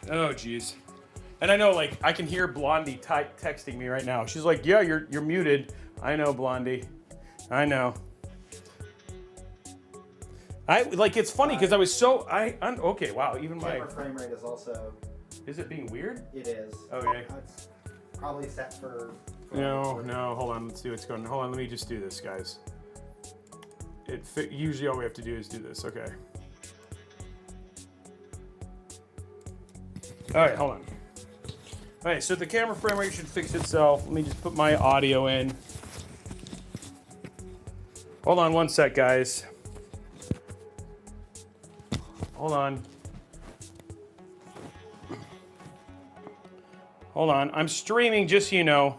Oh, geez. And I know, like, I can hear Blondie texting me right now. She's like, yeah, you're muted. I know, Blondie. I know. It's funny because I was so, okay, wow, even my... Camera frame rate is also... Is it being weird? It is. Okay. It's probably set for no, hold on, let's see what's going on. Hold on, let me just do this, guys. Usually all we have to do is do this, okay. All right, hold on. All right, so the camera frame rate should fix itself. Let me just put my audio in. Hold on one sec, guys. Hold on. Hold on, I'm streaming, just so you know.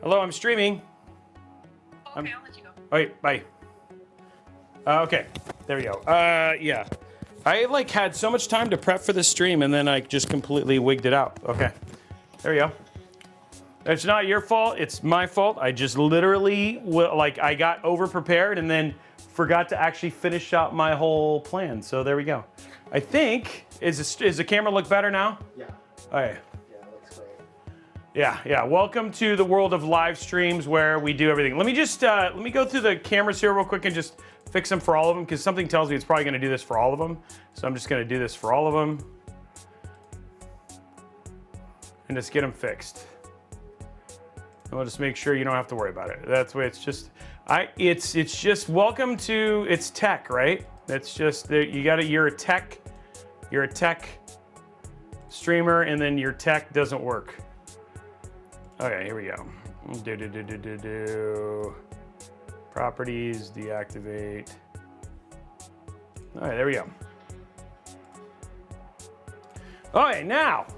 Hello, I'm streaming. Okay, I'll let you go. All right, bye. Okay, there we go. Yeah. I had so much time to prep for the stream and then I just completely wigged it out. Okay, there we go. It's not your fault, it's my fault. I just literally, I got over prepared and then forgot to actually finish out my whole plan. So there we go. I think, is the camera look better now? Yeah. All right. Yeah, it looks great. Yeah. Welcome to the world of live streams where we do everything. Let me just, let me go through the cameras here real quick and just fix them for all of them because something tells me it's probably going to do this for all of them. So I'm just going to do this for all of them and just get them fixed. And we'll just make sure you don't have to worry about it. That's the way it's just, it's just welcome to, it's tech, right? It's just that you're a tech streamer and then your tech doesn't work. Okay, here we go. Properties, deactivate. All right, there we go. All right, now,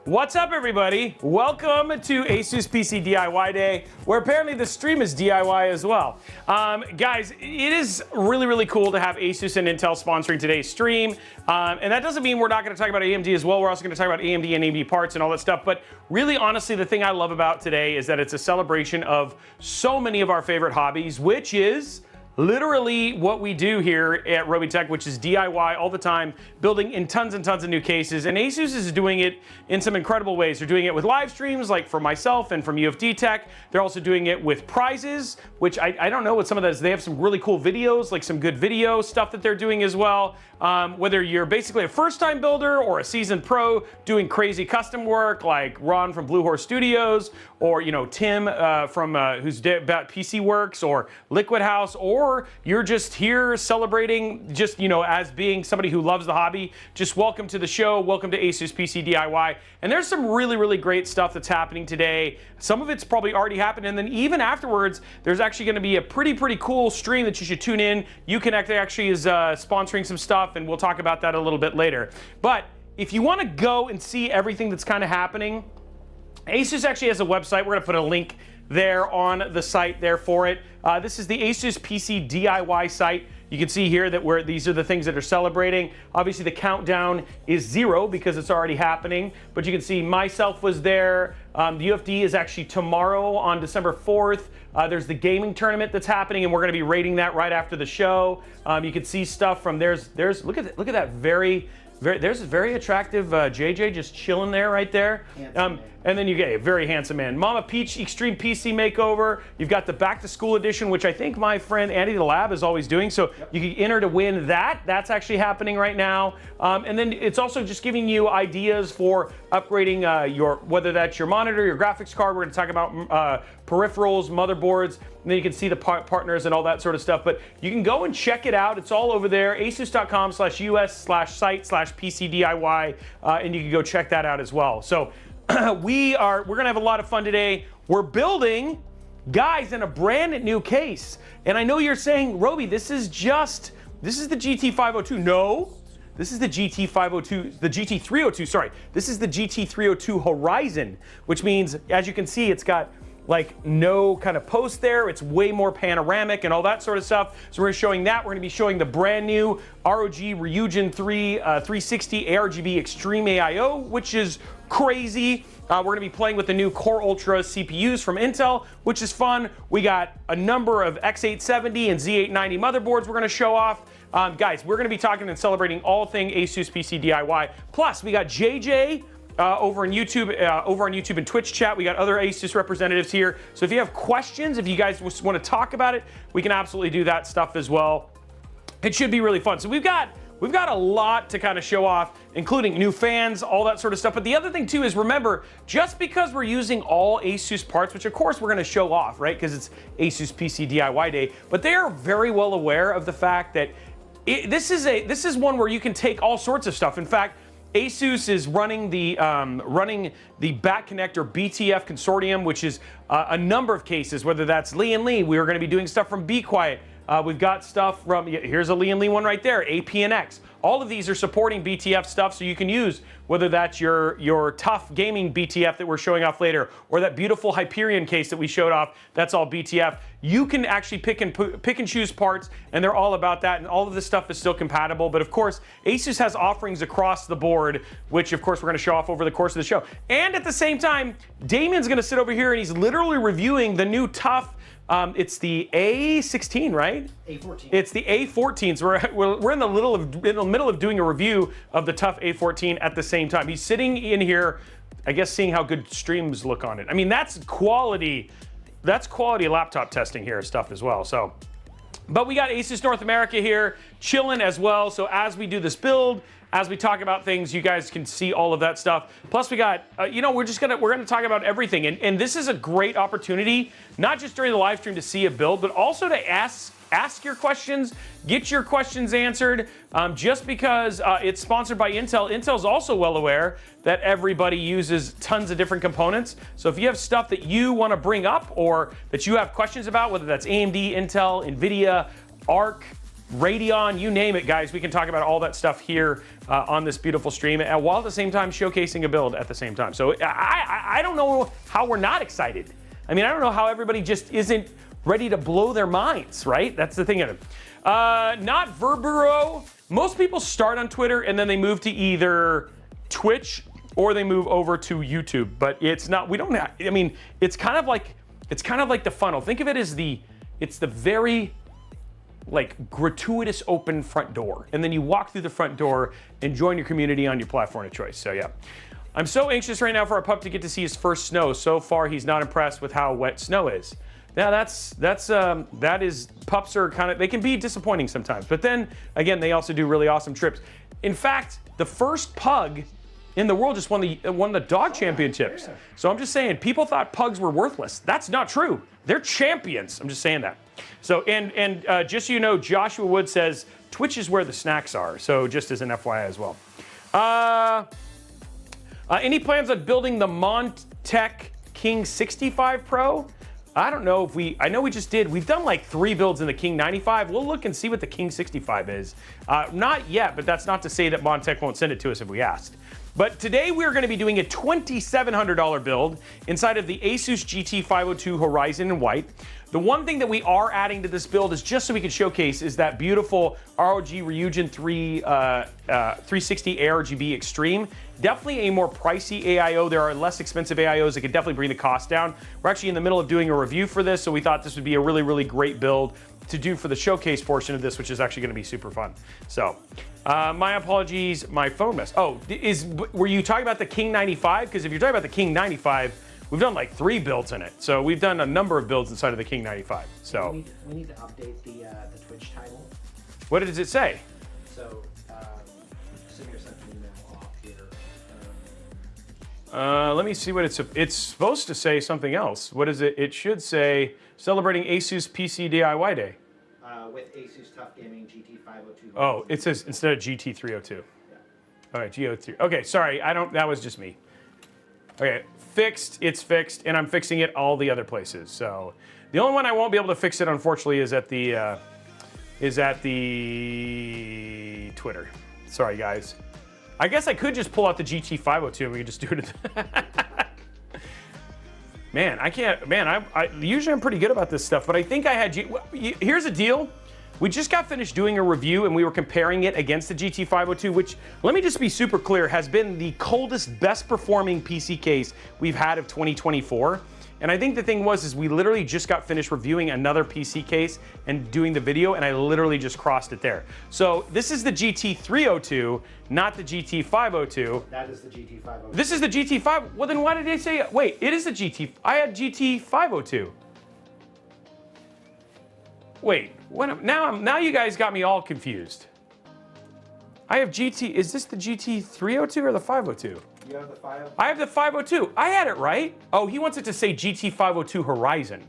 what's up, everybody? Welcome to ASUS PC DIY Day, where apparently the stream is DIY as well. Guys, it is really, really cool to have ASUS and Intel sponsoring today's stream. And that doesn't mean we're not going to talk about AMD as well. We're also going to talk about AMD and AMD parts and all that stuff. But really, honestly, the thing I love about today is that it's a celebration of so many of our favorite hobbies, which is literally what we do here at Robeytech, which is DIY all the time, building in tons and tons of new cases. And ASUS is doing it in some incredible ways. They're doing it with live streams, like for myself and from UFD Tech. They're also doing it with prizes, which I don't know what some of that is. They have some really cool videos, like some good video stuff that they're doing as well. Whether you're basically a first-time builder or a seasoned pro doing crazy custom work, like Ron from Blue Horse Studios, or Tim from who's about PC Works, or Liquid House, or you're just here celebrating, just as being somebody who loves the hobby. Just welcome to the show. Welcome to ASUS PC DIY. And there's some really, really great stuff that's happening today. Some of it's probably already happened, and then even afterwards, there's actually going to be a pretty cool stream that you should tune in. Uconnect actually is sponsoring some stuff, and we'll talk about that a little bit later. But if you want to go and see everything that's kind of happening, ASUS actually has a website. We're going to put a link there on the site there for it. This is the ASUS PC DIY site. You can see here that these are the things that are celebrating. Obviously, the countdown is 0 because it's already happening. But you can see myself was there. The UFD is actually tomorrow on December 4th. There's the gaming tournament that's happening, and we're going to be rating that right after the show. You can see stuff from look at that there's a very attractive JJ just chilling there right there. And then you get a very handsome man. Mama Peach Extreme PC Makeover. You've got the Back to School Edition, which I think my friend Andy the Lab is always doing. So you can enter to win that. That's actually happening right now. And then it's also just giving you ideas for upgrading whether that's your monitor, your graphics card. We're going to talk about peripherals, motherboards, and then you can see the partners and all that sort of stuff. But you can go and check it out. It's all over there, asus.com/us/site/PCDIY, and you can go check that out as well. So we're gonna have a lot of fun today. We're building, guys, in a brand new case. And I know you're saying, Robey, this is the GT502. No, this is the GT502, the GT302, sorry. This is the GT302 Horizon, which means, as you can see, it's got no kind of post there. It's way more panoramic and all that sort of stuff. So we're showing that. We're going to be showing the brand new ROG Ryujin 3 360 ARGB Extreme AIO, which is crazy. We're going to be playing with the new Core Ultra CPUs from Intel, which is fun. We got a number of X870 and Z890 motherboards we're going to show off. Guys, we're going to be talking and celebrating all thing ASUS PC DIY. Plus, we got JJ over on YouTube and Twitch chat. We got other ASUS representatives here. So if you have questions, if you guys want to talk about it, we can absolutely do that stuff as well. It should be really fun. So we've got a lot to kind of show off, including new fans, all that sort of stuff. But the other thing too is, remember, just because we're using all ASUS parts, which of course we're going to show off, right? Because it's ASUS PC DIY Day, but they are very well aware of the fact that this is one where you can take all sorts of stuff. In fact, ASUS is running the Back Connector BTF consortium, which is a number of cases, whether that's Lee and Lee. We are going to be doing stuff from Be Quiet. We've got stuff from, here's a Lee and Lee one right there, APNX. All of these are supporting BTF stuff, so you can use, whether that's your tough gaming BTF that we're showing off later, or that beautiful Hyperion case that we showed off, that's all BTF. You can actually pick and choose parts, and they're all about that, and all of this stuff is still compatible. But of course, ASUS has offerings across the board, which of course we're going to show off over the course of the show. And at the same time, Damien's going to sit over here and he's literally reviewing the new tough. It's the A16, right? A14. It's the A14. So we're in the middle of doing a review of the tough A14 at the same time. He's sitting in here, I guess, seeing how good streams look on it. I mean, that's quality laptop testing here stuff as well. So, but we got ASUS North America here chilling as well. So as we do this build, as we talk about things, you guys can see all of that stuff. Plus we got, we're gonna talk about everything. And this is a great opportunity, not just during the live stream to see a build, but also to ask your questions, get your questions answered. Just because it's sponsored by Intel, Intel's also well aware that everybody uses tons of different components. So if you have stuff that you wanna bring up or that you have questions about, whether that's AMD, Intel, NVIDIA, ARC, Radeon, you name it, guys. We can talk about all that stuff here on this beautiful stream, and while at the same time showcasing a build at the same time. So I don't know how we're not excited. I mean, I don't know how everybody just isn't ready to blow their minds, right? That's the thing of it. Not Verburo. Most people start on Twitter and then they move to either Twitch or they move over to YouTube. But it's not. We don't have. I mean, it's kind of like the funnel. Think of it as it's the very gratuitous open front door, and then you walk through the front door and join your community on your platform of choice. So yeah, I'm so anxious right now for our pup to get to see his first snow. So far, he's not impressed with how wet snow is. Now that is pups are they can be disappointing sometimes, but then again, they also do really awesome trips. In fact, the first pug in the world just won the dog championships. So I'm just saying, people thought pugs were worthless. That's not true. They're champions. I'm just saying that. So, and just so you know, Joshua Wood says, Twitch is where the snacks are. So just as an FYI as well. Any plans on building the Montech King 65 Pro? I don't know if I know we just did. We've done like 3 builds in the King 95. We'll look and see what the King 65 is. Not yet, but that's not to say that Montech won't send it to us if we asked. But today we're going to be doing a $2,700 build inside of the ASUS GT502 Horizon in white. The one thing that we are adding to this build is just so we can showcase is that beautiful ROG Ryujin 360 ARGB Extreme. Definitely a more pricey AIO. There are less expensive AIOs that could definitely bring the cost down. We're actually in the middle of doing a review for this, so we thought this would be a really, really great build to do for the showcase portion of this, which is actually going to be super fun. So, my apologies, my phone messed. Oh, were you talking about the King 95? Because if you're talking about the King 95, we've done like 3 builds in it. So we've done a number of builds inside of the King 95. So we need to update the Twitch title. What does it say? So Samir sent an email off here. Let me see what it's supposed to say something else. What is it? It should say celebrating ASUS PC DIY Day. With ASUS TUF Gaming GT502. Oh, it says instead of GT302. Yeah. All right, GO3. Okay, sorry, that was just me. Okay, fixed, it's fixed, and I'm fixing it all the other places. So the only one I won't be able to fix it, unfortunately, is at the Twitter. Sorry, guys. I guess I could just pull out the GT502 and we could just do it. Man, I can't. Man, usually I'm pretty good about this stuff, but I think I had. Here's the deal. We just got finished doing a review and we were comparing it against the GT502, which, let me just be super clear, has been the coldest, best performing PC case we've had of 2024. And I think the thing is we literally just got finished reviewing another PC case and doing the video, and I literally just crossed it there. So this is the GT302, not the GT502. That is the GT502. This is the GT5. Well, then why did they say, wait, it is the GT. I had GT502. Wait, now you guys got me all confused. I have GT, is this the GT302 or the 502? You have the 502? I have the 502. I had it right. Oh, he wants it to say GT502 Horizon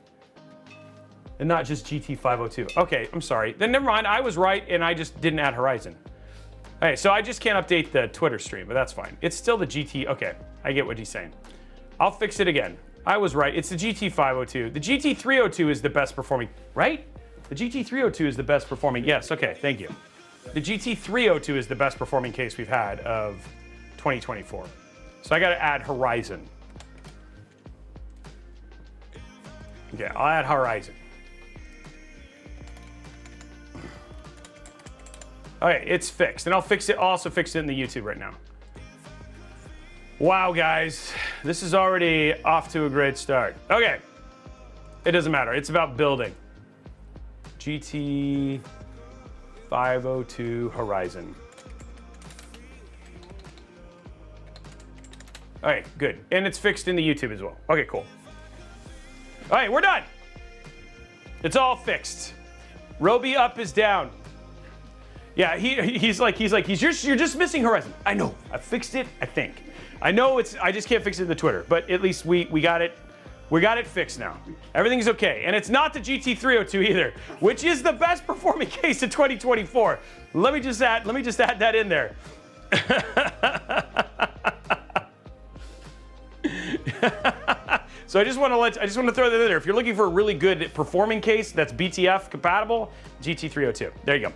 and not just GT502. Okay, I'm sorry. Then never mind. I was right and I just didn't add Horizon. Okay, so I just can't update the Twitter stream, but that's fine. It's still the GT. Okay, I get what he's saying. I'll fix it again. I was right. It's the GT502. The GT302 is the best performing, right? The GT302 is the best performing. Yes, okay, thank you. The GT302 is the best performing case we've had of 2024. So I gotta add Horizon. Okay, I'll add Horizon. Okay, it's fixed. And I'll also fix it in the YouTube right now. Wow, guys, this is already off to a great start. Okay, it doesn't matter. It's about building. GT502 Horizon. All right, good. And it's fixed in the YouTube as well. Okay, cool. All right, we're done. It's all fixed. Robey up is down. Yeah, he's you're just missing Horizon. I know, I fixed it, I think. I know I just can't fix it in the Twitter, but at least we got it. We got it fixed now. Everything's okay. And it's not the GT302 either, which is the best performing case of 2024. Let me just add that in there. So I just want to throw that in there. If you're looking for a really good performing case that's BTF compatible, GT302. There you go.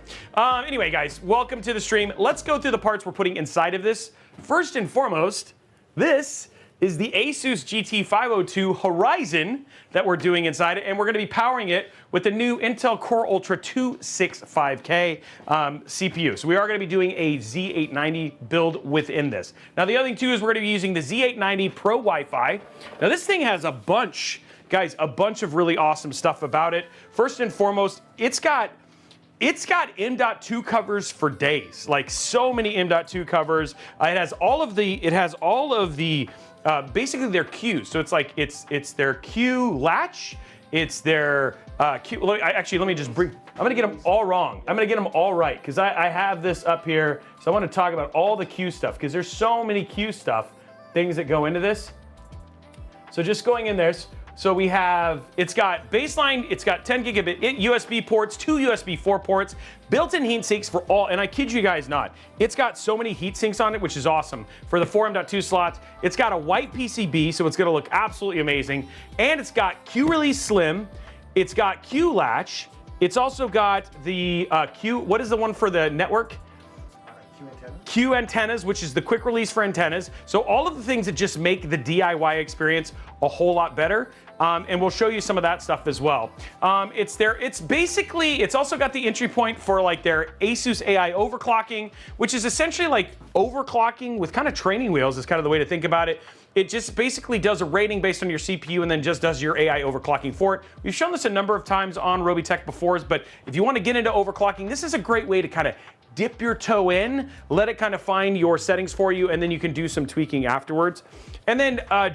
Anyway, guys, welcome to the stream. Let's go through the parts we're putting inside of this. First and foremost, this is the ASUS GT502 Horizon that we're doing inside it, and we're going to be powering it with the new Intel Core Ultra 265K CPU. So we are going to be doing a Z890 build within this. Now the other thing too is we're going to be using the Z890 Pro Wi-Fi. Now this thing has a bunch of really awesome stuff about it. First and foremost, it's got M.2 covers for days, like so many M.2 covers. It has all of the basically their Qs. So it's their Q latch, it's their Q. Actually, let me just bring. I'm gonna get them all wrong. I'm gonna get them all right because I have this up here. So I want to talk about all the Q stuff because there's so many Q things that go into this. So just going in there. So we have, it's got baseline, it's got 10 gigabit USB ports, 2 USB 4 ports, built-in heat sinks for all, and I kid you guys not, it's got so many heat sinks on it, which is awesome. For the 4 M.2 slots, it's got a white PCB, so it's gonna look absolutely amazing, and it's got Q-Release Slim, it's got Q-Latch, it's also got the what is the one for the network? Q antennas, which is the quick release for antennas. So all of the things that just make the DIY experience a whole lot better. And we'll show you some of that stuff as well. It's also got the entry point for like their ASUS AI overclocking, which is essentially like overclocking with kind of training wheels is kind of the way to think about it. It just basically does a rating based on your CPU and then just does your AI overclocking for it. We've shown this a number of times on Robeytech before, but if you want to get into overclocking, this is a great way to kind of dip your toe in, let it kind of find your settings for you, and then you can do some tweaking afterwards. And then I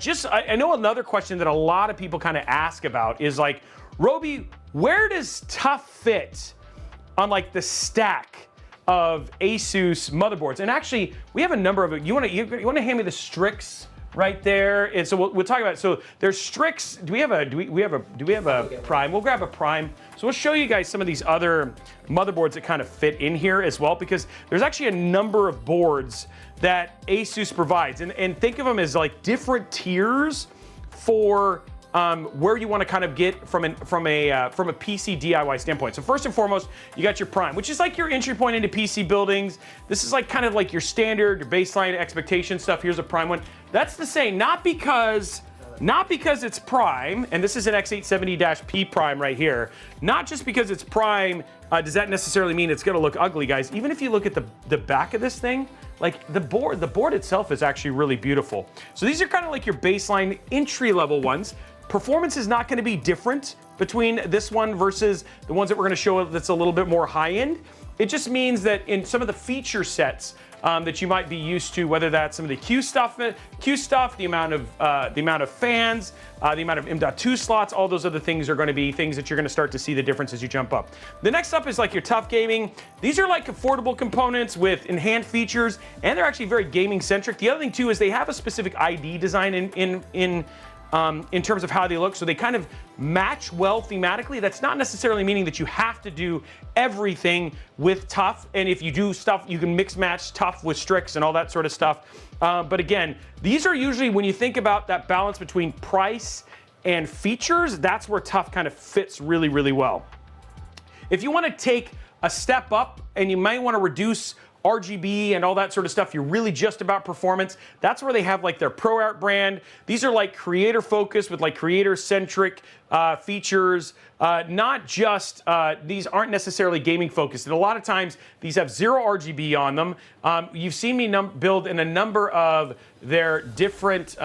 know another question that a lot of people kind of ask about is like, Robey, where does TUF fit on like the stack of ASUS motherboards? And actually, we have a number of it. You want to hand me the Strix right there? And so we'll talk about it. So there's Strix. Do we have a Prime? We'll grab a Prime. So we'll show you guys some of these other motherboards that kind of fit in here as well, because there's actually a number of boards that ASUS provides, and think of them as like different tiers for where you want to kind of get from a PC DIY standpoint. So first and foremost, you got your Prime, which is like your entry point into PC buildings. This is like kind of like your standard, your baseline expectation stuff. Here's a Prime one. That's to say, not because it's Prime, and this is an X870-P Prime right here. Not just because it's Prime, does that necessarily mean it's gonna look ugly, guys? Even if you look at the back of this thing, like the board itself is actually really beautiful. So these are kind of like your baseline entry-level ones. performance is not going to be different between this one versus the ones that we're going to show that's a little bit more high-end. It just means that in some of the feature sets that you might be used to, whether that's some of the Q stuff, the amount of fans, the amount of M.2 slots, all those other things are going to be things that you're going to start to see the difference as you jump up. The next up is like your TUF Gaming. These are like affordable components with enhanced features, and they're actually very gaming centric. The other thing too is they have a specific ID design in terms of how they look, so they kind of match well thematically. That's not necessarily meaning that you have to do everything with TUF, and if you do stuff, you can mix match TUF with Strix and all that sort of stuff. But again, these are usually, when you think about that balance between price and features, that's where TUF kind of fits really, really well. If you want to take a step up and you might want to reduce RGB and all that sort of stuff, you're really just about performance, that's where they have like their ProArt brand. These are like creator focused with like creator centric features, not just, these aren't necessarily gaming focused. And a lot of times these have zero RGB on them. You've seen me build in a number of their different,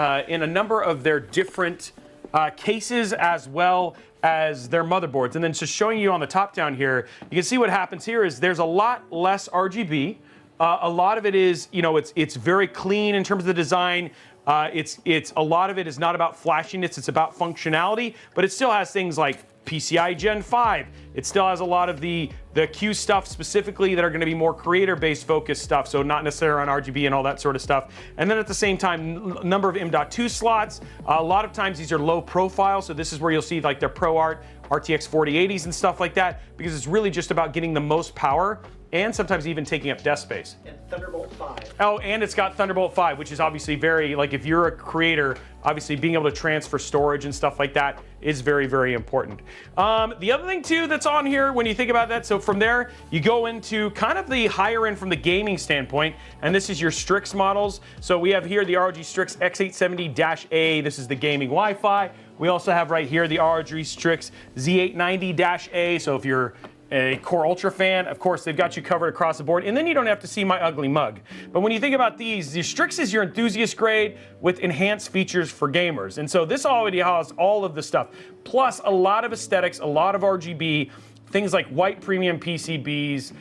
cases as well as their motherboards. And then just showing you on the top down here, you can see what happens here is there's a lot less RGB. A lot of it is, you know, it's very clean in terms of the design. It's a lot of it is not about flashiness, it's about functionality, but it still has things like PCI Gen 5. It still has a lot of the Q stuff specifically that are going to be more creator-based focused stuff, so not necessarily on RGB and all that sort of stuff. And then at the same time, number of M.2 slots. A lot of times these are low profile, so this is where you'll see like their ProArt RTX 4080s and stuff like that, because it's really just about getting the most power and sometimes even taking up desk space. And Thunderbolt 5. Oh, and it's got Thunderbolt 5, which is obviously very, like if you're a creator, obviously being able to transfer storage and stuff like that is very, very important. The other thing too that's on here when you think about that, so from there, you go into kind of the higher end from the gaming standpoint, and this is your Strix models. So we have here the ROG Strix X870-A, this is the gaming Wi-Fi. We also have right here the ROG Strix Z890-A, so if you're a Core Ultra fan, of course, they've got you covered across the board, and then you don't have to see my ugly mug. But when you think about these, the Strix is your enthusiast grade with enhanced features for gamers. And so this already has all of the stuff, plus a lot of aesthetics, a lot of RGB, things like white premium PCBs.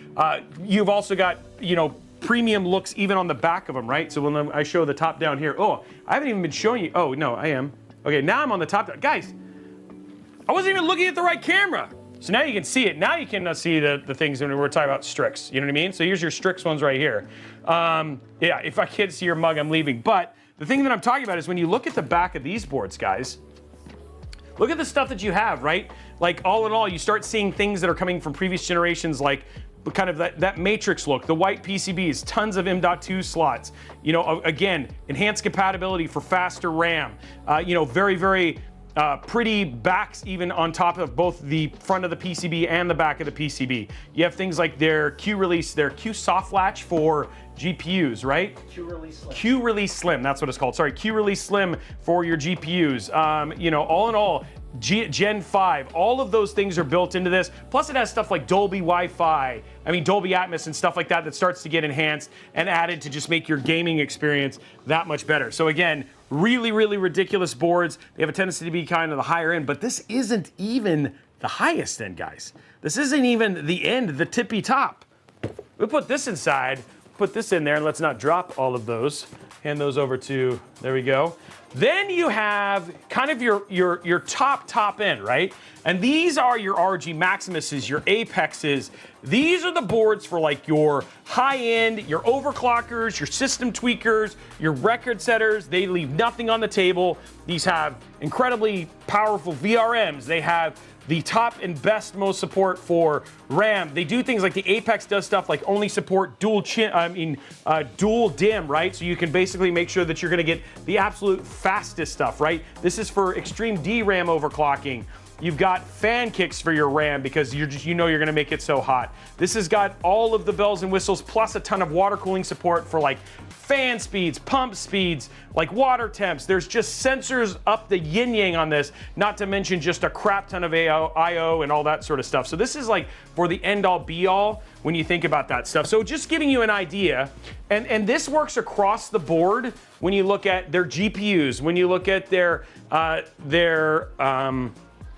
You've also got, you know, premium looks even on the back of them, right? So when I show the top down here, oh, I haven't even been showing you, oh, no, I am. Okay, now I'm on the top down. Guys, I wasn't even looking at the right camera. So now you can see it. Now you can see the things when we're talking about Strix. You know what I mean? So here's your Strix ones right here. Yeah, if I can't see your mug, I'm leaving. But the thing that I'm talking about is when you look at the back of these boards, guys, look at the stuff that you have, right? Like all in all, you start seeing things that are coming from previous generations, like kind of that matrix look, the white PCBs, tons of M.2 slots. You know, again, enhanced compatibility for faster RAM. You know, very, very pretty backs even on top of both the front of the PCB and the back of the PCB. You have things like their Q release, their Q soft latch for GPUs, right? Q Release Slim. Q Release Slim, that's what it's called. Sorry, Q Release Slim for your GPUs. You know, all in all, Gen 5, all of those things are built into this. Plus it has stuff like Dolby Wi-Fi, Dolby Atmos and stuff like that that starts to get enhanced and added to just make your gaming experience that much better. So again, really, really ridiculous boards. They have a tendency to be kind of the higher end, but this isn't even the highest end, guys. This isn't even the end, the tippy top. We'll put this inside, put this in there, and let's not drop all of those. Hand those over to, there we go. Then you have kind of your top end, right? And these are your ROG Maximuses, your Apexes. These are the boards for like your high end, your overclockers, your system tweakers, your record setters. They leave nothing on the table. These have incredibly powerful VRMs. They have the top and best most support for RAM. They do things like the Apex does stuff like only support dual DIMM, right? So you can basically make sure that you're gonna get the absolute fastest stuff, right? This is for extreme DRAM overclocking. You've got fan kicks for your RAM because you know you're gonna make it so hot. This has got all of the bells and whistles plus a ton of water cooling support for like fan speeds, pump speeds, like water temps. There's just sensors up the yin yang on this, not to mention just a crap ton of AIO and all that sort of stuff. So this is like for the end all be all when you think about that stuff. So just giving you an idea, and this works across the board when you look at their GPUs, when you look at their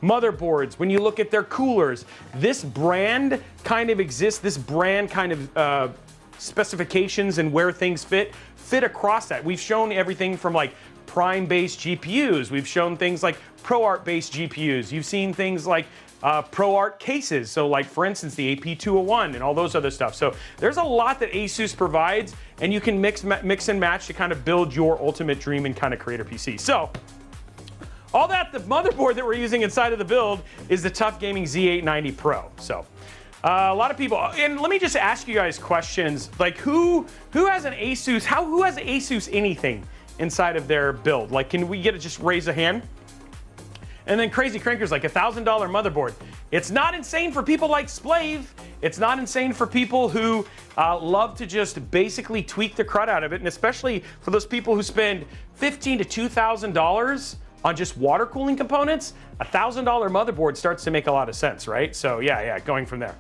motherboards, when you look at their coolers. This brand kind of exists, this brand kind of specifications and where things fit across that. We've shown everything from like Prime-based GPUs. We've shown things like ProArt-based GPUs. You've seen things like ProArt cases. So like, for instance, the AP201 and all those other stuff. So there's a lot that ASUS provides, and you can mix and match to kind of build your ultimate dream and kind of creator PC. So all that, the motherboard that we're using inside of the build is the TUF Gaming Z890 Pro. So a lot of people, and let me just ask you guys questions, like who has an ASUS, who has ASUS anything inside of their build? Like, can we just raise a hand? And then Crazy Cranker's like $1,000 motherboard. It's not insane for people like Splave. It's not insane for people who love to just basically tweak the crud out of it, and especially for those people who spend $1,500 to $2,000 on just water cooling components. $1,000 motherboard starts to make a lot of sense, right? So yeah, going from there.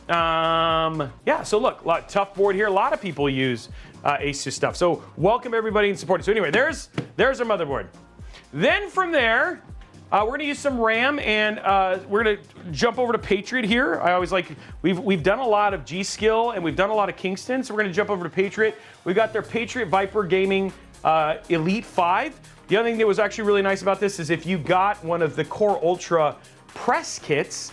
Yeah, so look, tough board here. A lot of people use ASUS stuff. So welcome everybody and support it. So anyway, there's our motherboard. Then from there, we're gonna use some RAM, and we're gonna jump over to Patriot here. I always like, we've done a lot of G-Skill and we've done a lot of Kingston, so we're gonna jump over to Patriot. We've got their Patriot Viper Gaming Elite 5. The other thing that was actually really nice about this is if you got one of the Core Ultra press kits,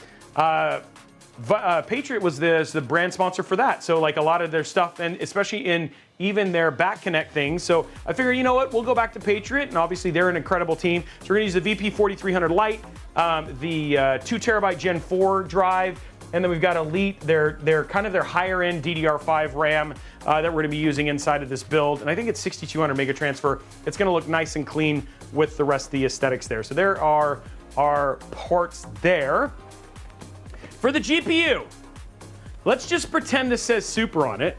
Patriot was the brand sponsor for that. So like a lot of their stuff, and especially in even their back connect things. So I figured, you know what, we'll go back to Patriot, and obviously they're an incredible team. So we're gonna use the VP4300 Lite, the 2 terabyte Gen 4 drive, and then we've got Elite, their kind of their higher end DDR5 RAM that we're gonna be using inside of this build. And I think it's 6200 mega transfer. It's gonna look nice and clean with the rest of the aesthetics there. So there are our parts there. For the GPU, let's just pretend this says Super on it,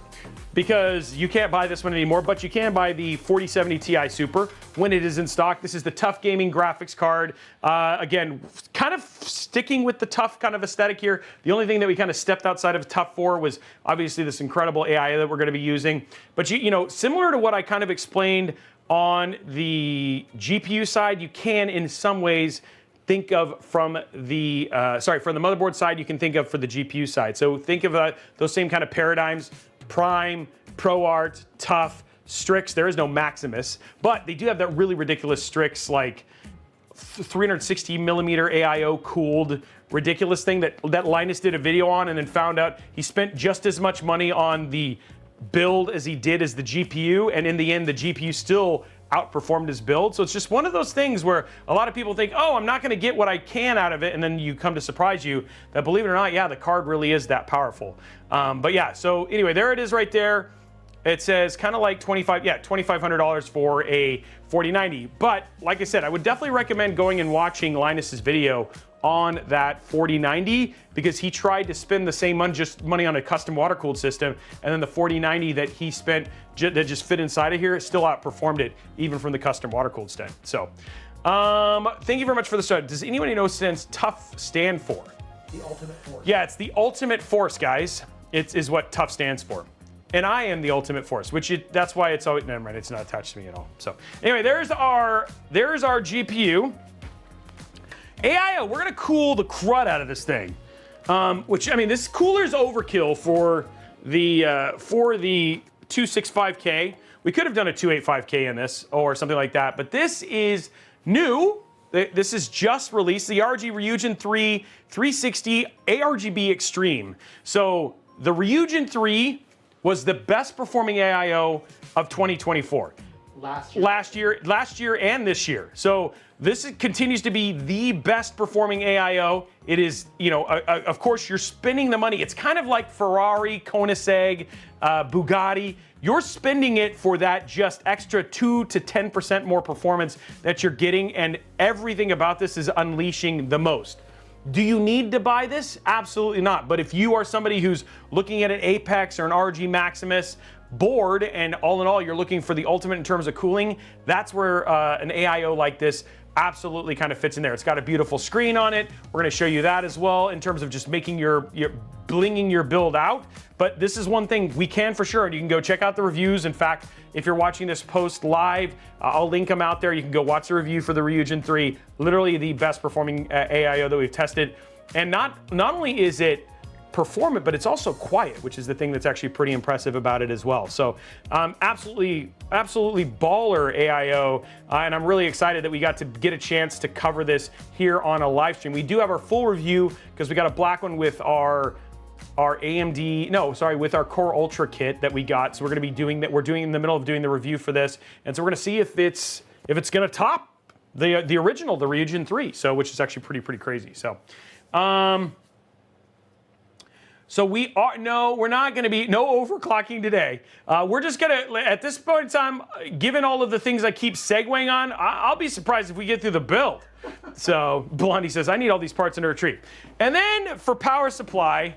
because you can't buy this one anymore, but you can buy the 4070 Ti Super when it is in stock. This is the TUF Gaming graphics card. Again, kind of sticking with the TUF kind of aesthetic here. The only thing that we kind of stepped outside of TUF for was obviously this incredible AI that we're going to be using. But you know, similar to what I kind of explained on the GPU side, you can in some ways think of from the, from the motherboard side, you can think of for the GPU side. So think of those same kind of paradigms: Prime, ProArt, TUF, Strix. There is no Maximus, but they do have that really ridiculous Strix, like 360 millimeter AIO cooled ridiculous thing that Linus did a video on, and then found out he spent just as much money on the build as he did as the GPU, and in the end the GPU still outperformed his build. So it's just one of those things where a lot of people think, oh, I'm not going to get what I can out of it, and then you come to surprise you that, believe it or not, yeah, the card really is that powerful. But yeah, so anyway, there it is right there. It says kind of like $2,500 for a 4090. But like I said, I would definitely recommend going and watching Linus's video on that 4090, because he tried to spend the same money on a custom water cooled system, and then the 4090 that he spent that just fit inside of here still outperformed it, even from the custom water cooled stand. So thank you very much for the start. Does anybody know what TUF stand for? The ultimate force. Yeah, it's the ultimate force, guys. It is what TUF stands for. And I am the ultimate force, that's why it's always, never mind, it's not attached to me at all. So anyway, there's our GPU. AIO, we're gonna cool the crud out of this thing. Which, I mean, this cooler's overkill for the 265K. We could have done a 285K in this or something like that, but this is new. This is just released, the RG Ryujin 3 360 ARGB Extreme. So the Ryujin 3 was the best performing AIO of 2024. Last year and this year. So this continues to be the best performing AIO. It is, you know, of course you're spending the money. It's kind of like Ferrari, Koenigsegg, Bugatti. You're spending it for that just extra 2 to 10% more performance that you're getting, and everything about this is unleashing the most Do you need to buy this? Absolutely not. But if you are somebody who's looking at an Apex or an RG Maximus board, and all in all, you're looking for the ultimate in terms of cooling, that's where an AIO like this absolutely kind of fits in there. It's got a beautiful screen on it. We're going to show you that as well in terms of just making your blinging your build out. But this is one thing we can for sure, and you can go check out the reviews. In fact, if you're watching this post live, I'll link them out there. You can go watch the review for the Ryujin 3, literally the best performing AIO that we've tested. And not only is it performant, but it's also quiet, which is the thing that's actually pretty impressive about it as well. So absolutely baller AIO, and I'm really excited that we got to get a chance to cover this here on a live stream. We do have our full review because we got a black one with our with our Core Ultra kit that we got. So we're going to be doing that. We're doing in the middle of doing the review for this, and so we're going to see if it's going to top the original, the Ryujin 3. So which is actually pretty crazy. So. So we're not going to be, no overclocking today. We're just going to, at this point in time, given all of the things I keep segueing on, I'll be surprised if we get through the build. So Blondie says, I need all these parts under a tree. And then for power supply,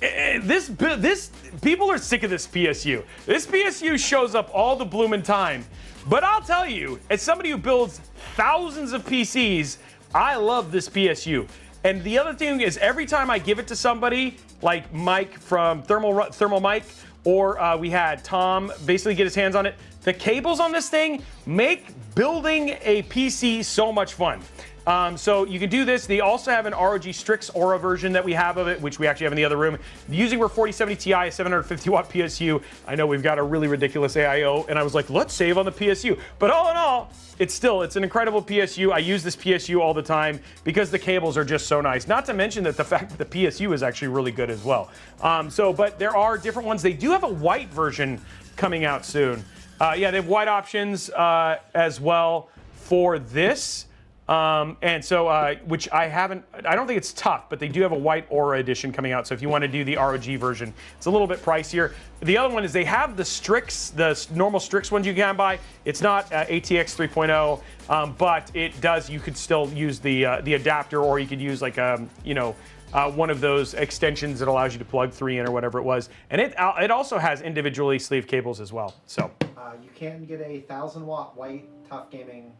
people are sick of this PSU. This PSU shows up all the bloomin' time. But I'll tell you, as somebody who builds thousands of PCs, I love this PSU. And the other thing is, every time I give it to somebody, like Mike from Thermal Mike, or we had Tom basically get his hands on it, the cables on this thing make building a PC so much fun. So you can do this. They also have an ROG Strix Aura version that we have of it, which we actually have in the other room. Using our 4070 Ti, a 750 watt PSU. I know we've got a really ridiculous AIO, and I was like, let's save on the PSU. But all in all, it's an incredible PSU. I use this PSU all the time because the cables are just so nice. Not to mention that the fact that the PSU is actually really good as well. But there are different ones. They do have a white version coming out soon. Yeah, they have white options as well for this. Which I don't think it's tough, but they do have a white Aura edition coming out. So if you want to do the ROG version, it's a little bit pricier. The other one is they have the Strix, the normal Strix ones you can buy. It's not ATX 3.0, but it does. You could still use the adapter, or you could use like one of those extensions that allows you to plug 3 in or whatever it was. And it also has individually sleeved cables as well. So you can get a 1,000 watt white TUF Gaming.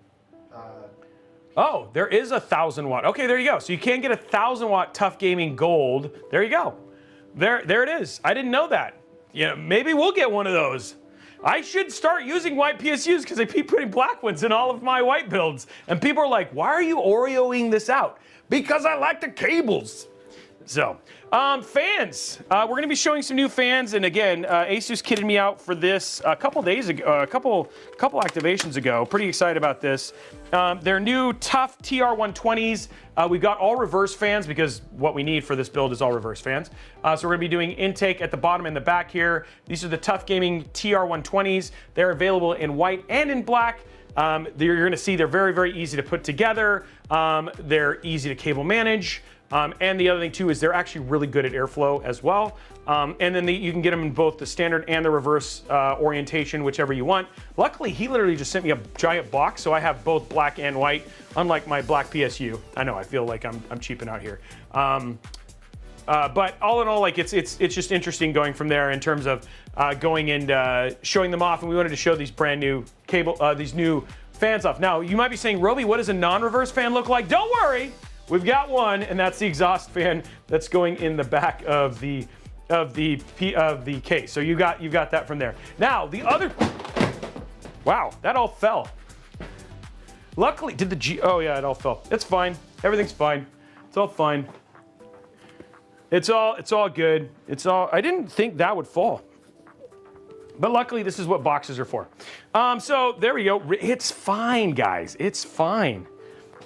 Oh, there is a 1,000 watt. Okay, there you go. So you can get a 1,000 watt TUF Gaming Gold. There you go. There it is. I didn't know that. Yeah, maybe we'll get one of those. I should start using white PSUs because I keep putting black ones in all of my white builds. And people are like, why are you Oreoing this out? Because I like the cables. So, fans. We're going to be showing some new fans, and again, ASUS kitted me out for this a couple days ago, a couple activations ago. Pretty excited about this. Their new TUF TR120s. We've got all reverse fans because what we need for this build is all reverse fans. So we're going to be doing intake at the bottom and the back here. These are the TUF Gaming TR120s. They're available in white and in black. You're going to see they're very easy to put together. They're easy to cable manage. And the other thing too is they're actually really good at airflow as well. And then you can get them in both the standard and the reverse orientation, whichever you want. Luckily, he literally just sent me a giant box, so I have both black and white, unlike my black PSU. I know, I feel like I'm cheaping out here. But all in all, like it's just interesting going from there in terms of going and showing them off. And we wanted to show these brand new these new fans off. Now, you might be saying, Robey, what does a non-reverse fan look like? Don't worry. We've got one, and that's the exhaust fan that's going in the back of the case. So you got that from there. Now the other, wow, that all fell. Luckily, oh yeah, it all fell. It's fine. Everything's fine. It's all fine. It's all good. I didn't think that would fall. But luckily, this is what boxes are for. So there we go. It's fine, guys. It's fine.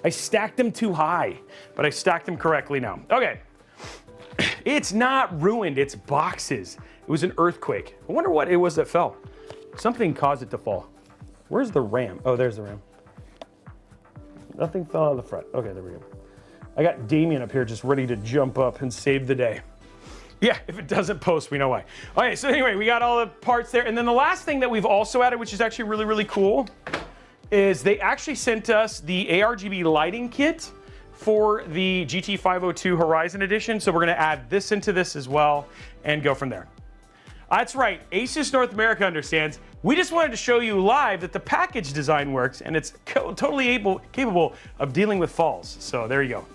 I stacked them too high, but I stacked them correctly now. Okay. It's not ruined, it's boxes. It was an earthquake. I wonder what it was that fell. Something caused it to fall. Where's the RAM? Oh, there's the RAM. Nothing fell out of the front. Okay, there we go. I got Damien up here just ready to jump up and save the day. Yeah, if it doesn't post, we know why. Okay, so anyway, we got all the parts there. And then the last thing that we've also added, which is actually really cool, is they actually sent us the ARGB lighting kit for the GT502 Horizon Edition, so we're gonna add this into this as well and go from there. That's right, ASUS North America understands. We just wanted to show you live that the package design works and it's totally capable of dealing with falls. So there you go.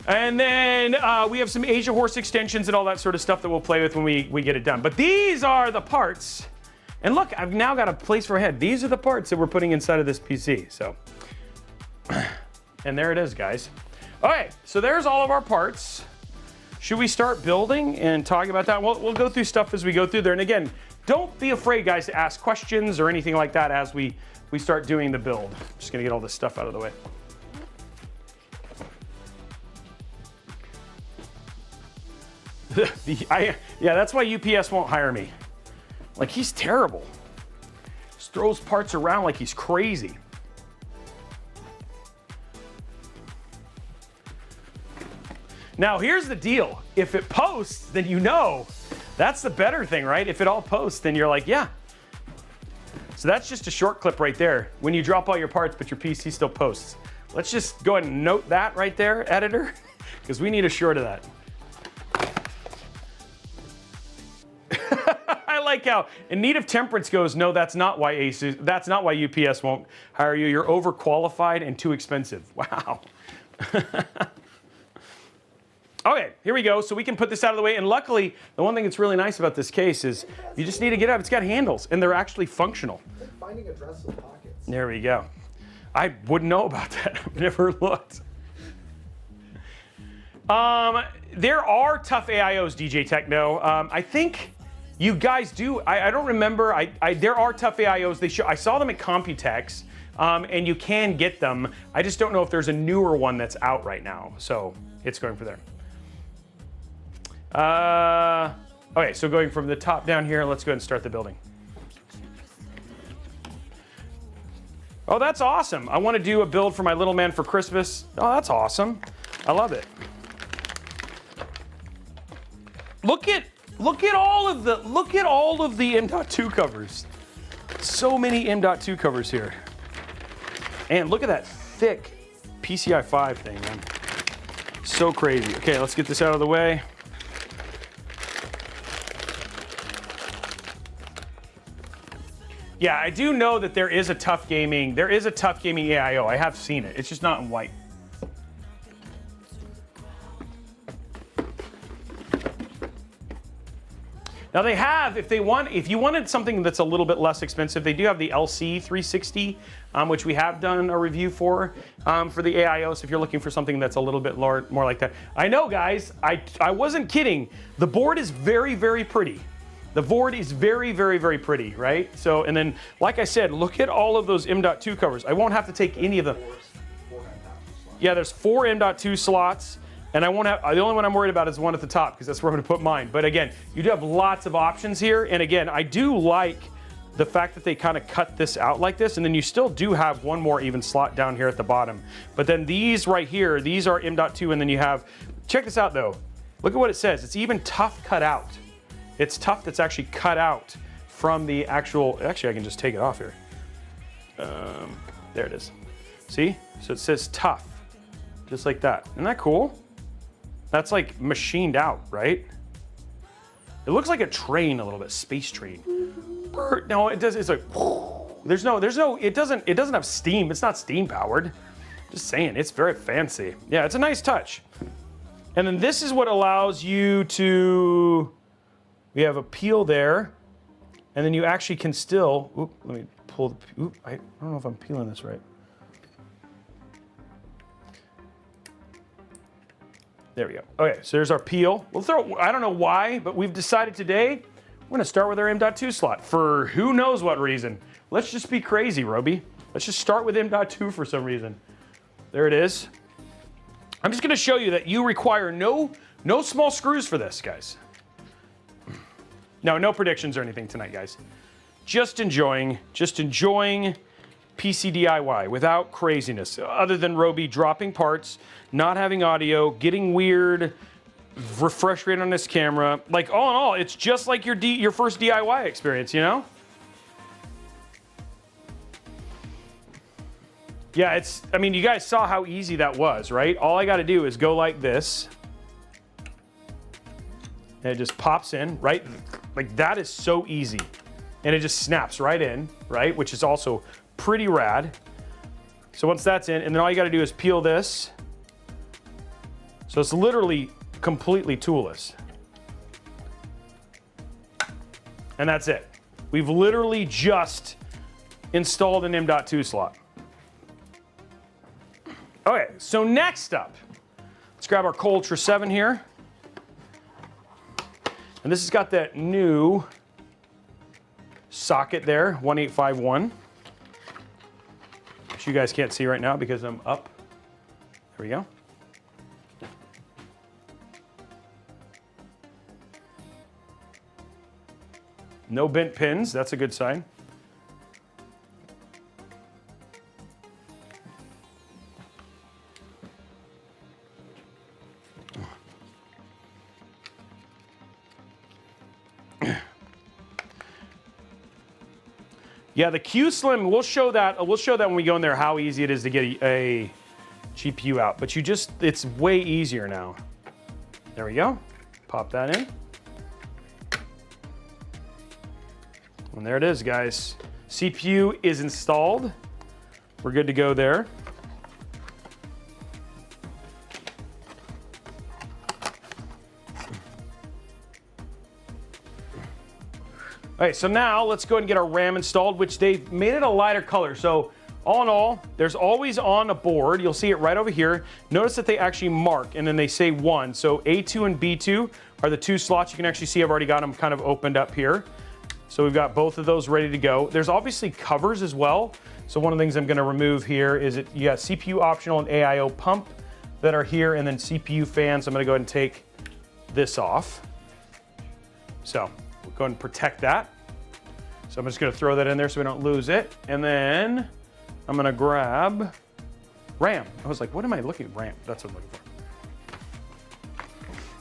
And then we have some Asia Horse extensions and all that sort of stuff that we'll play with when we get it done. But these are the parts. And look, I've now got a place for a head. These are the parts that we're putting inside of this PC. So, and there it is, guys. All right, so there's all of our parts. Should we start building and talking about that? We'll go through stuff as we go through there. And again, don't be afraid, guys, to ask questions or anything like that as we start doing the build. I'm just gonna get all this stuff out of the way. Yeah, that's why UPS won't hire me. Like, he's terrible. Just throws parts around like he's crazy. Now, here's the deal. If it posts, then you know. That's the better thing, right? If it all posts, then you're like, yeah. So that's just a short clip right there. When you drop all your parts, but your PC still posts. Let's just go ahead and note that right there, editor, because we need a short of that. I like how In Need of Temperance goes, no, that's not why UPS won't hire you. You're overqualified and too expensive. Wow. Okay, here we go. So we can put this out of the way. And luckily, the one thing that's really nice about this case is you just need to get up. It's got handles and they're actually functional. It's like finding a dress with pockets. There we go. I wouldn't know about that. I've never looked. There are tough AIOs, DJ Techno. I think you guys do. I don't remember. There are tough AIOs. I saw them at Computex, and you can get them. I just don't know if there's a newer one that's out right now. So it's going for there. Okay, so going from the top down here, let's go ahead and start the building. Oh, that's awesome. I want to do a build for my little man for Christmas. Oh, that's awesome. I love it. Look at all of the M.2 covers. So many M.2 covers here. And look at that thick PCI 5 thing, man. So crazy. Okay, let's get this out of the way. Yeah, I do know that there is a tough gaming AIO. I have seen it. It's just not in white. Now they have, if you wanted something that's a little bit less expensive, they do have the LC 360, which we have done a review for the AIO. So if you're looking for something that's a little bit more like that. I know, guys, I wasn't kidding. The board is very, very pretty. The board is very, very, very pretty, right? So, and then, like I said, look at all of those M.2 covers. I won't have to take any of them. Yeah, there's 4 M.2 slots, and I won't have, the only one I'm worried about is the one at the top, because that's where I'm gonna put mine. But again, you do have lots of options here, and again, I do like the fact that they kind of cut this out like this, and then you still do have one more even slot down here at the bottom. But then these right here, these are M.2, and then you have, check this out though. Look at what it says. It's even tough cut out. It's tough that's actually cut out from the actual, actually I can just take it off here. There it is. See? So it says tough, just like that. Isn't that cool? That's like machined out, right? It looks like a train a little bit, space train. No, it does, it's like, it doesn't have steam. It's not steam powered. Just saying, it's very fancy. Yeah, it's a nice touch. And then this is what allows you to, we have a peel there, and then you actually can still, let me pull the, I don't know if I'm peeling this right. There we go. Okay, so there's our peel. We'll throw, I don't know why, but we've decided today, we're gonna start with our M.2 slot for who knows what reason. Let's just be crazy, Robey. Let's just start with M.2 for some reason. There it is. I'm just gonna show you that you require no small screws for this, guys. No predictions or anything tonight, guys. Just enjoying PC DIY without craziness, other than Robey dropping parts, not having audio, getting weird, refresh rate on this camera. Like all in all, it's just like your first DIY experience, you know? Yeah, I mean, you guys saw how easy that was, right? All I got to do is go like this. And it just pops in, right? Like that is so easy. And it just snaps right in, right? Which is also pretty rad. So once that's in, and then all you got to do is peel this. So it's literally completely toolless. And that's it. We've literally just installed an M.2 slot. Okay, so next up, let's grab our Ultra 7 here. And this has got that new socket there, 1851. Which you guys can't see right now because I'm up. There we go. No bent pins, that's a good sign. Yeah, the Q Slim, we'll show that when we go in there how easy it is to get a GPU out. But it's way easier now. There we go. Pop that in. And there it is, guys. CPU is installed. We're good to go there. All right, so now let's go ahead and get our RAM installed, which they've made it a lighter color. So all in all, there's always on a board. You'll see it right over here. Notice that they actually mark and then they say 1. So A2 and B2 are the 2 slots. You can actually see I've already got them kind of opened up here. So we've got both of those ready to go. There's obviously covers as well. So one of the things I'm gonna remove here is you got CPU optional and AIO pump that are here, and then CPU fans. I'm gonna go ahead and take this off. So we'll go ahead and protect that. So I'm just gonna throw that in there so we don't lose it. And then I'm gonna grab RAM. I was like, what am I looking at? RAM, that's what I'm looking for.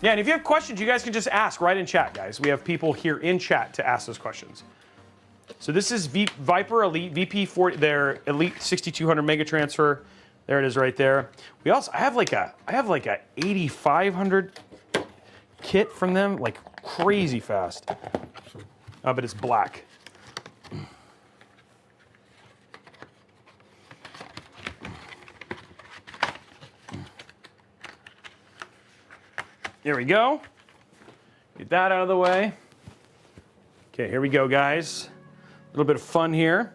Yeah, and if you have questions, you guys can just ask right in chat, guys. We have people here in chat to ask those questions. So this is Viper Elite VP40, their Elite 6200 Mega Transfer. There it is right there. I have like a 8500 kit from them, like crazy fast. But it's black. There we go. Get that out of the way. Okay, here we go, guys. A little bit of fun here.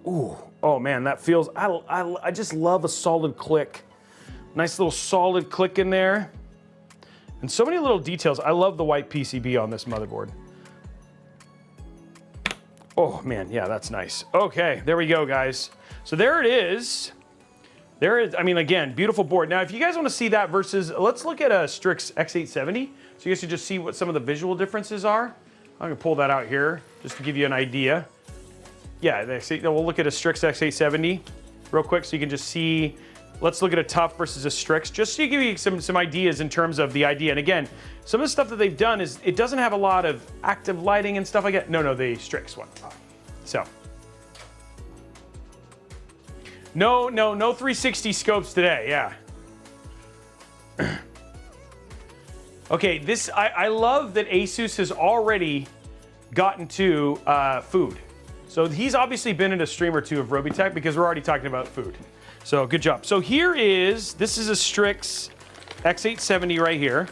Ooh, oh man, that feels, I just love a solid click. Nice little solid click in there. And so many little details. I love the white PCB on this motherboard. Oh man, yeah, that's nice. Okay, there we go, guys. So there it is. There is, I mean, again, beautiful board. Now, if you guys want to see that versus, let's look at a Strix X870. So you guys can just see what some of the visual differences are. I'm gonna pull that out here just to give you an idea. Yeah, we'll look at a Strix X870 real quick so you can just see. Let's look at a TUF versus a Strix, just to give you some ideas in terms of the idea. And again, some of the stuff that they've done is, it doesn't have a lot of active lighting and stuff like that. No, the Strix one. So. No 360 scopes today, yeah. Okay, I love that ASUS has already gotten to food. So he's obviously been in a stream or two of Robeytech because we're already talking about food. So good job. So this is a Strix X870 right here.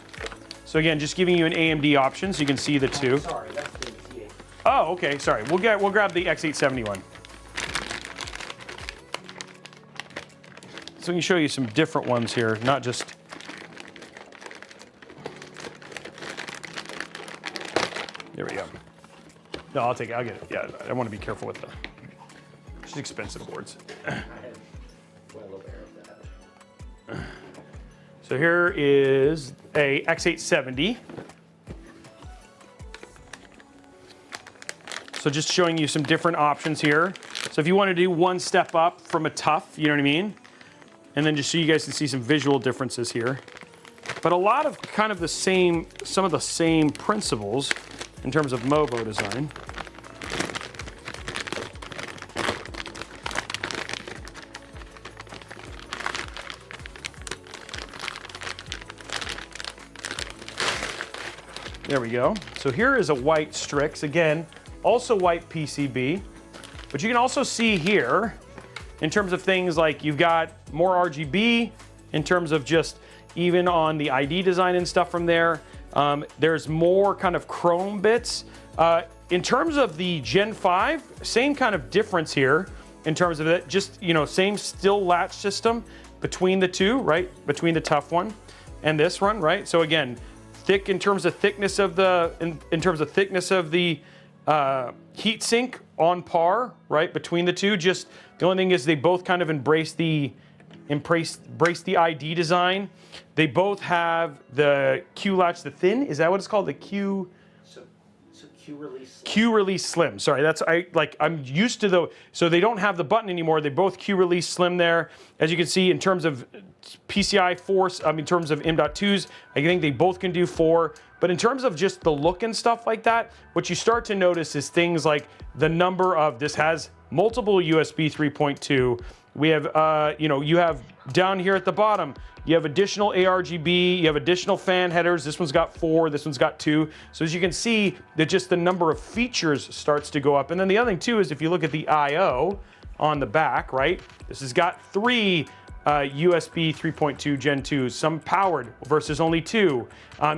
So again, just giving you an AMD option so you can see the two. Sorry, that's the T8. Oh, okay, sorry. We'll grab the X870 one. So we can show you some different ones here, not just. There we go. No, I'll take it. I'll get it. Yeah, I want to be careful with just expensive boards. I am well aware of that. So here is a X870. So just showing you some different options here. So if you want to do one step up from a TUF, you know what I mean? And then just so you guys can see some visual differences here. But a lot of kind of some of the same principles in terms of MOBO design. There we go. So here is a white Strix, again, also white PCB. But you can also see here, in terms of things like you've got more RGB, in terms of just even on the ID design and stuff from there. There's more kind of chrome bits. In terms of the Gen 5, same kind of difference here in terms of it, just, you know, same still latch system between the two, right? Between the TUF one and this one, right? So again, thick in terms of thickness of the, in terms of thickness of the heat sink on par, right? Between the two, just the only thing is they both kind of embrace the ID design. They both have the Q latch, the thin, is that what it's called? The Q? So Q release slim. Q release slim. Sorry, that's I'm used to the, so they don't have the button anymore. They both Q release slim there. As you can see, in terms of PCI force, in terms of M.2s, I think they both can do 4. But in terms of just the look and stuff like that, what you start to notice is things like the number of, this has multiple USB 3.2. We have, you know, you have down here at the bottom, you have additional ARGB, you have additional fan headers. This one's got 4, this one's got 2. So as you can see, that just the number of features starts to go up. And then the other thing too is if you look at the IO on the back, right? This has got 3 USB 3.2 Gen 2, some powered versus only 2.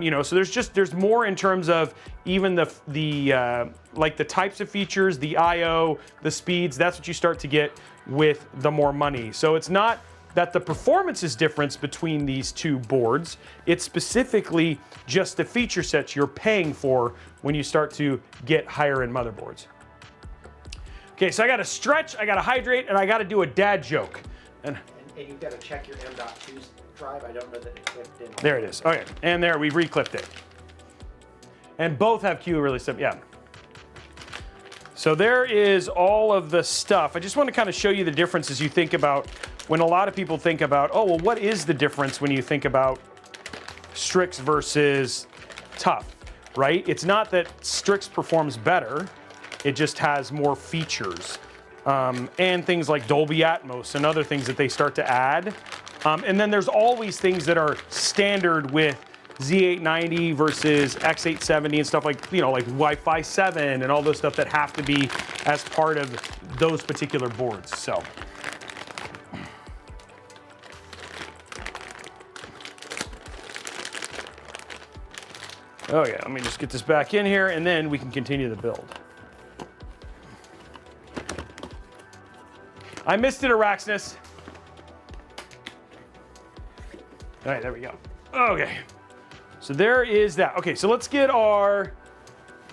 You know, so there's more in terms of even the like the types of features, the IO, the speeds. That's what you start to get with the more money. So it's not that the performance is different between these two boards. It's specifically just the feature sets you're paying for when you start to get higher end motherboards. Okay, so I got to stretch, I got to hydrate, and I got to do a dad joke. And you've got to check your M.2 drive. I don't know that it clipped in. There it is. Okay, and there, we've reclipped it. And both have Q really simple, yeah. So there is all of the stuff. I just want to kind of show you the difference as you think about, when a lot of people think about, oh, well, what is the difference when you think about Strix versus TUF, right? It's not that Strix performs better, it just has more features. And things like Dolby Atmos and other things that they start to add. And then there's always things that are standard with Z890 versus X870 and stuff like, you know, like Wi-Fi 7 and all those stuff that have to be as part of those particular boards. So. Oh yeah, let me just get this back in here and then we can continue the build. I missed it, Araxnus. All right, there we go. Okay, so there is that. Okay, so let's get our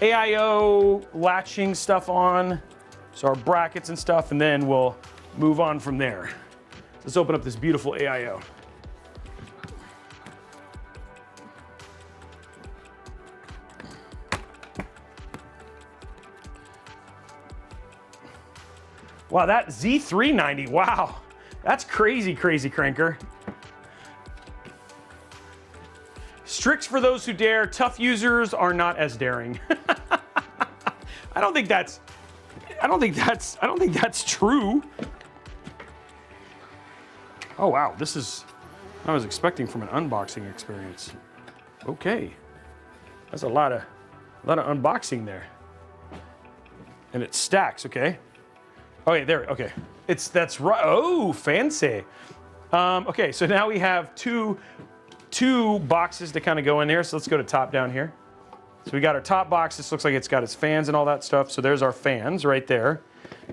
AIO latching stuff on, so our brackets and stuff, and then we'll move on from there. Let's open up this beautiful AIO. Wow, that Z390, wow. That's crazy, crazy cranker. Strix for those who dare, TUF users are not as daring. I don't think that's true. Oh wow, this is, I was expecting from an unboxing experience. Okay. That's a lot of unboxing there. And it stacks, okay? Okay, there, okay. That's right, oh, fancy. Okay, so now we have two boxes to kind of go in there. So let's go to top down here. So we got our top box. This looks like it's got its fans and all that stuff. So there's our fans right there.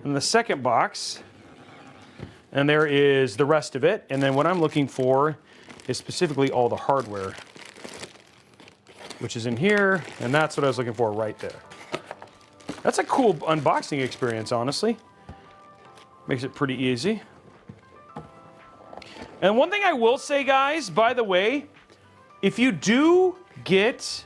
And the second box, and there is the rest of it. And then what I'm looking for is specifically all the hardware, which is in here. And that's what I was looking for right there. That's a cool unboxing experience, honestly. Makes it pretty easy. And one thing I will say, guys, by the way, if you do get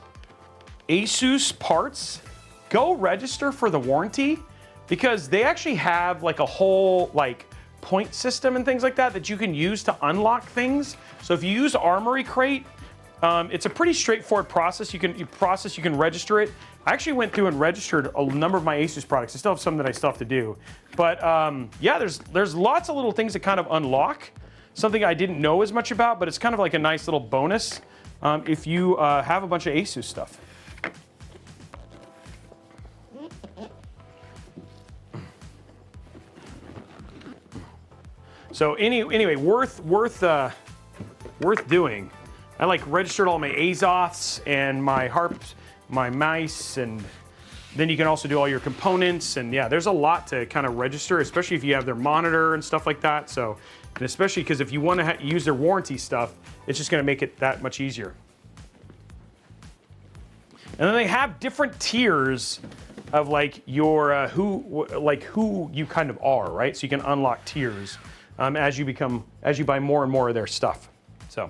ASUS parts, go register for the warranty, because they actually have like a whole like point system and things like that that you can use to unlock things. So if you use Armory Crate, it's a pretty straightforward process. You can register it. I actually went through and registered a number of my ASUS products. I still have some that I still have to do. But yeah, there's lots of little things that kind of unlock. Something I didn't know as much about, but it's kind of like a nice little bonus if you have a bunch of ASUS stuff. So anyway, worth doing. I like registered all my ASUS and my harps, my mice, and then you can also do all your components. And yeah, there's a lot to kind of register, especially if you have their monitor and stuff like that. So, and especially because if you want to use their warranty stuff, it's just going to make it that much easier. And then they have different tiers of like your who you kind of are, right? So you can unlock tiers as you buy more and more of their stuff. So.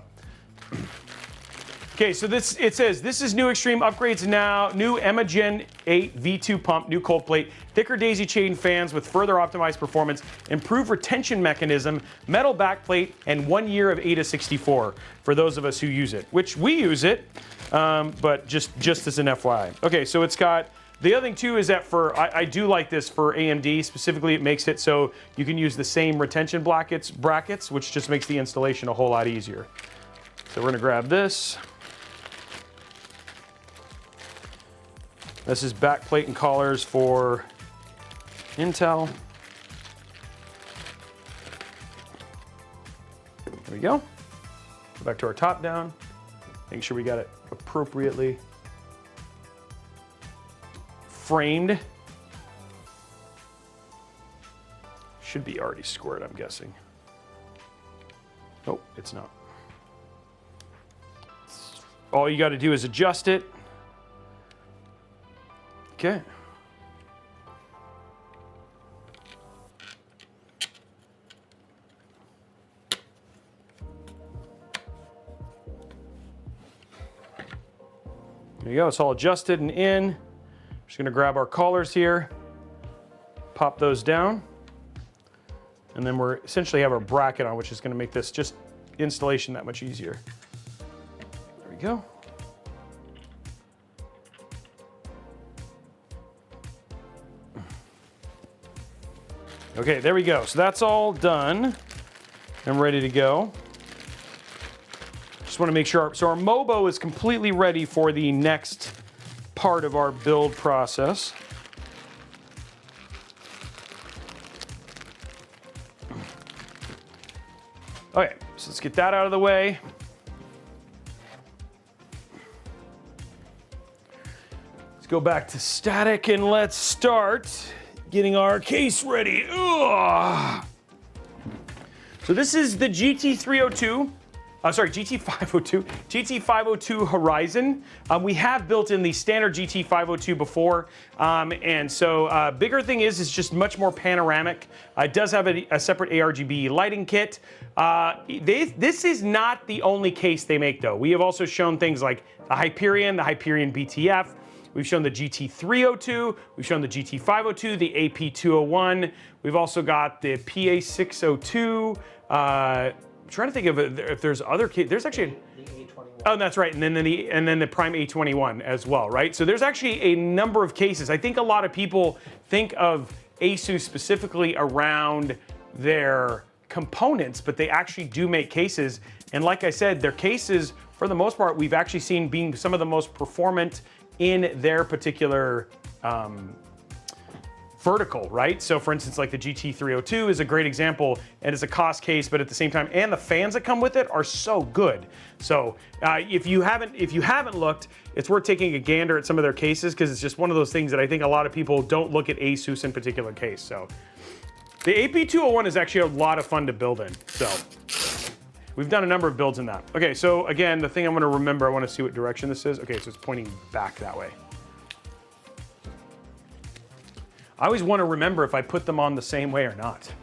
Okay, so it says this is new extreme upgrades now. New EMA Gen 8 V2 pump, new cold plate, thicker daisy chain fans with further optimized performance, improved retention mechanism, metal backplate, and 1 year of AIDA 64 for those of us who use it, which we use it, but just as an FYI. Okay, so it's got. The other thing too is that I do like this for AMD specifically. It makes it so you can use the same retention brackets, which just makes the installation a whole lot easier. So we're gonna grab this. This is backplate and collars for Intel. There we go. Go back to our top down. Make sure we got it appropriately framed. Should be already squared, I'm guessing. Oh, it's not. All you got to do is adjust it. Okay. There you go, it's all adjusted and in. Just gonna grab our collars here, pop those down, and then we're essentially have our bracket on, which is gonna make this just installation that much easier. There we go. Okay, there we go. So that's all done and ready to go. Just want to make sure, so our Mobo is completely ready for the next part of our build process. Okay, so let's get that out of the way. Let's go back to static and let's start getting our case ready. Ugh. So this is the GT502, GT502 Horizon. We have built in the standard GT502 before, and so bigger thing is it's just much more panoramic. It does have a separate ARGB lighting kit. This is not the only case they make though. We have also shown things like the Hyperion BTF. We've shown the GT302, we've shown the GT502, the AP201. We've also got the PA602. I'm trying to think of if there's other cases. There's actually The A21. Oh, that's right, and then the Prime A21 as well, right? So there's actually a number of cases. I think a lot of people think of ASUS specifically around their components, but they actually do make cases. And like I said, their cases, for the most part, we've actually seen being some of the most performant in their particular vertical, right? So for instance, like the GT302 is a great example, and it's a cost case, but at the same time, and the fans that come with it are so good. So if you haven't looked, it's worth taking a gander at some of their cases, because it's just one of those things that I think a lot of people don't look at ASUS in particular case. So the AP201 is actually a lot of fun to build in. So we've done a number of builds in that. Okay, so again, the thing I'm gonna remember, I wanna see what direction this is. Okay, so it's pointing back that way. I always wanna remember if I put them on the same way or not.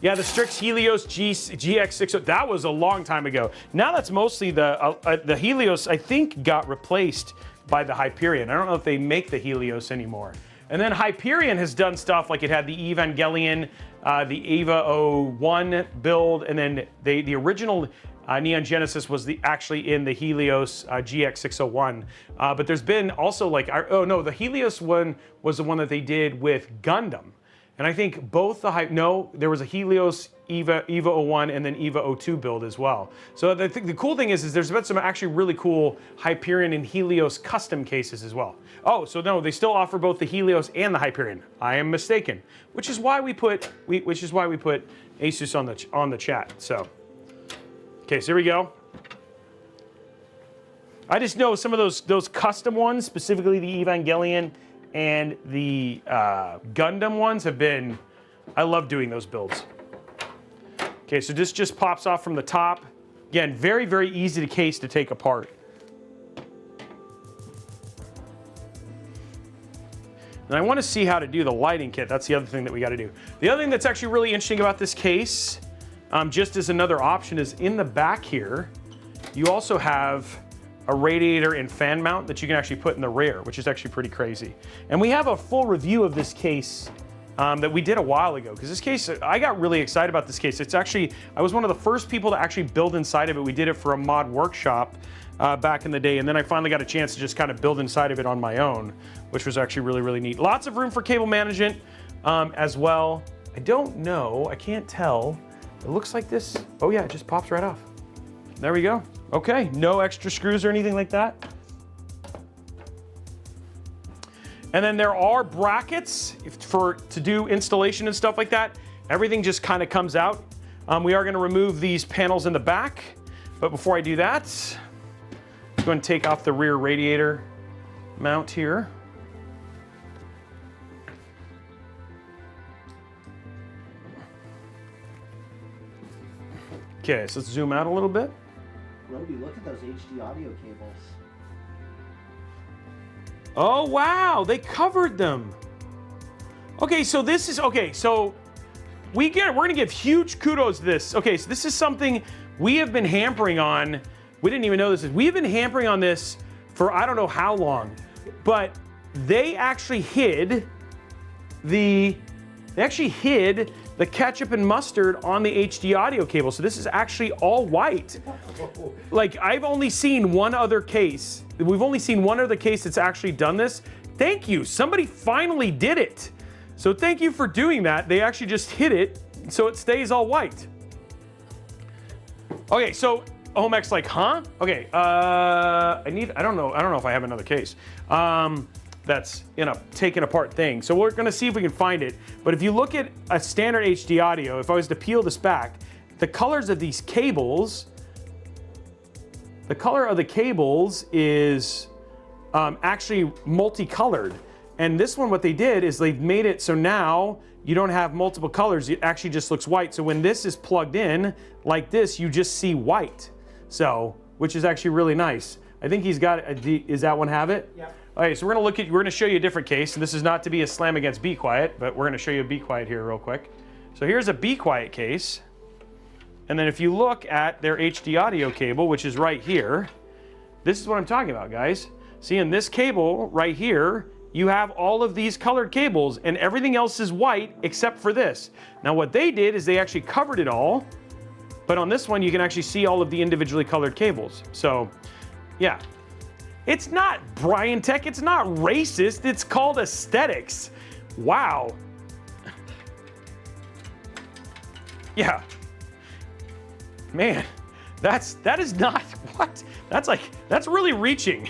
Yeah, the Strix Helios GX6, that was a long time ago. Now that's mostly the Helios, I think, got replaced by the Hyperion. I don't know if they make the Helios anymore. And then Hyperion has done stuff like it had the Evangelion, the Eva 01 build, and then the original Neon Genesis was actually in the Helios GX601. But there's been also like, oh no, the Helios one was the one that they did with Gundam. And I think both there was a Helios EVA 01 and then EVA 02 build as well. So the cool thing is there's been some actually really cool Hyperion and Helios custom cases as well. Oh, so no, they still offer both the Helios and the Hyperion. I am mistaken, which is why we put ASUS on the chat. So, okay, so here we go. I just know some of those custom ones, specifically the Evangelion and the Gundam ones have been, I love doing those builds. Okay, so this just pops off from the top. Again, very, very easy to case to take apart. And I want to see how to do the lighting kit. That's the other thing that we got to do. The other thing that's actually really interesting about this case, just as another option, is in the back here, you also have a radiator and fan mount that you can actually put in the rear, which is actually pretty crazy. And we have a full review of this case that we did a while ago, because this case, I got really excited about this case. It's actually, I was one of the first people to actually build inside of it. We did it for a mod workshop back in the day, and then I finally got a chance to just kind of build inside of it on my own, which was actually really, really neat. Lots of room for cable management as well. I don't know, I can't tell. It looks like this, oh yeah, it just pops right off. There we go. Okay, no extra screws or anything like that. And then there are brackets to do installation and stuff like that. Everything just kind of comes out. We are going to remove these panels in the back, but before I do that, I'm going to take off the rear radiator mount here. Okay, so let's zoom out a little bit. Robey, look at those HD audio cables. Oh, wow, they covered them. Okay, so this is, okay, so we're gonna give huge kudos to this. Okay, so this is something we have been hampering on. We didn't even know this. We have been hampering on this for I don't know how long, but they actually hid the ketchup and mustard on the HD audio cable. So this is actually all white. Like, I've only seen one other case. We've only seen one other case that's actually done this. Thank you, somebody finally did it. So thank you for doing that. They actually just hid it so it stays all white. Okay, so Home X like, huh? Okay, I don't know if I have another case. That's in a taken apart thing. So we're gonna see if we can find it. But if you look at a standard HD audio, if I was to peel this back, the colors of these cables, the color of the cables is actually multicolored. And this one, what they did is they've made it so now you don't have multiple colors, it actually just looks white. So when this is plugged in like this, you just see white. So, which is actually really nice. I think he's got, is that one have it? Yeah. All right, so we're gonna show you a different case, and this is not to be a slam against Be Quiet, but we're gonna show you a Be Quiet here real quick. So here's a Be Quiet case, and then if you look at their HD audio cable, which is right here, this is what I'm talking about, guys. See, in this cable right here, you have all of these colored cables, and everything else is white except for this. Now what they did is they actually covered it all, but on this one you can actually see all of the individually colored cables. So, yeah. It's not Brian Tech, it's not racist, it's called aesthetics. Wow. Yeah. Man, that is not, what? That's really reaching.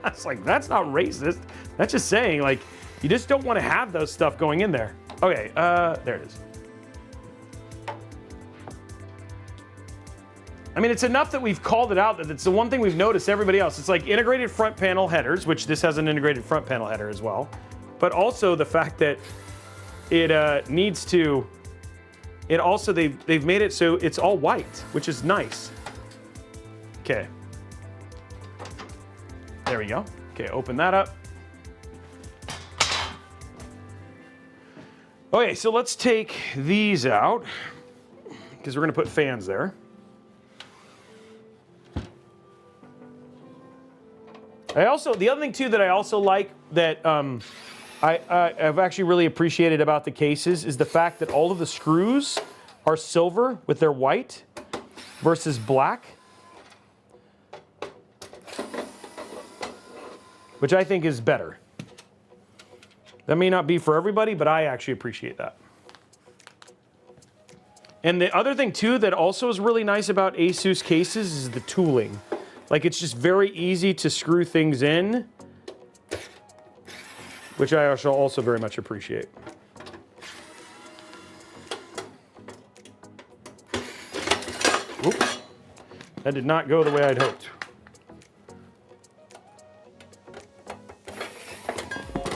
That's like, that's not racist. That's just saying, like, you just don't want to have those stuff going in there. Okay, there it is. I mean, it's enough that we've called it out that it's the one thing we've noticed everybody else. It's like integrated front panel headers, which this has an integrated front panel header as well. But also the fact that it needs to, it also, they've made it so it's all white, which is nice. Okay. There we go. Okay, open that up. Okay, so let's take these out because we're gonna put fans there. The other thing too that I also like that I've actually really appreciated about the cases is the fact that all of the screws are silver with their white versus black, which I think is better. That may not be for everybody, but I actually appreciate that. And the other thing too that also is really nice about ASUS cases is the tooling. Like, it's just very easy to screw things in, which I also very much appreciate. Oops. That did not go the way I'd hoped.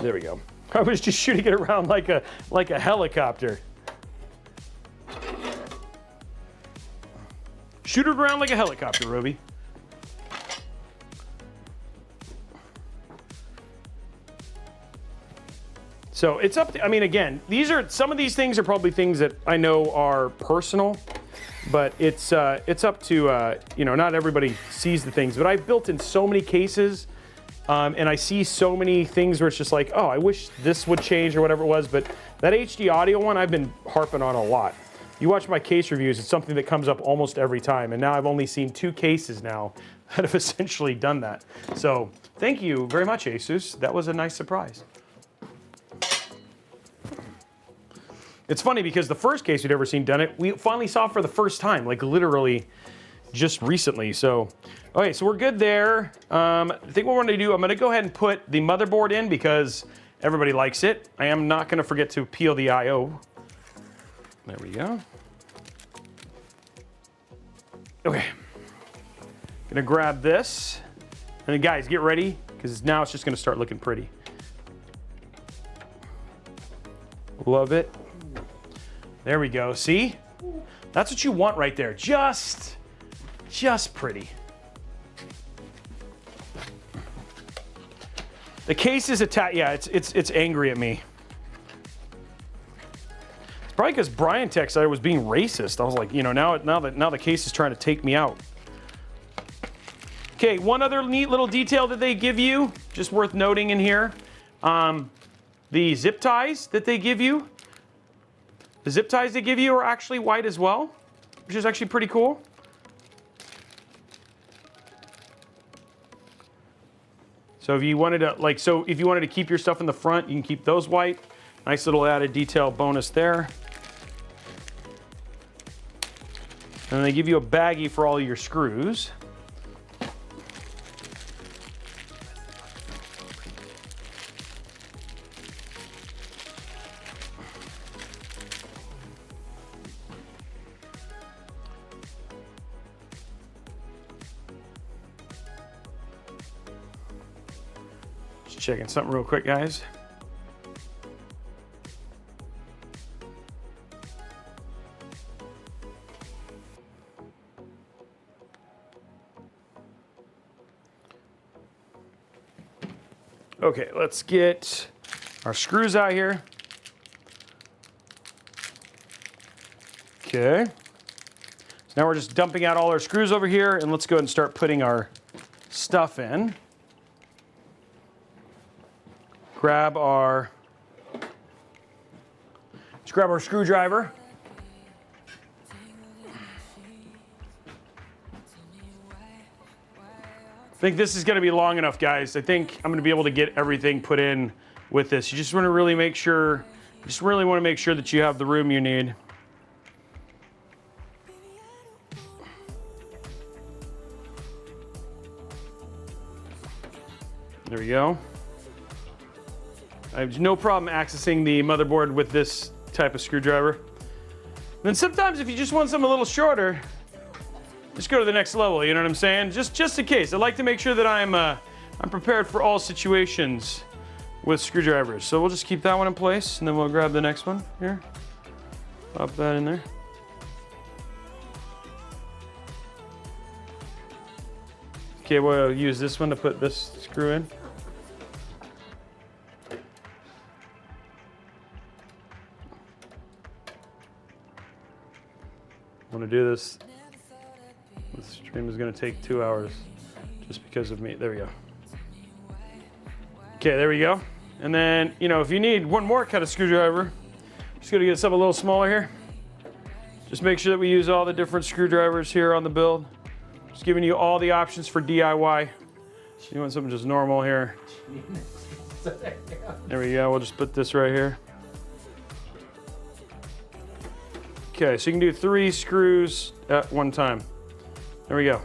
There we go. I was just shooting it around like a helicopter. Shoot it around like a helicopter, Robey. So it's up to, I mean, again, some of these things are probably things that I know are personal, but it's up to, you know, not everybody sees the things, but I've built in so many cases, and I see so many things where it's just like, oh, I wish this would change or whatever it was, but that HD audio one, I've been harping on a lot. You watch my case reviews, it's something that comes up almost every time, and now I've only seen 2 cases now that have essentially done that. So thank you very much, ASUS. That was a nice surprise. It's funny because the first case we'd ever seen done it, we finally saw for the first time, like literally just recently. So, okay, so we're good there. I think what we're gonna do, I'm gonna go ahead and put the motherboard in because everybody likes it. I am not gonna forget to peel the I/O. There we go. Okay, gonna grab this. And then guys, get ready, because now it's just gonna start looking pretty. Love it. There we go, see? That's what you want right there, just pretty. The case is yeah, it's angry at me. It's probably because Brian texted I was being racist. I was like, you know, now the case is trying to take me out. Okay, one other neat little detail that they give you, just worth noting in here, the zip ties that they give you. The zip ties they give you are actually white as well, which is actually pretty cool. So if you wanted to keep your stuff in the front, you can keep those white. Nice little added detail bonus there. And they give you a baggie for all your screws. Checking something real quick, guys. Okay, let's get our screws out here. Okay. So now we're just dumping out all our screws over here, and let's go ahead and start putting our stuff in. Grab our screwdriver. I think this is going to be long enough, guys. I think I'm going to be able to get everything put in with this. You just want to really make sure, that you have the room you need. There we go. I have no problem accessing the motherboard with this type of screwdriver. And then sometimes if you just want something a little shorter, just go to the next level, you know what I'm saying? Just in case. I like to make sure that I'm prepared for all situations with screwdrivers. So we'll just keep that one in place, and then we'll grab the next one here. Pop that in there. Okay, we'll use this one to put this screw in. I want to do this. This stream is going to take 2 hours just because of me. There we go. Okay, there we go. And then, you know, if you need one more kind of screwdriver, just going to get something a little smaller here. Just make sure that we use all the different screwdrivers here on the build. Just giving you all the options for DIY. So you want something just normal here. There we go. We'll just put this right here. Okay, so you can do 3 screws at one time. There we go.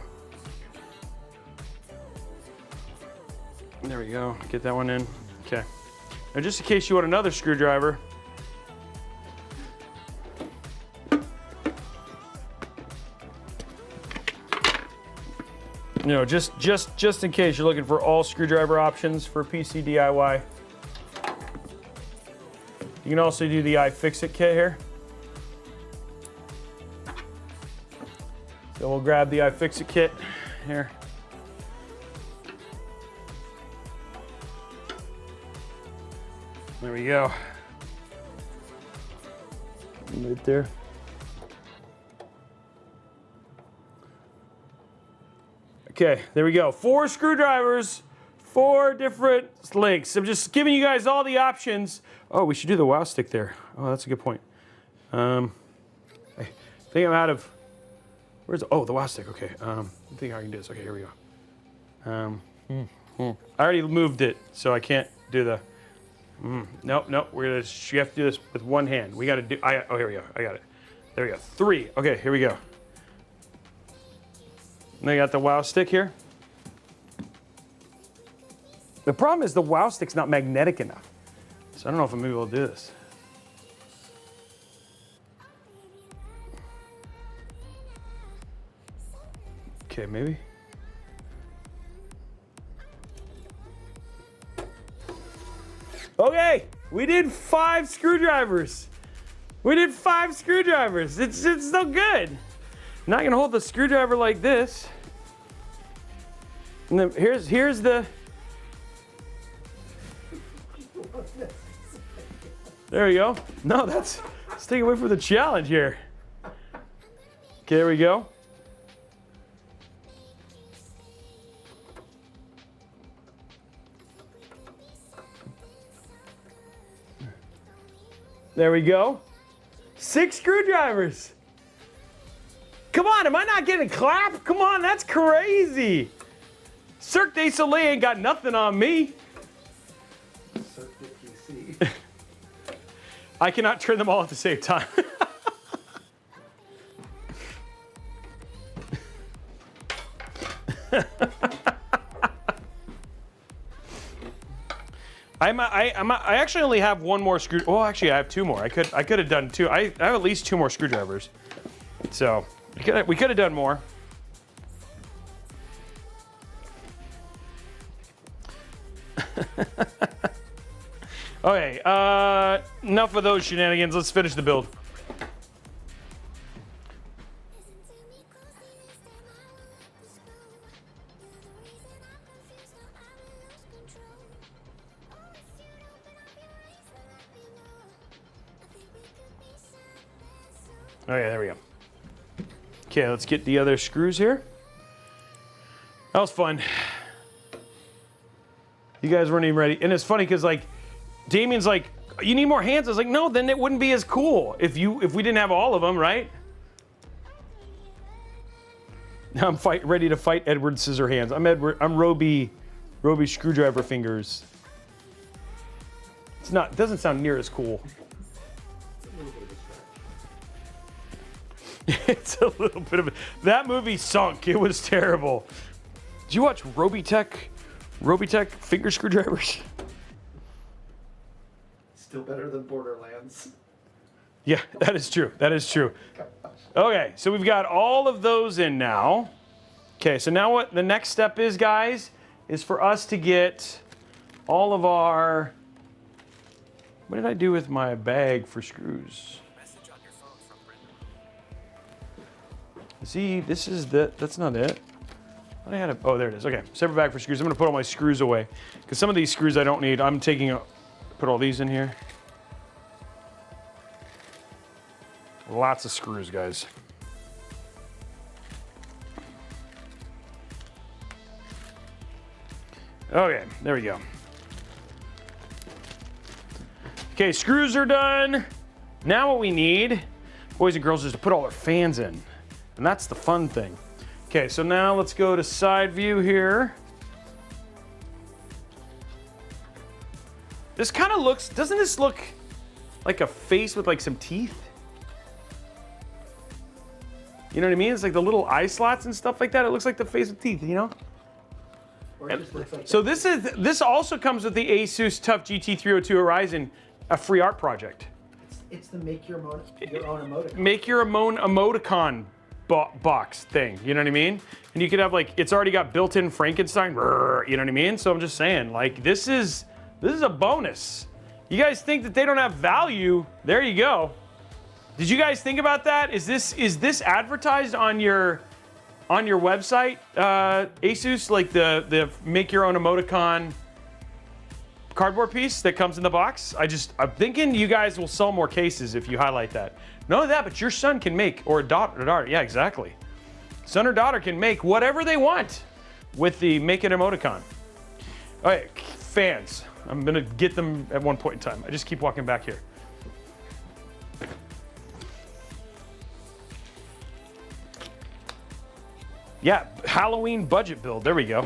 There we go. Get that one in. Okay. Now, just in case you want another screwdriver, you know, just in case you're looking for all screwdriver options for PC DIY. You can also do the iFixit kit here. So we'll grab the iFixit kit here. There we go. Right there. Okay, there we go. 4 screwdrivers, 4 different lengths. I'm just giving you guys all the options. Oh, we should do the wow stick there. Oh, that's a good point. I think I'm out of, where's, oh, the wow stick, okay. I think I can do this. Okay, here we go. I already moved it, so I can't do the, nope, you have to do this with one hand. We gotta do, oh, here we go, I got it. There we go, 3, okay, here we go. And I got the wow stick here. The problem is the wow stick's not magnetic enough. So I don't know if I'm able to do this. Okay, maybe. Okay, we did 5 screwdrivers. We did 5 screwdrivers. It's so good. Now I can hold the screwdriver like this. And then here's the. There we go. No, let's take away from the challenge here. Okay, there we go. There we go. 6 screwdrivers. Come on, am I not getting a clap? Come on, that's crazy. Cirque du Soleil ain't got nothing on me. Cirque du PC. I cannot turn them all at the same time. I actually only have 1 more screw. Oh, actually, I have 2 more. I could have done 2. I have at least 2 more screwdrivers. So we could have done more. Okay, enough of those shenanigans. Let's finish the build. Oh yeah, there we go. Okay, let's get the other screws here. That was fun. You guys weren't even ready. And it's funny because like, Damien's like, you need more hands. I was like, no, then it wouldn't be as cool if we didn't have all of them, right? Now I'm ready to fight Edward Scissorhands. I'm Robey Screwdriver Fingers. It doesn't sound near as cool. It's a little bit of that movie sunk. It was terrible. Did you watch Robeytech finger screwdrivers? Still better than Borderlands. Yeah, that is true. That is true. Okay, so we've got all of those in now. Okay, so now what the next step is, guys, is for us to get all of our. What did I do with my bag for screws? See, this is that's not it. I had oh, there it is. Okay, separate bag for screws. I'm gonna put all my screws away because some of these screws I don't need. I'm taking put all these in here. Lots of screws, guys. Okay, there we go. Okay, screws are done. Now what we need, boys and girls, is to put all our fans in. And that's the fun thing. Okay, so now let's go to side view here. This kind of looks, doesn't this look like a face with like some teeth? You know what I mean? It's like the little eye slots and stuff like that. It looks like the face with teeth, you know? Or it just looks like So this also comes with the ASUS TUF GT502 Horizon, a free art project. it's the make your own emoticon. Make your own emoticon box thing, you know what I mean? And you could have like, it's already got built-in Frankenstein, you know what I mean? So I'm just saying, like, this is a bonus. You guys think that they don't have value? There you go. Did you guys think about that? Is this advertised on your website, ASUS, like the make your own emoticon cardboard piece that comes in the box? I'm thinking you guys will sell more cases if you highlight that. Not only that, but your son can make, or daughter, yeah, exactly. Son or daughter can make whatever they want with the make it emoticon. All right, fans. I'm gonna get them at one point in time. I just keep walking back here. Yeah, Halloween budget build. There we go.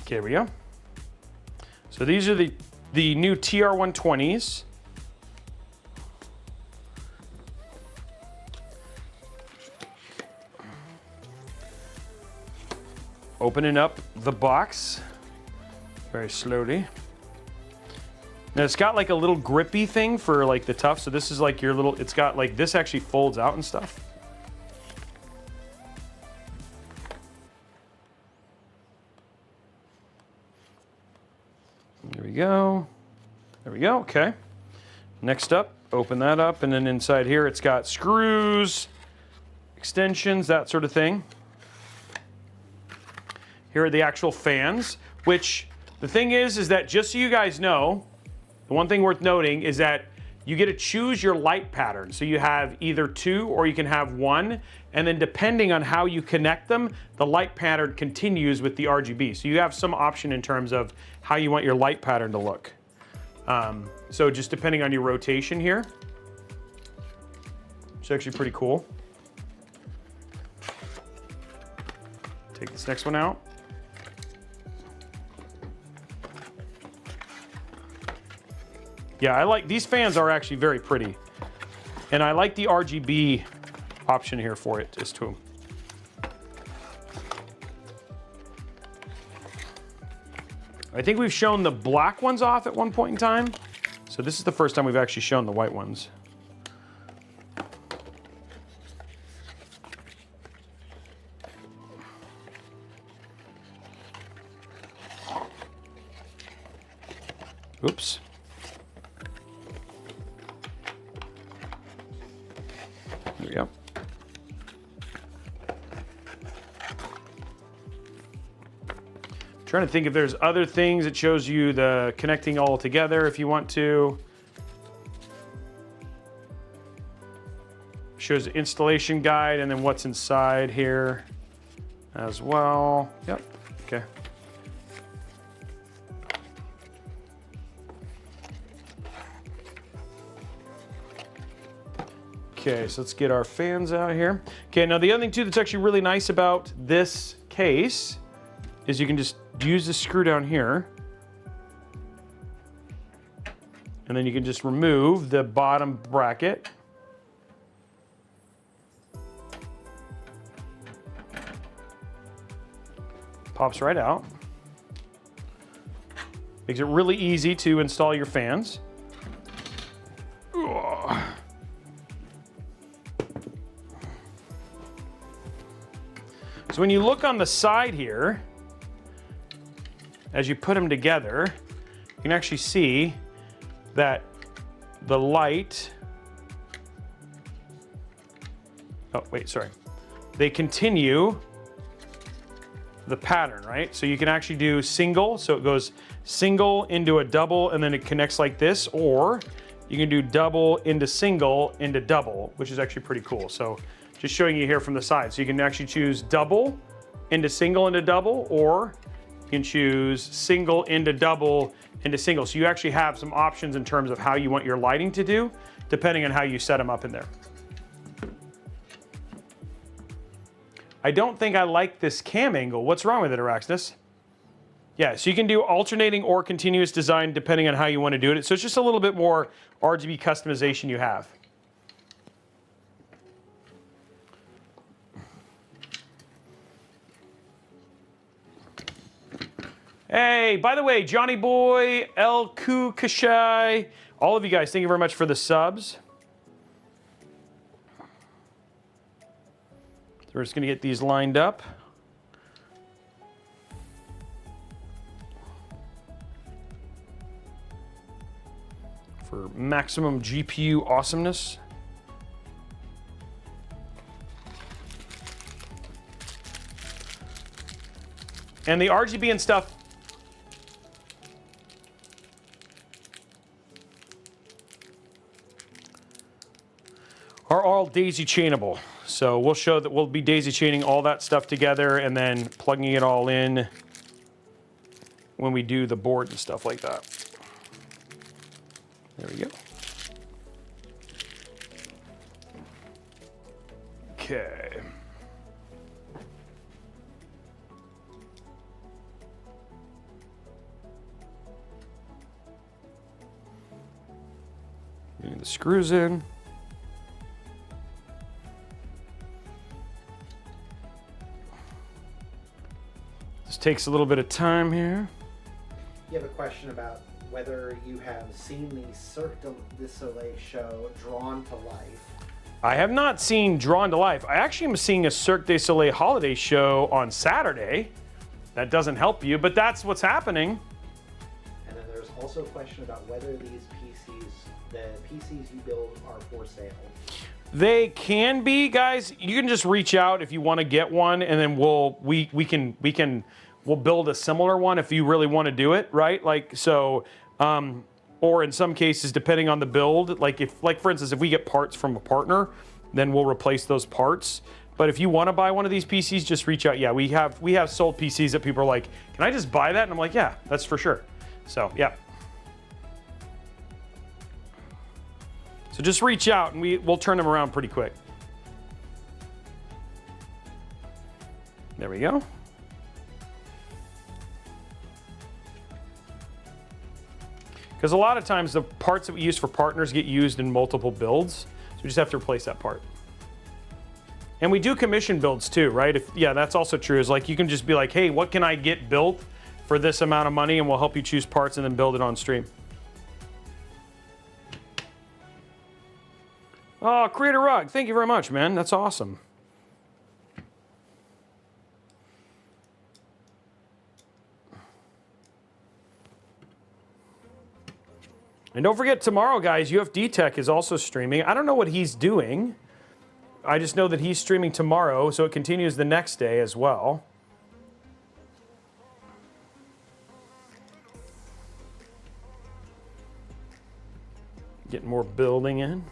Okay, here we go. So these are the new TR120s. Opening up the box very slowly. Now it's got like a little grippy thing for like the TUF. So this is like your little, it's got like, this actually folds out and stuff. There we go. There we go, okay. Next up, open that up, and then inside here it's got screws, extensions, that sort of thing. Here are the actual fans, which the thing is that just so you guys know, the one thing worth noting is that you get to choose your light pattern. So you have either two or you can have one, and then depending on how you connect them, the light pattern continues with the RGB. So you have some option in terms of how you want your light pattern to look. So just depending on your rotation here, it's actually pretty cool. Take this next one out. Yeah, I like, these fans are actually very pretty. And I like the RGB option here for it, just to them. I think we've shown the black ones off at one point in time. So this is the first time we've actually shown the white ones. Oops. There we go. Trying to think if there's other things. It shows you the connecting all together if you want to. Shows the installation guide and then what's inside here as well. Yep, okay. Okay, so let's get our fans out here. Okay, now the other thing too that's actually really nice about this case is you can just use the screw down here. And then you can just remove the bottom bracket. Pops right out. Makes it really easy to install your fans. Ugh. So when you look on the side here, as you put them together, you can actually see that the light, oh wait, sorry. They continue the pattern, right? So you can actually do single, so it goes single into a double and then it connects like this, or you can do double into single into double, which is actually pretty cool. So just showing you here from the side. So you can actually choose double into single into double, or you can choose single into double into single. So you actually have some options in terms of how you want your lighting to do, depending on how you set them up in there. I don't think I like this cam angle. What's wrong with it, Araxis? Yeah, so you can do alternating or continuous design depending on how you want to do it. So it's just a little bit more RGB customization you have. Hey, by the way, Johnny Boy, El Kashai, all of you guys, thank you very much for the subs. So we're just going to get these lined up. For maximum GPU awesomeness. And the RGB and stuff are all daisy chainable. So we'll show that we'll be daisy chaining all that stuff together and then plugging it all in when we do the board and stuff like that. There we go. Okay. Getting the screws in. This takes a little bit of time here. You have a question about whether you have seen the Cirque du Soleil show Drawn to Life. I have not seen Drawn to Life. I actually am seeing a Cirque du Soleil holiday show on Saturday. That doesn't help you, but that's what's happening. And then there's also a question about whether these PCs, the PCs you build, are for sale. They can be, guys. You can just reach out if you want to get one, and then we'll build a similar one if you really want to do it, right? Like so, or in some cases, depending on the build, like for instance, if we get parts from a partner, then we'll replace those parts. But if you want to buy one of these PCs, just reach out. Yeah, we have sold PCs that people are like, can I just buy that? And I'm like, yeah, that's for sure. So yeah. So just reach out and we'll turn them around pretty quick. There we go. Because a lot of times the parts that we use for partners get used in multiple builds. So we just have to replace that part. And we do commission builds too, right? Yeah, that's also true. Is like you can just be like, hey, what can I get built for this amount of money? And we'll help you choose parts and then build it on stream. Oh, Creator Rug, thank you very much, man. That's awesome. And don't forget, tomorrow, guys, UFD Tech is also streaming. I don't know what he's doing. I just know that he's streaming tomorrow, so it continues the next day as well. Getting more building in.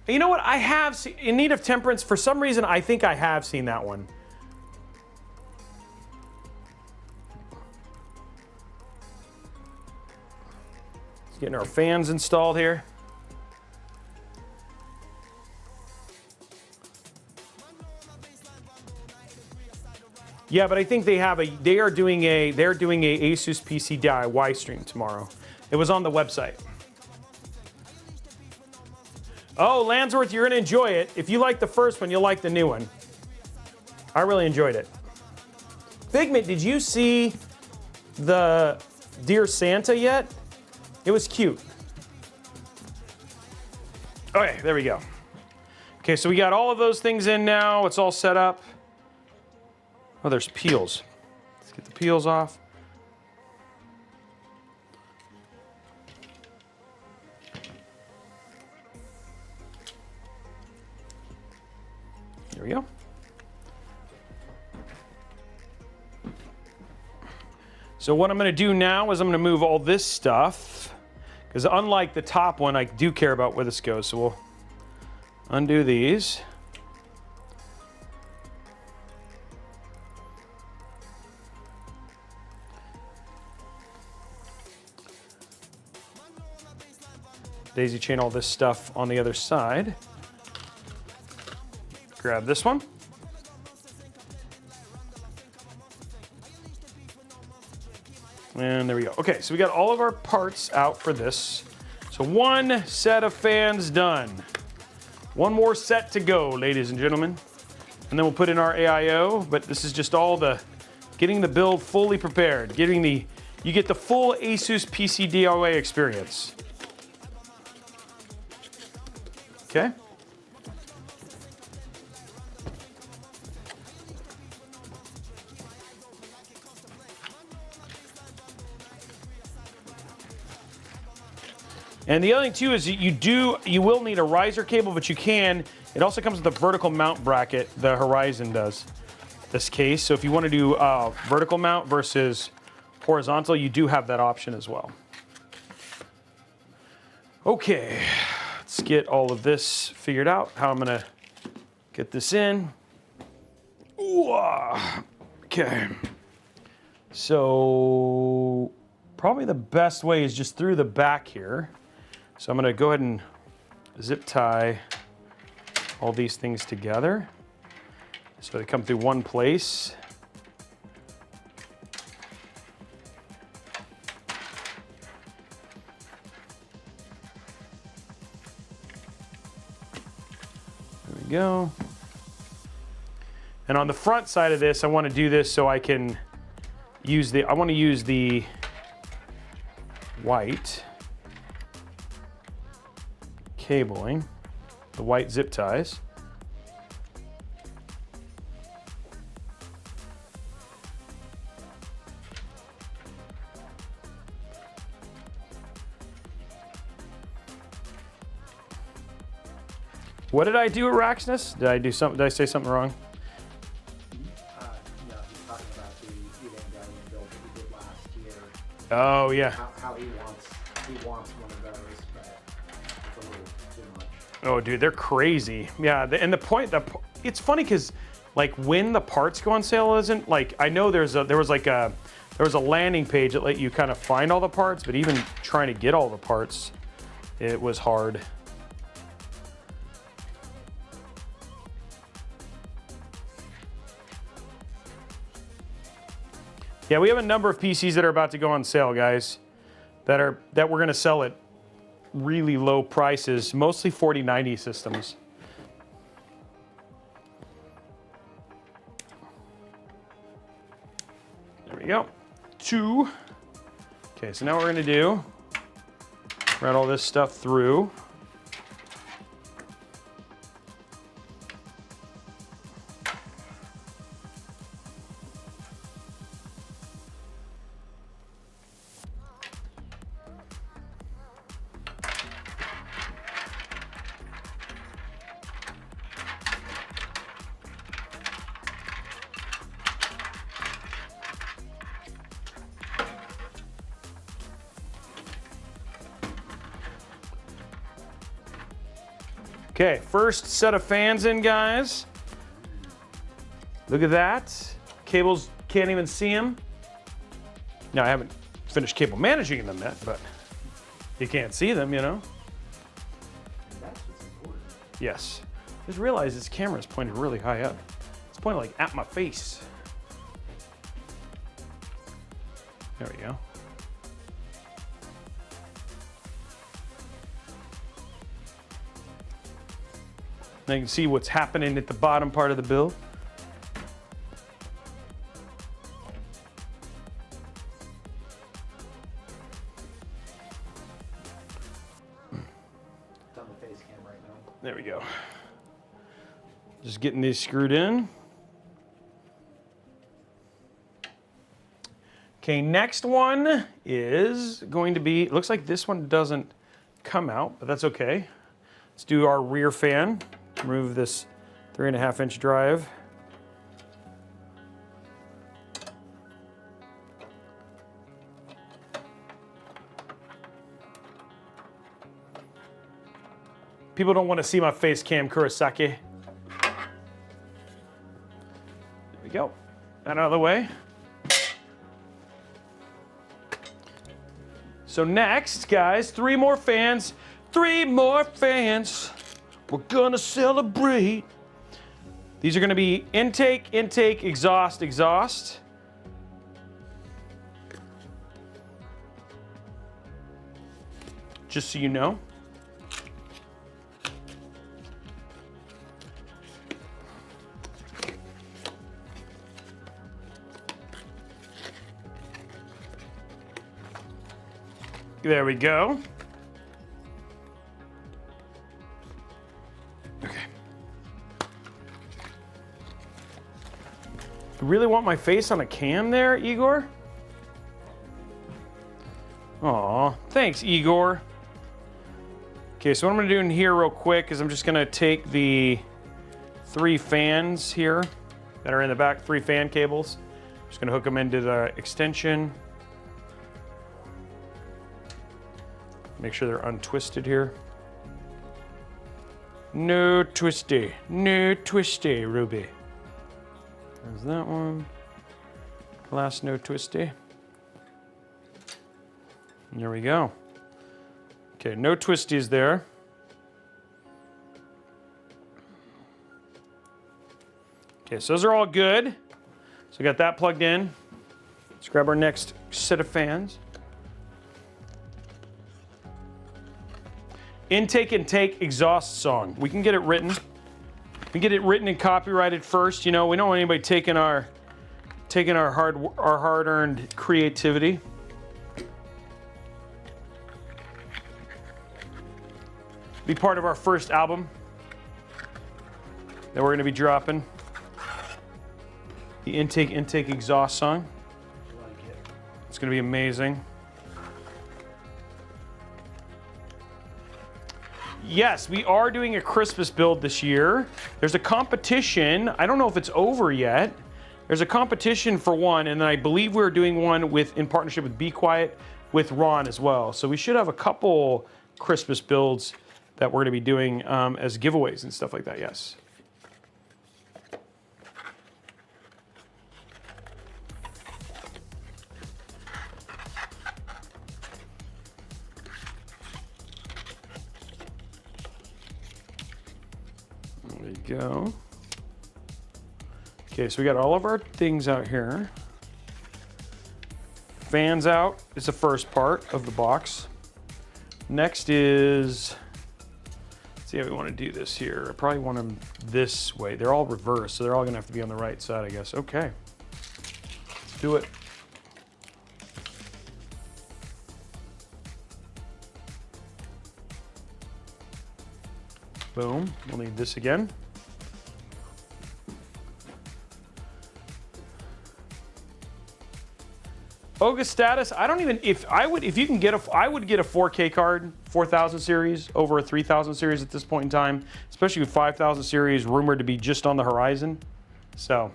You know what? I have seen In Need of Temperance. For some reason, I think I have seen that one. Just getting our fans installed here. Yeah, but I think they are doing a ASUS PC DIY stream tomorrow. It was on the website. Oh, Landsworth, you're gonna enjoy it. If you like the first one, you'll like the new one. I really enjoyed it. Figment, did you see the Dear Santa yet? It was cute. Okay, there we go. Okay, so we got all of those things in now. It's all set up. Oh, there's peels. Let's get the peels off. There we go. So what I'm going to do now is I'm going to move all this stuff, because unlike the top one, I do care about where this goes. So we'll undo these. Daisy chain all this stuff on the other side. grab this one. And there we go. Okay, so we got all of our parts out for this. So one set of fans done. One more set to go, ladies and gentlemen. And then we'll put in our AIO, but this is just all the, getting the build fully prepared, getting the, you get the full ASUS PC DIY experience. Okay. And the other thing too is you will need a riser cable, but you can. It also comes with a vertical mount bracket. The Horizon does this case. So if you want to do vertical mount versus horizontal, you do have that option as well. Okay, let's get all of this figured out. How I'm gonna get this in. Ooh, okay. So probably the best way is just through the back here. So I'm gonna go ahead and zip tie all these things together so they come through one place. There we go. And on the front side of this, I want to do this so I can use the, I want to use the white cabling, the white zip ties. What did I do at Raxness? Did I do something? Did I say something wrong? No, he's talking about the Evangelion build that we did last year. Oh yeah. How he wants one of those, but it's a little too much. Oh dude, they're crazy. Yeah, and the point that it's funny because like when the parts go on sale isn't like, I know there was a landing page that let you kind of find all the parts, but even trying to get all the parts, it was hard. Yeah, we have a number of PCs that are about to go on sale, guys, that we're going to sell at really low prices, mostly 4090 systems. There we go. 2. Okay, so now what we're going to do, run all this stuff through. Okay, first set of fans in, guys. Look at that. Cables, can't even see them. Now, I haven't finished cable managing them yet, but you can't see them, you know? That's what's important. Yes. Just realize this camera is pointed really high up. It's pointed like at my face. There we go. Now you can see what's happening at the bottom part of the build. It's on the face cam right now. There we go. Just getting these screwed in. Okay, next one is going to be, it looks like this one doesn't come out, but that's okay. Let's do our rear fan. Remove this 3.5-inch drive. People don't want to see my face cam, Kurosaki. There we go. That out of the way. So next, guys, 3 more fans. 3 more fans. We're gonna celebrate. These are going to be intake, intake, exhaust, exhaust. Just so you know. There we go. Okay. You really want my face on a cam there, Igor? Aw, thanks, Igor. Okay, so what I'm gonna do in here real quick is I'm just gonna take the 3 fans here that are in the back, 3 fan cables. I'm just gonna hook them into the extension. Make sure they're untwisted here. No twisty, Robey. There's that one. Last no twisty. There we go. Okay, no twisties there. Okay, so those are all good. So we got that plugged in. Let's grab our next set of fans. Intake, intake, exhaust song. We can get it written. We can get it written and copyrighted first. You know, we don't want anybody taking our hard-earned creativity. Be part of our first album that we're going to be dropping. The intake, intake, exhaust song. It's going to be amazing. Yes, we are doing a Christmas build this year. There's a competition. I don't know if it's over yet. There's a competition for one, and then I believe we're doing one in partnership with Be Quiet with Ron as well. So we should have a couple Christmas builds that we're going to be doing as giveaways and stuff like that, yes. There you go. Okay, so we got all of our things out here. Fans out is the first part of the box. Next is, let's see how we want to do this here. I probably want them this way. They're all reversed, so they're all gonna have to be on the right side, I guess. Okay, let's do it. Boom, we'll need this again. Oga status, I don't even, if you can get I would get a 4K card, 4000 series over a 3000 series at this point in time, especially with 5000 series rumored to be just on the horizon. So.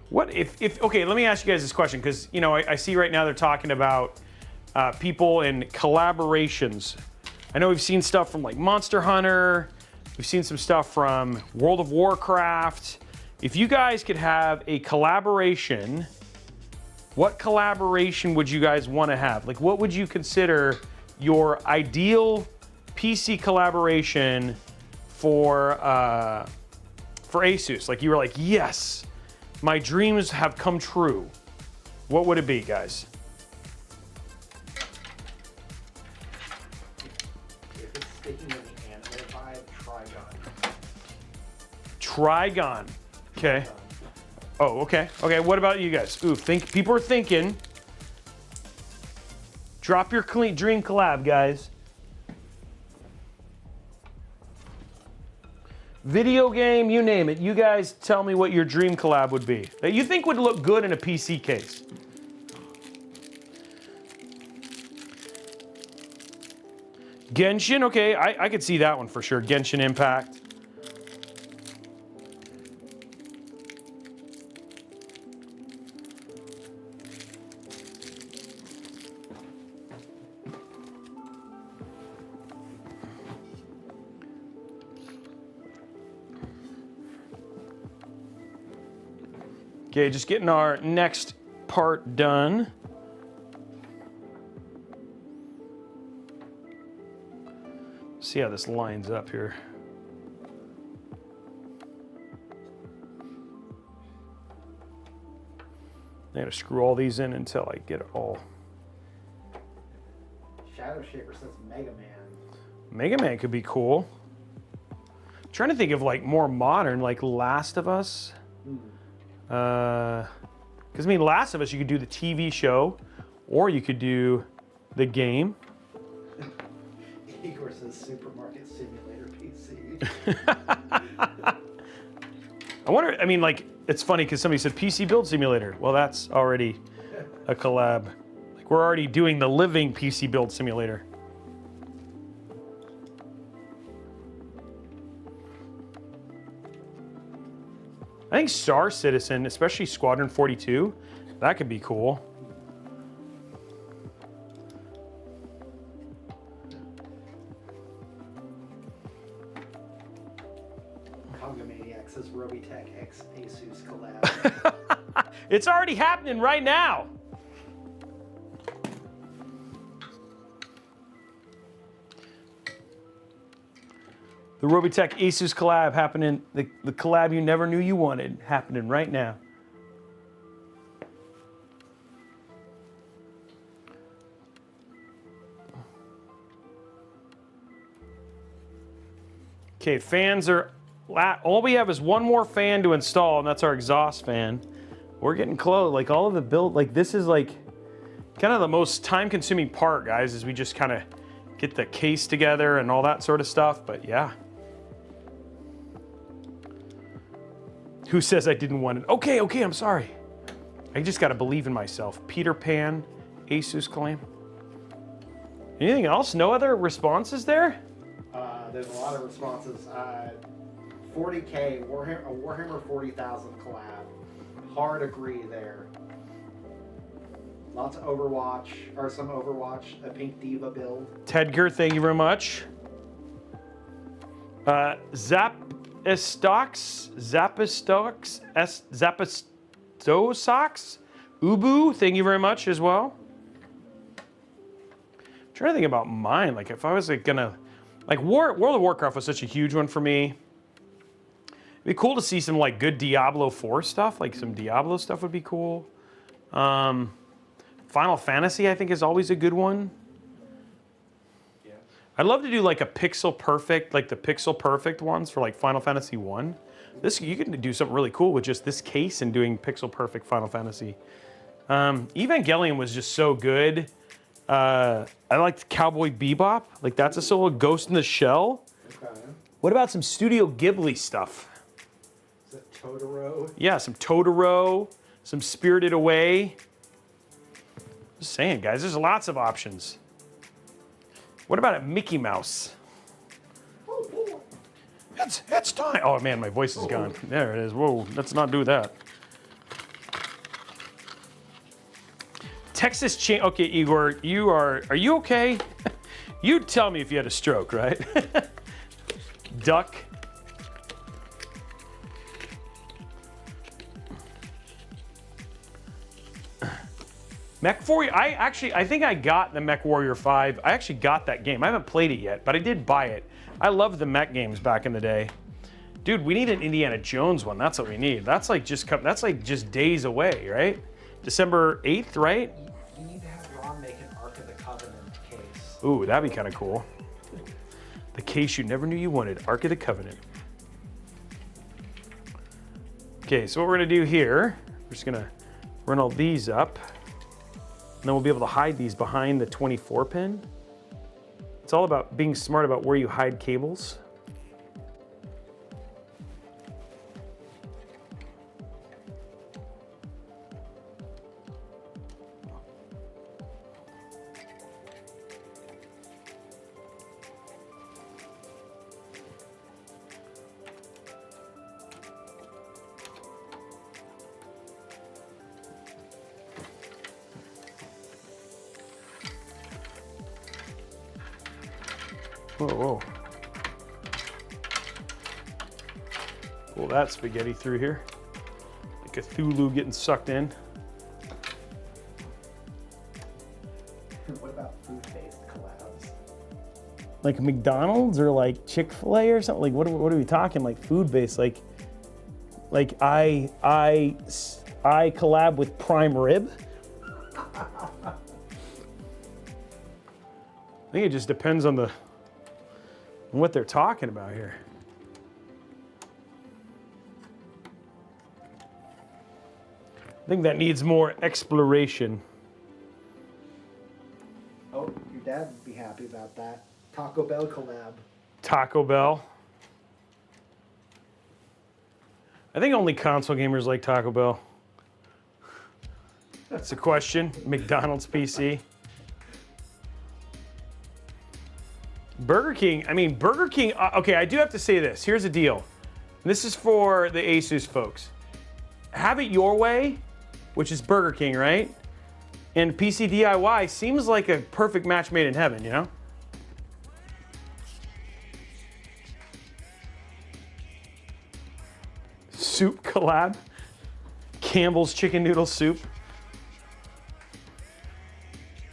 What if okay, let me ask you guys this question, because, you know, I see right now they're talking about people and collaborations. I know we've seen stuff from like Monster Hunter. We've seen some stuff from World of Warcraft. If you guys could have a collaboration, what collaboration would you guys want to have? Like, what would you consider your ideal PC collaboration for ASUS? Like, you were like, yes, my dreams have come true. What would it be, guys? If it's sticking in the anime vibe, Trigon. Okay. Oh, okay. Okay, what about you guys? Ooh, people are thinking. Drop your dream collab, guys. Video game, you name it. You guys tell me what your dream collab would be that you think would look good in a PC case. Genshin, okay, I could see that one for sure. Genshin Impact. Okay, just getting our next part done. See how this lines up here. I gotta screw all these in until I get it all. Shadow Shaper says Mega Man. Mega Man could be cool. I'm trying to think of like more modern, like Last of Us. Because I mean, Last of Us, you could do the TV show, or you could do the game. Igor says Supermarket Simulator PC. I wonder, I mean, like, it's funny because somebody said PC Build Simulator. Well, that's already a collab. Like, we're already doing the living PC Build Simulator. I think Star Citizen, especially Squadron 42, that could be cool. Congamaniac says Robeytech X ASUS collab. It's already happening right now. The Robeytech ASUS collab happening, the collab you never knew you wanted, happening right now. Okay, fans are, all we have is one more fan to install, and that's our exhaust fan. We're getting close, like all of the build, like this is like kind of the most time-consuming part, guys, is we just kind of get the case together and all that sort of stuff, but yeah. Who says I didn't want it? Okay, I'm sorry. I just gotta believe in myself. Peter Pan, ASUS claim. Anything else? No other responses there? There's a lot of responses. 40K, a Warhammer 40,000 collab. Hard agree there. Lots of Overwatch, or some Overwatch, a Pink Diva build. Tedgar, thank you very much. Zapistox, Ubu, thank you very much as well. I'm trying to think about mine. Like if I was like gonna, like World of Warcraft was such a huge one for me. It'd be cool to see some like good Diablo 4 stuff. Like some Diablo stuff would be cool. Final Fantasy I think is always a good one. Yeah. I'd love to do like a pixel perfect, like the pixel perfect ones for like Final Fantasy 1. This, you can do something really cool with just this case and doing pixel perfect Final Fantasy. Evangelion was just so good. I liked Cowboy Bebop. Like that's a solo Ghost in the Shell. Okay. What about some Studio Ghibli stuff? Is that Totoro? Yeah, some Totoro, some Spirited Away. Just saying, guys, there's lots of options. What about a Mickey Mouse? It's time. Oh man, my voice is gone. There it is. Whoa, let's not do that. Texas chain. Okay, Igor, are you okay? You tell me if you had a stroke, right? Duck. Mech Warrior, I think I got the Mech Warrior 5. I actually got that game. I haven't played it yet, but I did buy it. I loved the mech games back in the day. Dude, we need an Indiana Jones one. That's what we need. That's like just days away, right? December 8th, right? You need to have Ron make an Ark of the Covenant case. Ooh, that'd be kind of cool. The case you never knew you wanted, Ark of the Covenant. Okay, so what we're gonna do here, we're just gonna run all these up, and then we'll be able to hide these behind the 24 pin. It's all about being smart about where you hide cables. Whoa. Pull that spaghetti through here. Like a Cthulhu getting sucked in. What about food-based collabs? like McDonald's or like Chick-fil-A or something? Like what are we talking? Like food based? Like I collab with Prime Rib? I think it just depends on what they're talking about here. I think that needs more exploration. Oh, your dad would be happy about that. Taco Bell collab. Taco Bell. I think only console gamers like Taco Bell. That's a question. McDonald's PC. Burger King, okay, I do have to say this. Here's the deal. This is for the ASUS folks. Have it your way, which is Burger King, right? And PC DIY seems like a perfect match made in heaven, you know? Soup collab. Campbell's chicken noodle soup.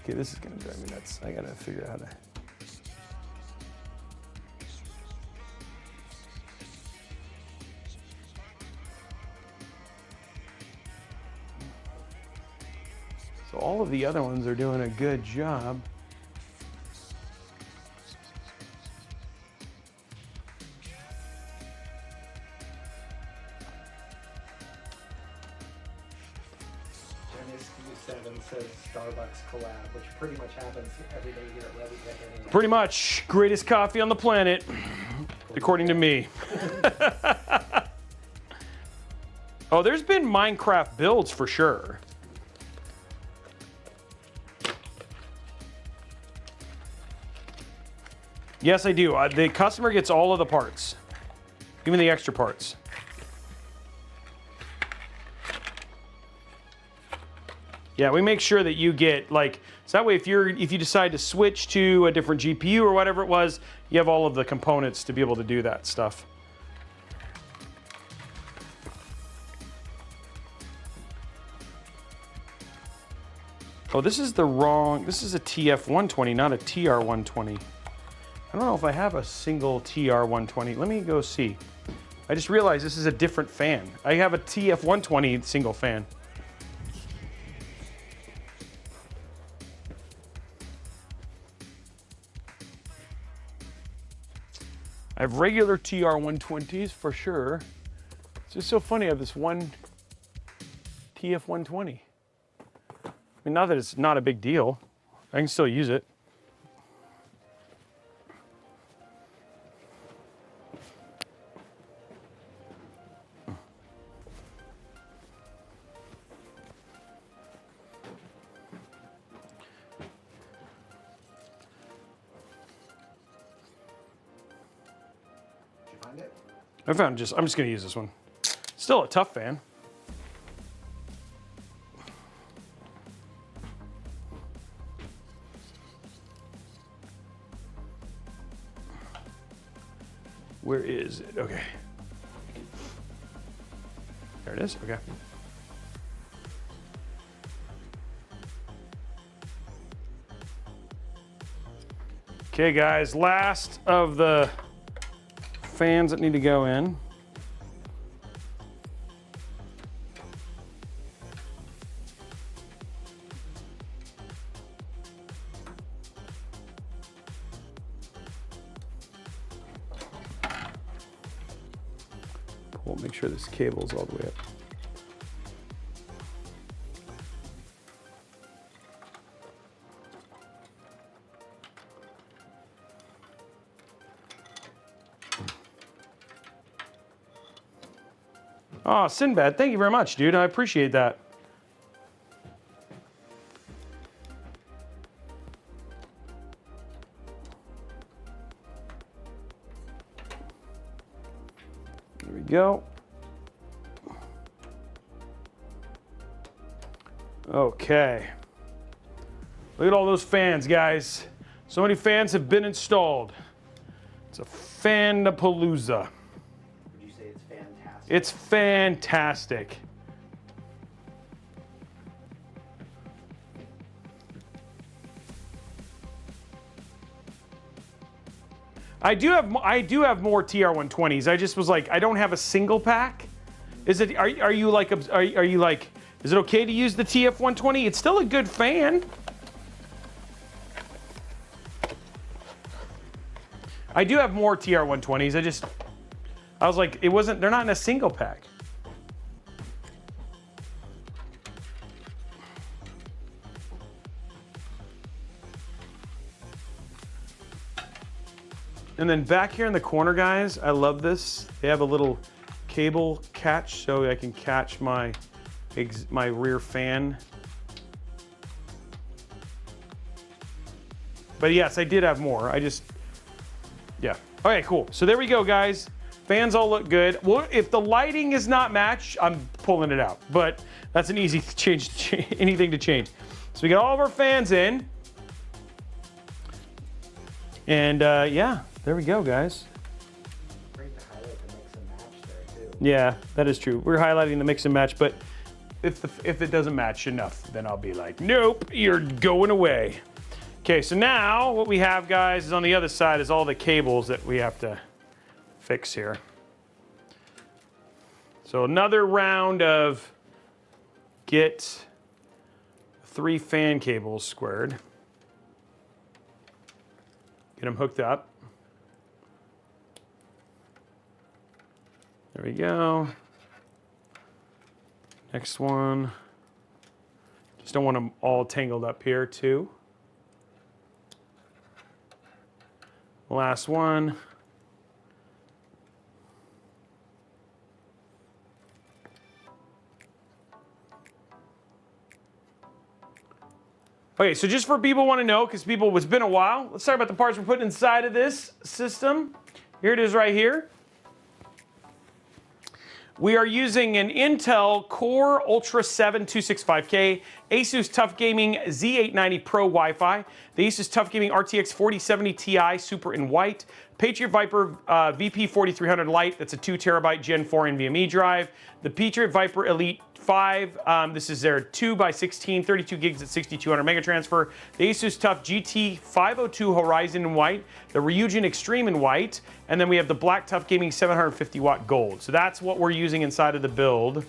Okay, this is gonna drive me nuts. I gotta figure out how to. So all of the other ones are doing a good job. Says Starbucks collab, which pretty much happens every day here at Robeytech anyway. Pretty much greatest coffee on the planet, according to me. Oh, there's been Minecraft builds for sure. Yes, I do. The customer gets all of the parts, even the extra parts. Yeah, we make sure that you get so that way if you decide to switch to a different GPU or whatever it was, you have all of the components to be able to do that stuff. Oh, this is a TF120, not a TR120. I don't know if I have a single TR120. Let me go see. I just realized this is a different fan. I have a TF120 single fan. I have regular TR120s for sure. It's just so funny I have this one TF120. I mean, not that it's not a big deal. I can still use it. I'm just gonna use this one. Still a tough fan. Where is it? Okay. There it is, okay. Okay guys, last of the fans that need to go in. Make sure this cable's all the way up. Oh, Sinbad, thank you very much, dude. I appreciate that. There we go. Okay. Look at all those fans, guys. So many fans have been installed. It's a fan-a-palooza. Would you say it's fantastic? It's fantastic. I do have more TR120s. I just was like, I don't have a single pack. Is it? Are you like? Are you like? Is it okay to use the TF120? It's still a good fan. I do have more TR120s. I was like, it wasn't. They're not in a single pack. And then back here in the corner, guys, I love this. They have a little cable catch so I can catch my rear fan. But yes, I did have more. Yeah. Okay, cool. So there we go, guys. Fans all look good. Well, if the lighting is not matched, I'm pulling it out. But that's an easy change, anything to change. So we got all of our fans in. And yeah. There we go, guys. Great to highlight the mix and match there too. Yeah, that is true. We're highlighting the mix and match, but if it doesn't match enough, then I'll be like, nope, you're going away. Okay, so now what we have, guys, is on the other side is all the cables that we have to fix here. So another round of get 3 fan cables squared. Get them hooked up. There we go. Next one. Just don't want them all tangled up here too. Last one. Okay, so just for people who want to know, because it's been a while, let's talk about the parts we're putting inside of this system. Here it is right here. We are using an Intel Core Ultra 7 265K, ASUS TUF Gaming Z890 Pro Wi-Fi, the ASUS TUF Gaming RTX 4070 Ti Super in white, Patriot Viper VP 4300 Lite, that's a 2 terabyte Gen 4 NVMe drive, the Patriot Viper Elite 5, this is their 2x16, 32 gigs at 6200 mega transfer, the ASUS TUF GT502 Horizon in white, the Ryujin Extreme in white, and then we have the Black TUF Gaming 750 watt gold. So that's what we're using inside of the build.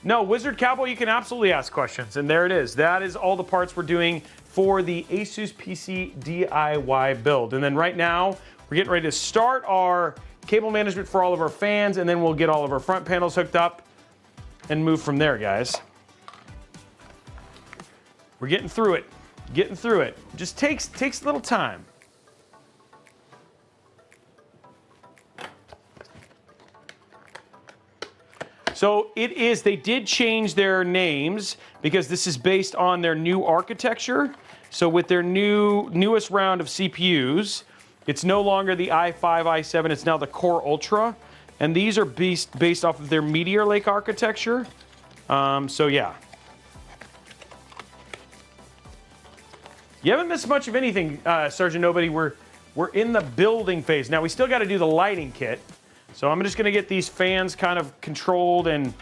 No, Wizard Cowboy, you can absolutely ask questions, and there it is. That is all the parts we're doing for the ASUS PC DIY build. And then right now, we're getting ready to start our cable management for all of our fans, and then we'll get all of our front panels hooked up and move from there, guys. We're getting through it. Getting through it. Just takes a little time. So they did change their names because this is based on their new architecture. So with their newest round of CPUs, it's no longer the i5, i7, it's now the Core Ultra. And these are based off of their Meteor Lake architecture. So yeah. You haven't missed much of anything, Sergeant Nobody. We're in the building phase. Now we still got to do the lighting kit. So I'm just gonna get these fans kind of controlled and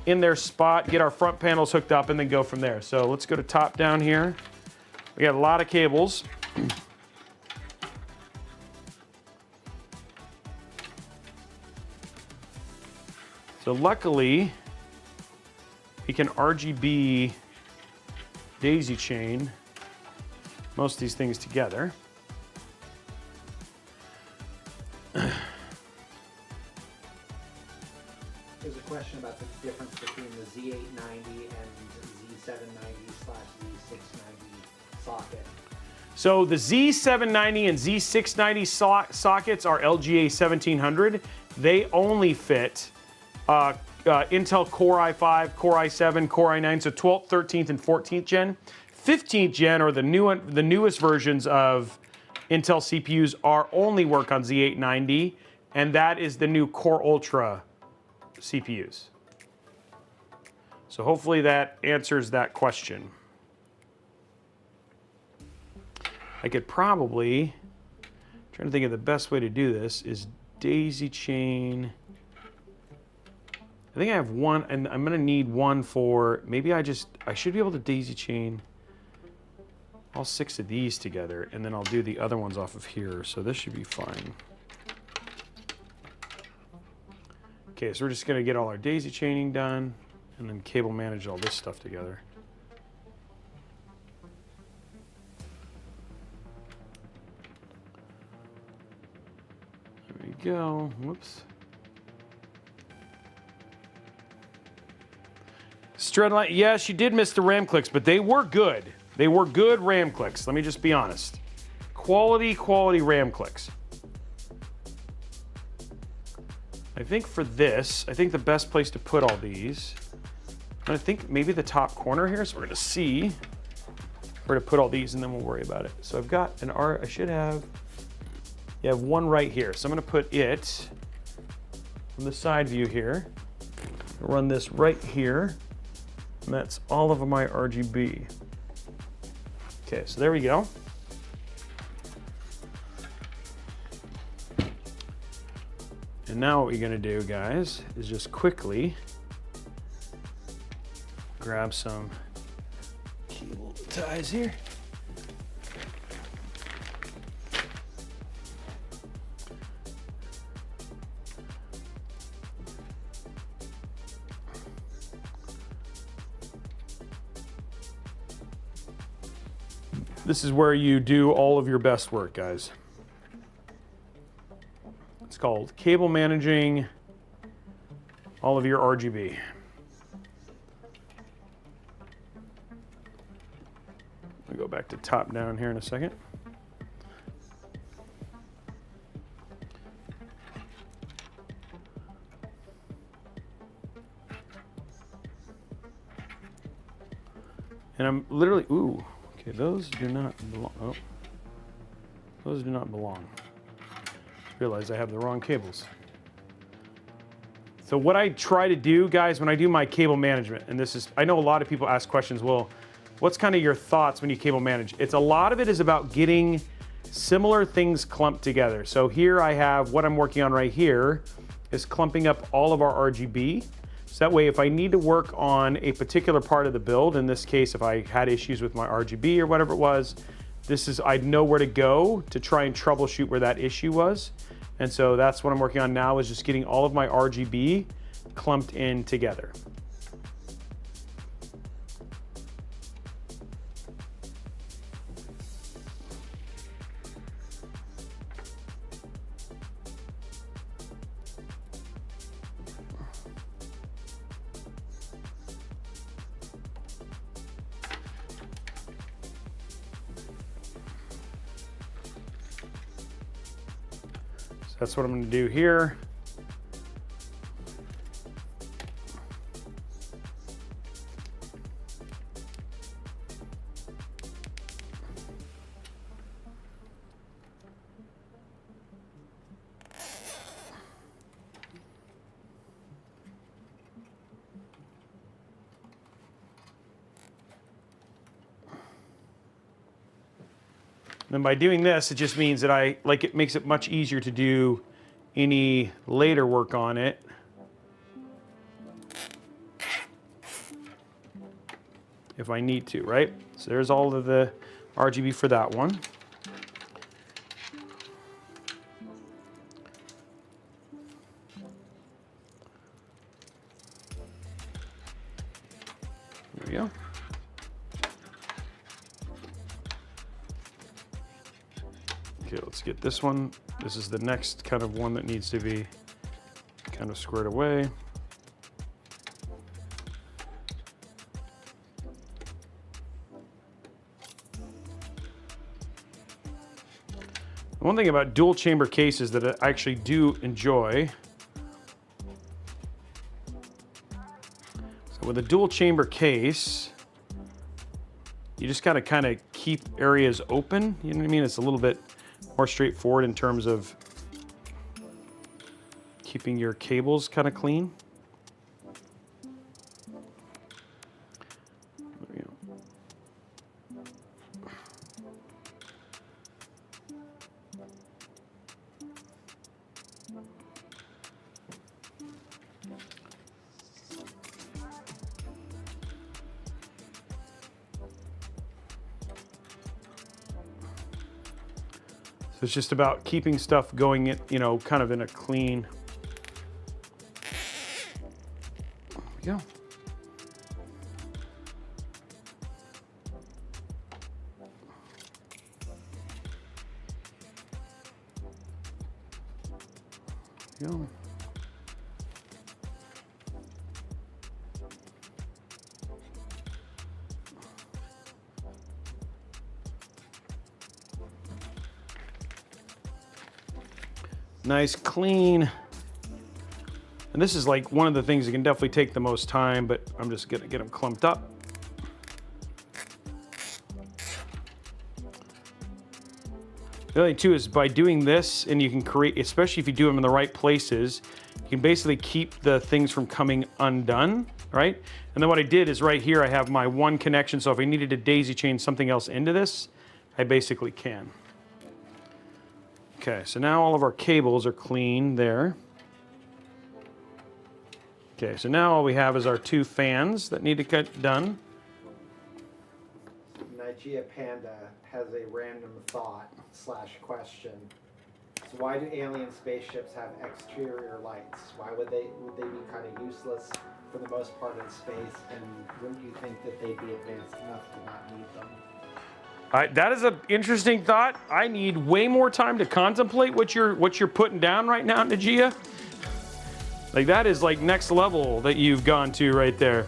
in their spot, get our front panels hooked up, and then go from there. So let's go to top down here. We got a lot of cables. So luckily, we can RGB daisy chain most of these things together. There's a question about the difference between the Z890 and Z790/Z690 socket. So the Z790 and Z690 sockets are LGA 1700. They only fit Intel Core i5, Core i7, Core i9, so 12th, 13th, and 14th gen. 15th gen, or the newest versions of Intel CPUs, only work on Z890, and that is the new Core Ultra CPUs. So hopefully that answers that question. I could probably, trying to think of the best way to do this, is daisy chain. I think I have one, and I'm gonna need one for, maybe I should be able to daisy chain all 6 of these together, and then I'll do the other ones off of here, so this should be fine. Okay, so we're just gonna get all our daisy chaining done, and then cable manage all this stuff together. There we go, whoops. Stredline, yes, you did miss the RAM clicks, but they were good. They were good RAM clicks, let me just be honest. Quality RAM clicks. I think for this, I think the best place to put all these, I think maybe the top corner here, so we're gonna see where to put all these and then we'll worry about it. So I've got an I should have, you have one right here. So I'm gonna put it from the side view here, run this right here, and that's all of my RGB. Okay, so there we go. And now what we're gonna do, guys, is just quickly grab some cable ties here. This is where you do all of your best work, guys. It's called cable managing all of your RGB. I'll go back to top down here in a second. And I'm literally, ooh. Okay, those do not belong. Oh, those do not belong. Realize I have the wrong cables. So what I try to do, guys, when I do my cable management, and this is, I know a lot of people ask questions, well, what's kind of your thoughts when you cable manage? It's a lot of it is about getting similar things clumped together. So here I have what I'm working on right here is clumping up all of our RGB. So that way, if I need to work on a particular part of the build, in this case, if I had issues with my RGB or whatever it was, I'd know where to go to try and troubleshoot where that issue was. And so that's what I'm working on now, is just getting all of my RGB clumped in together. That's what I'm going to do here. Then by doing this, it just means that it makes it much easier to do any later work on it. If I need to, right? So there's all of the RGB for that one. There we go. Okay, let's get this one. This is the next kind of one that needs to be kind of squared away. One thing about dual chamber cases that I actually do enjoy. So with a dual chamber case, you just gotta kind of keep areas open. You know what I mean? It's a little bit more straightforward in terms of keeping your cables kind of clean. There we go. it's just about keeping stuff going, you know, kind of in a clean. There we go. There we go. Nice, clean. And this is like one of the things that can definitely take the most time, but I'm just gonna get them clumped up. The other thing too is by doing this, and you can create, especially if you do them in the right places, you can basically keep the things from coming undone, right? And then what I did is right here, I have my one connection. So if I needed to daisy chain something else into this, I basically can. Okay, so now all of our cables are clean there. Okay, so now all we have is our 2 fans that need to get done. Nigeria Panda has a random thought / question. So why do alien spaceships have exterior lights? Why would they be kind of useless for the most part in space? And wouldn't you think that they'd be advanced enough to not need them? That is an interesting thought. I need way more time to contemplate what you're putting down right now, Najia. Like that is like next level that you've gone to right there.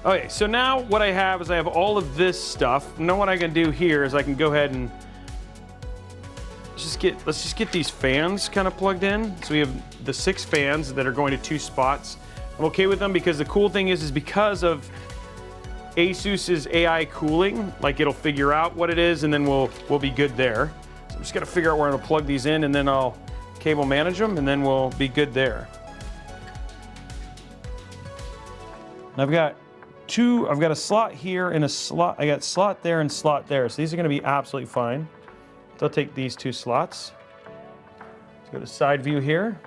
Okay, so now what I have is I have all of this stuff. Now what I can do here is I can go ahead and let's just get these fans kind of plugged in. So we have the 6 fans that are going to 2 spots. I'm okay with them because the cool thing is because of ASUS's AI cooling, like it'll figure out what it is and then we'll be good there. So I'm just gonna figure out where I'm gonna plug these in and then I'll cable manage them and then we'll be good there. And I've got a slot here and a slot, I got slot there and slot there. So these are gonna be absolutely fine. So I'll take these 2 slots. Let's go to side view here.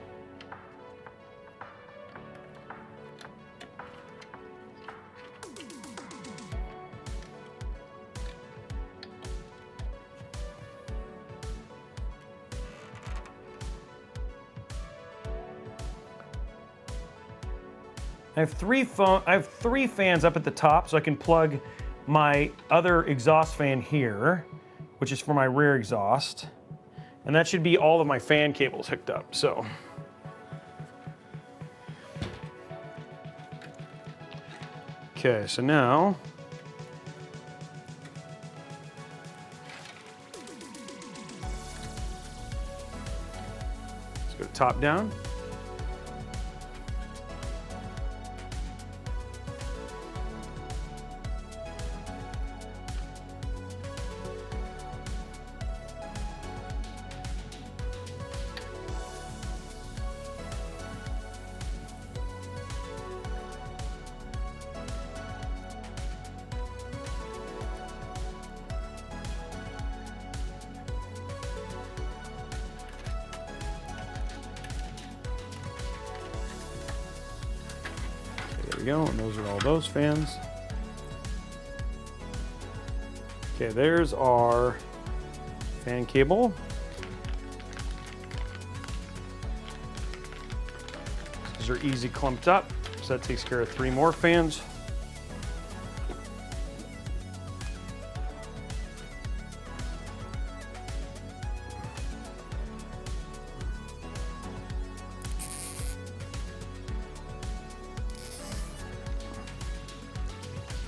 I have 3 fans up at the top, so I can plug my other exhaust fan here, which is for my rear exhaust. And that should be all of my fan cables hooked up, so. Okay, so now, let's go top down. There we go, and those are all those fans. Okay, there's our fan cable. These are easy clumped up, so that takes care of 3 more fans.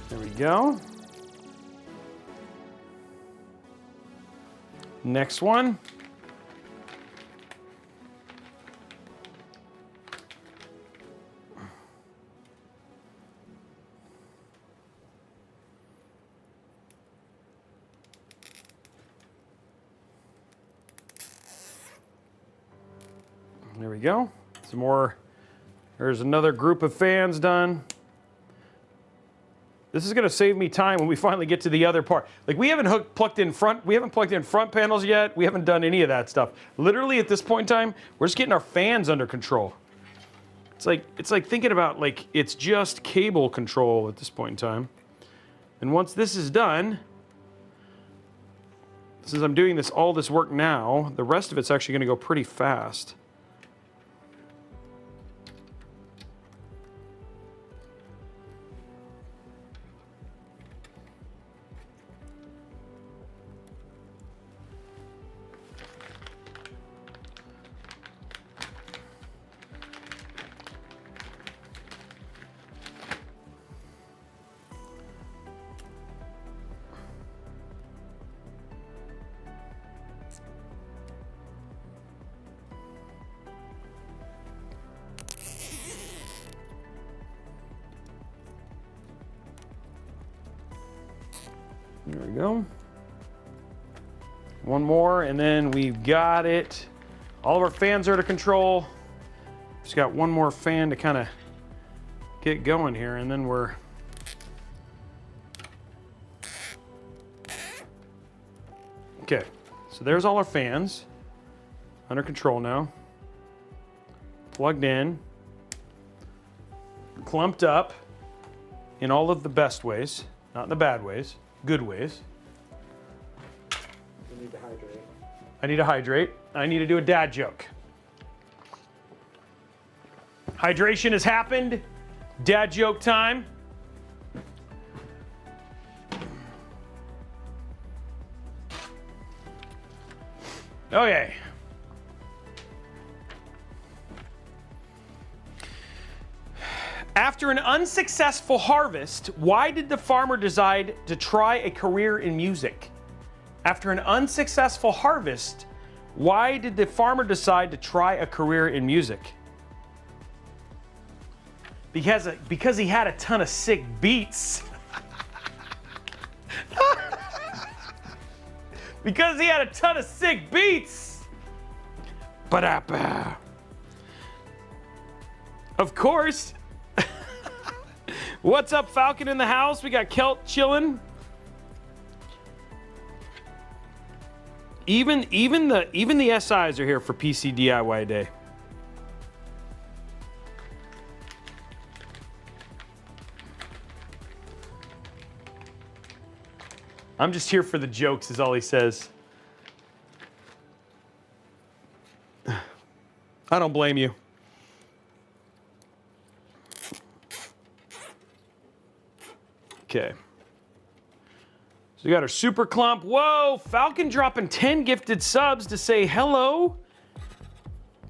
There we go. Next one. There we go. Some more. There's another group of fans done. This is going to save me time when we finally get to the other part. Like we haven't plugged in front panels yet. We haven't done any of that stuff. Literally at this point in time, we're just getting our fans under control. It's like thinking about like it's just cable control at this point in time. And once this is done, since I'm doing all this work now, the rest of it's actually gonna go pretty fast. There we go. One more, and then we've got it. All of our fans are to control. Just got one more fan to kind of get going here, and then we're okay. So there's all our fans under control now. Plugged in, clumped up in all of the best ways, not in the bad ways. Good ways. You need to hydrate. I need to hydrate. I need to do a dad joke. Hydration has happened. Dad joke time. Okay. After an unsuccessful harvest, why did the farmer decide to try a career in music? After an unsuccessful harvest, why did the farmer decide to try a career in music? Because he had a ton of sick beats. Because he had a ton of sick beats. Ba-da-ba. Of course. What's up, Falcon in the house? We got Kelt chilling. Even the SIs are here for PC DIY Day. I'm just here for the jokes, is all he says. I don't blame you. Okay. So we got our super clump. Whoa, Falcon dropping 10 gifted subs to say hello.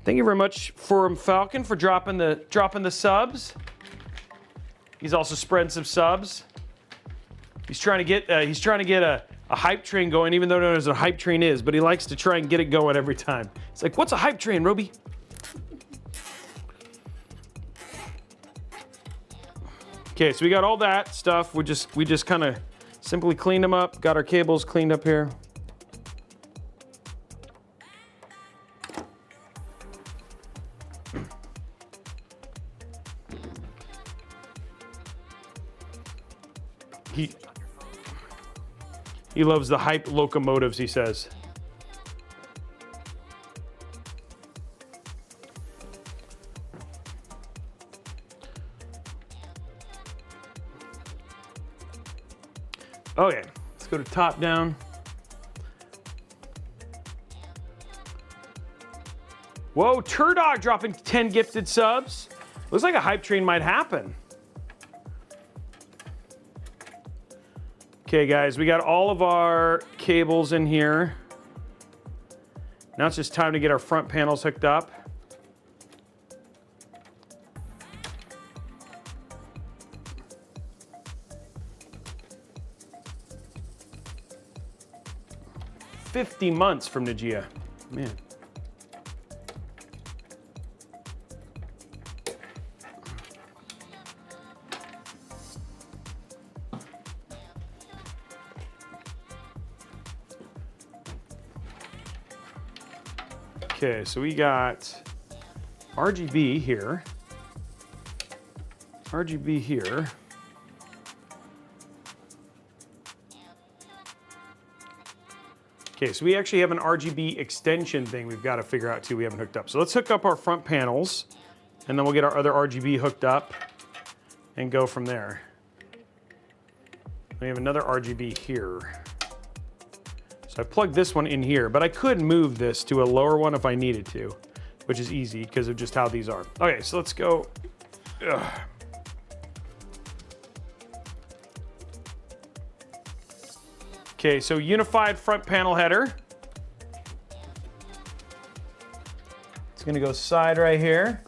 Thank you very much for Falcon for dropping the subs. He's also spreading some subs. He's trying to get a hype train going, even though no one knows what a hype train is, but he likes to try and get it going every time. It's like, what's a hype train, Robey? Okay, so we got all that stuff. We just kind of simply cleaned them up, got our cables cleaned up here. He loves the hype locomotives, he says. Okay, let's go to top down. Whoa, Turdog dropping 10 gifted subs. Looks like a hype train might happen. Okay, guys, we got all of our cables in here. Now it's just time to get our front panels hooked up. $50 months from Najia. Man. Okay, so we got RGB here. RGB here. Okay, so we actually have an RGB extension thing we've got to figure out too we haven't hooked up. So let's hook up our front panels and then we'll get our other RGB hooked up and go from there. We have another RGB here. So I plugged this one in here, but I could move this to a lower one if I needed to, which is easy because of just how these are. Okay, so let's go. Ugh. Okay, so unified front panel header. It's gonna go side right here.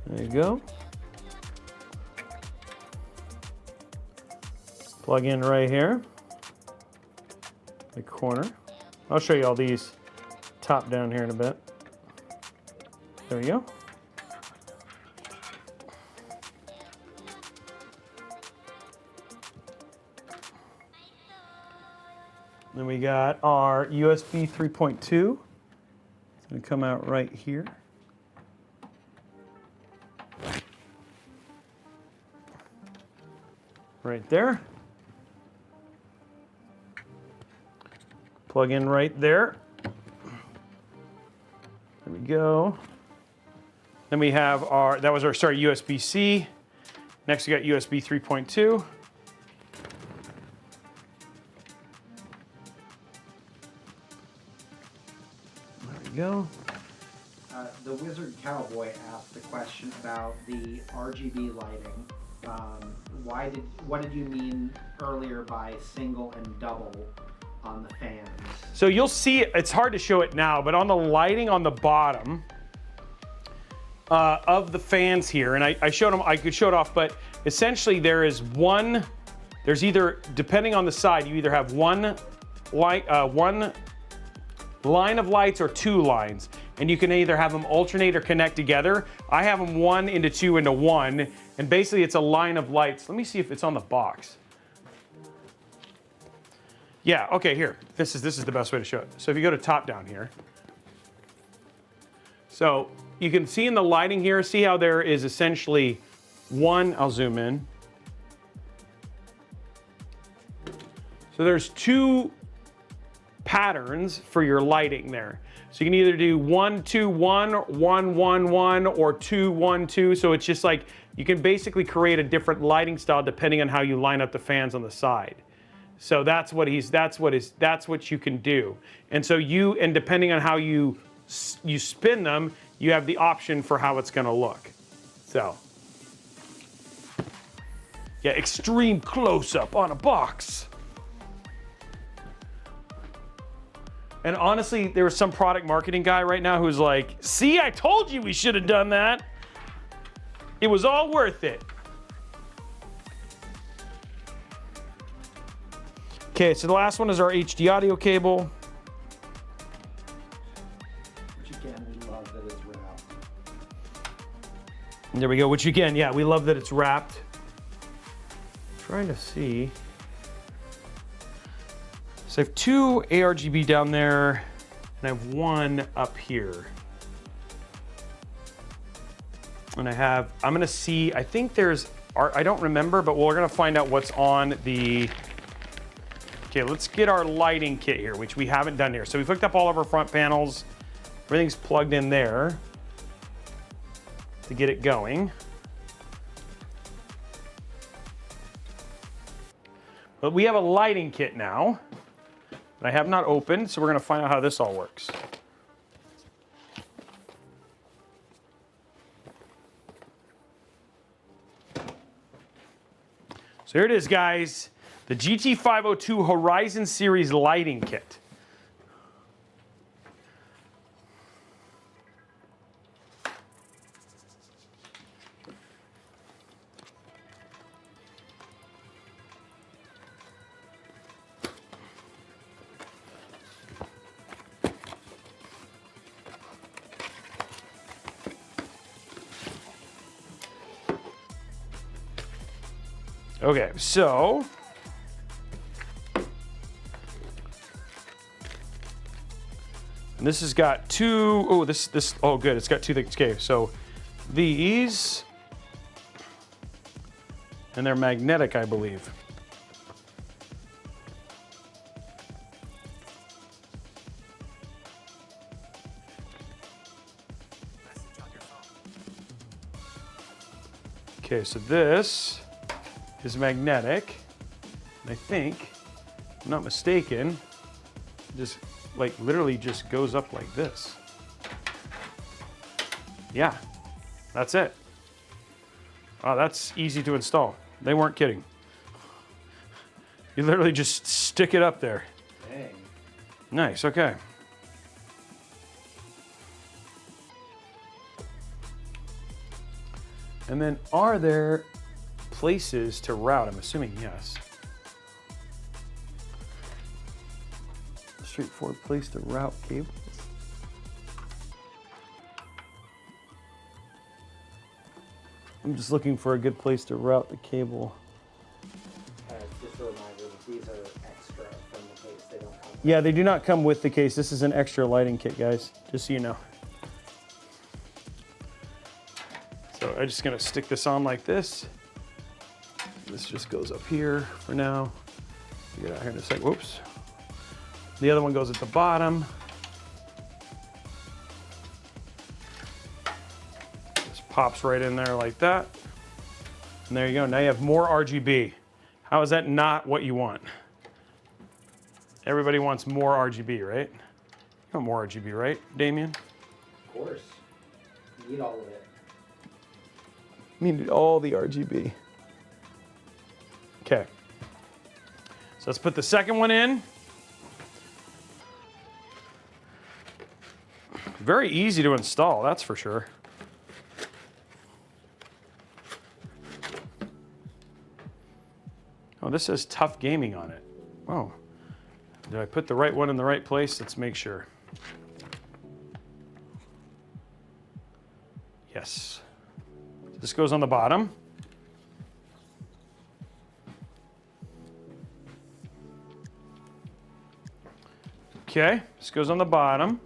There you go. Plug in right here, the corner. I'll show you all these top down here in a bit. There we go. Then we got our USB 3.2. It's gonna come out right here. Right there. Plug in right there. There we go. Then we have our, that was our, sorry, USB-C. Next we got USB 3.2. There we go. The Wizard Cowboy asked a question about the RGB lighting. What did you mean earlier by single and double on the fans? So you'll see, it's hard to show it now, but on the lighting on the bottom of the fans here, and I showed them, I could show it off, but essentially there is one, there's either, depending on the side, you either have one line of lights or two lines, and you can either have them alternate or connect together. I have them 1 into 2 into 1, and basically it's a line of lights. Let me see if it's on the box. Yeah, okay, here. This is the best way to show it. So if you go to top down here. So you can see in the lighting here, see how there is essentially one, I'll zoom in. So there's two patterns for your lighting there. So you can either do 1, 2, 1, 1, 1, 1, or 2, 1, 2. So it's just like, you can basically create a different lighting style depending on how you line up the fans on the side. So that's what you can do. And so and depending on how you spin them, you have the option for how it's gonna look. So, yeah, extreme close-up on a box. And honestly, there was some product marketing guy right now who's like, see, I told you we should have done that. It was all worth it. Okay, so the last one is our HD audio cable. Which again, we love that it's wrapped. And there we go, which again, yeah, we love that it's wrapped. Trying to see. So I have 2 ARGB down there, and I have 1 up here. And I'm gonna see, I think there's, I don't remember, but we're gonna find out what's on the, okay, let's get our lighting kit here, which we haven't done here. So we've hooked up all of our front panels. Everything's plugged in there to get it going. But we have a lighting kit now that I have not opened, so we're gonna find out how this all works. So here it is, guys. The GT502 Horizon Series lighting kit. Okay, so and this has got 2, oh, oh good, it's got 2 things. Okay, so these, and they're magnetic, I believe. Okay, so this is magnetic. And I think, if I'm not mistaken, just like literally just goes up like this. Yeah, that's it. Oh, that's easy to install. They weren't kidding. You literally just stick it up there. Dang. Nice, okay. And then are there places to route? I'm assuming yes. Straightforward place to route cables. I'm just looking for a good place to route the cable. Just a reminder that these are extra from the case. They don't come. Yeah, they do not come with the case. This is an extra lighting kit, guys, just so you know. So I'm just gonna stick this on like this. This just goes up here for now. Get out here in a sec, whoops. The other one goes at the bottom. Just pops right in there like that. And there you go, now you have more RGB. How is that not what you want? Everybody wants more RGB, right? You want more RGB, right, Damien? Of course. You need all of it. You need all the RGB. Okay. So let's put the second one in. Very easy to install, that's for sure. Oh, this says Tough Gaming on it. Oh, did I put the right one in the right place? Let's make sure. Yes. This goes on the bottom. Okay, this goes on the bottom.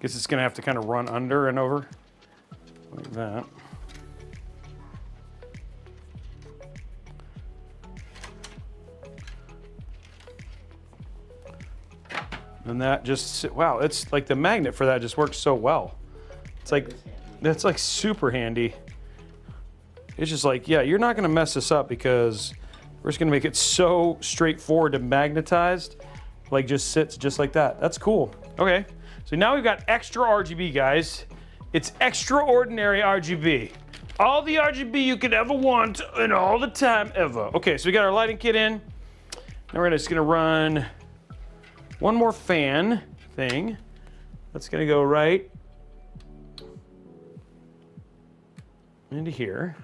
Guess it's gonna have to kind of run under and over like that. And that just, wow, it's like the magnet for that just works so well. It's like, that's like super handy. It's just like, yeah, you're not gonna mess this up because we're just gonna make it so straightforward and magnetized, like just sits just like that. That's cool. Okay, so now we've got extra RGB, guys. It's extraordinary RGB. All the RGB you could ever want and all the time ever. Okay, so we got our lighting kit in. Now we're just gonna run one more fan thing. That's gonna go right into here.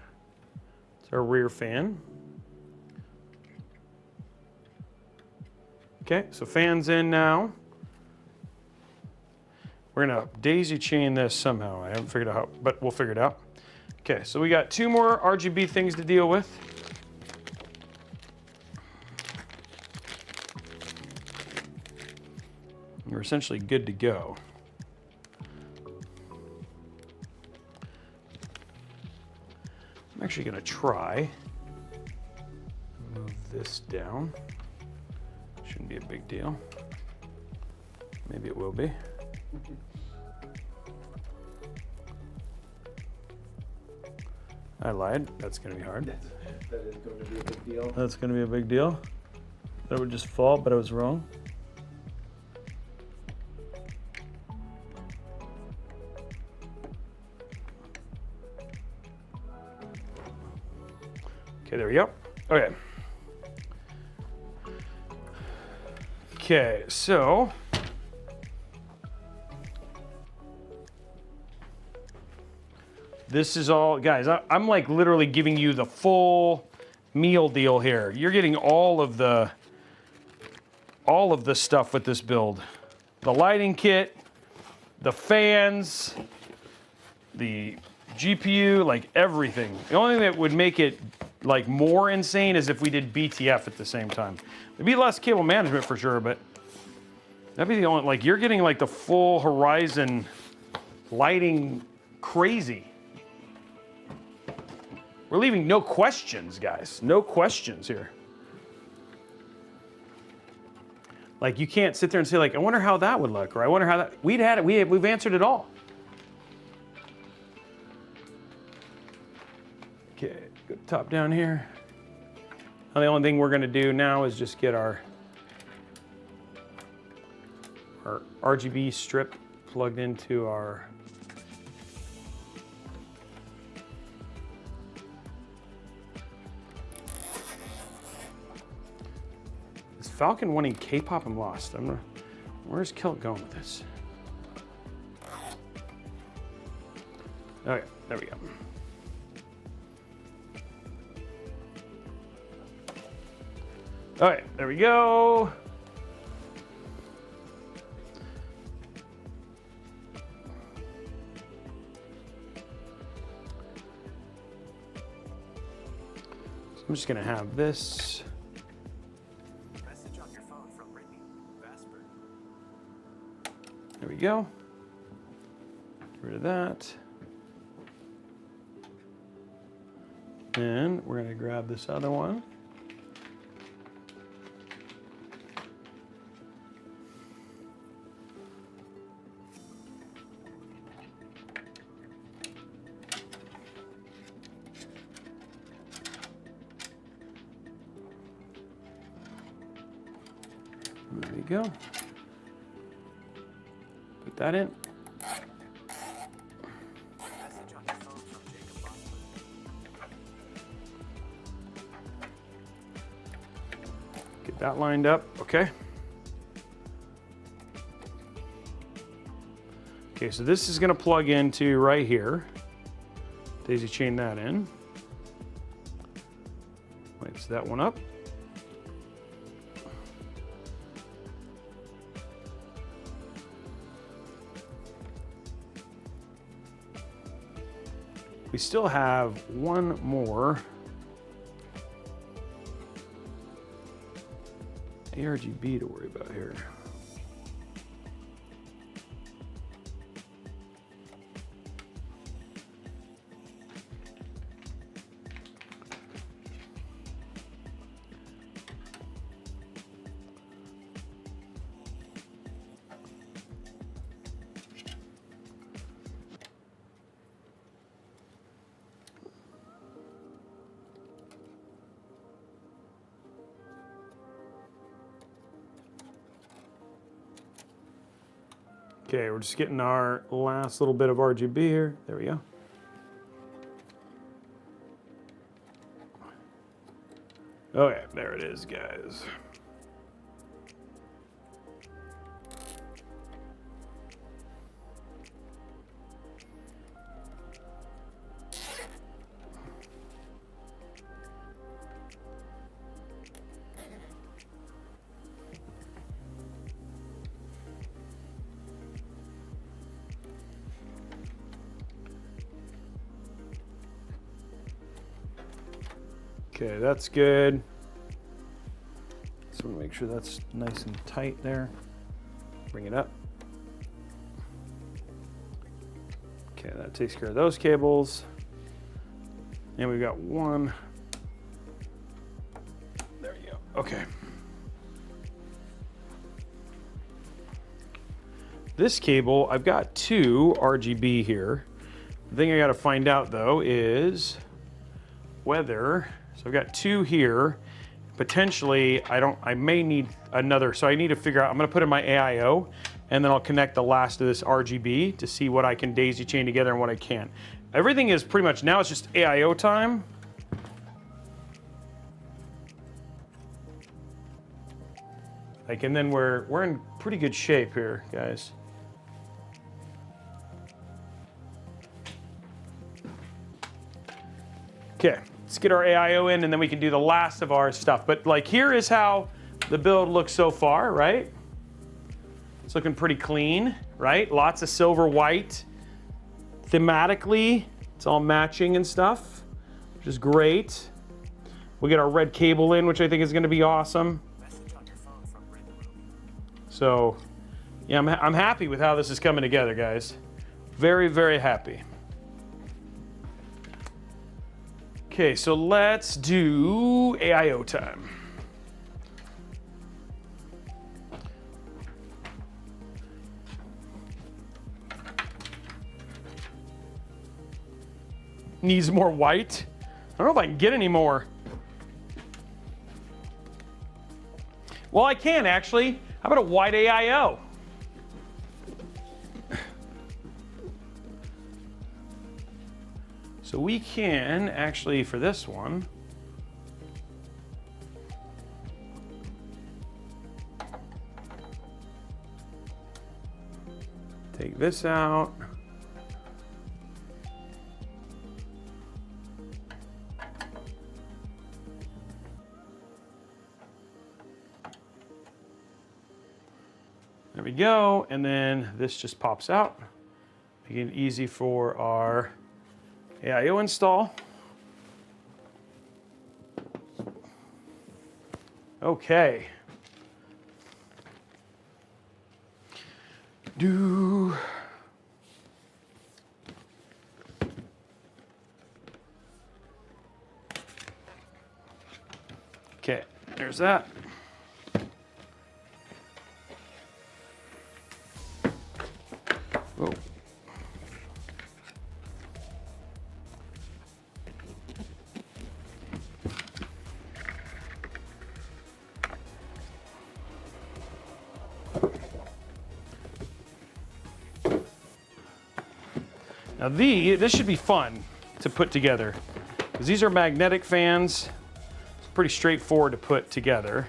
It's our rear fan. Okay, so fan's in now. We're gonna daisy chain this somehow. I haven't figured out how, but we'll figure it out. Okay, so we got two more RGB things to deal with. We're essentially good to go. I'm actually gonna try move this down. Shouldn't be a big deal. Maybe it will be. I lied. That's gonna be hard. That is going to be a big deal. That's gonna be a big deal. That would just fall, but I was wrong. Okay, there we go. Okay. Okay, so this is all, guys, I'm like literally giving you the full meal deal here. You're getting all of the stuff with this build. The lighting kit, the fans, the GPU, like everything. The only thing that would make it like more insane is if we did BTF at the same time. There'd be less cable management for sure, but that'd be the only, like you're getting like the full Horizon lighting crazy. We're leaving no questions, guys. No questions here. Like you can't sit there and say like, I wonder how that would look, or I wonder how that, we've answered it all. Okay, go top down here. Now the only thing we're gonna do now is just get our RGB strip plugged into our Is Falcon wanting K-pop? I'm lost. Where's Kilt going with this? Okay, there we go. All right, there we go. So I'm just gonna have this. Message on your phone from Brittany. Vesper. There we go. Get rid of that. And we're gonna grab this other one. There we go. Put that in. Message on your phone from Jacob Boston. Get that lined up, okay. Okay, so this is gonna plug into right here. Daisy chain that in. Lights that one up. We still have one more ARGB to worry about here. Okay, we're just getting our last little bit of RGB here. There we go. Okay, there it is, guys. Okay, that's good. So make sure that's nice and tight there. Bring it up. Okay, that takes care of those cables. And we've got one. There you go. Okay. This cable, I've got two RGB here. The thing I gotta find out though is whether, so I've got two here. Potentially, I may need another, so I need to figure out, I'm gonna put in my AIO, and then I'll connect the last of this RGB to see what I can daisy chain together and what I can't. Everything is pretty much, now it's just AIO time. Like, and then we're in pretty good shape here, guys. Okay, let's get our AIO in and then we can do the last of our stuff. But like, here is how the build looks so far, right? It's looking pretty clean, right? Lots of silver white. Thematically, it's all matching and stuff, which is great. We get our red cable in, which I think is gonna be awesome. So, yeah, I'm happy with how this is coming together, guys. Very, very happy. Okay, so let's do AIO time. needs more white. I don't know if I can get any more. Well, I can actually. How about a white AIO? So we can actually, for this one, take this out. There we go, and then this just pops out, making it easy for our AIO install. Okay. Okay, there's that. Oh. Now this should be fun to put together, because these are magnetic fans. It's pretty straightforward to put together.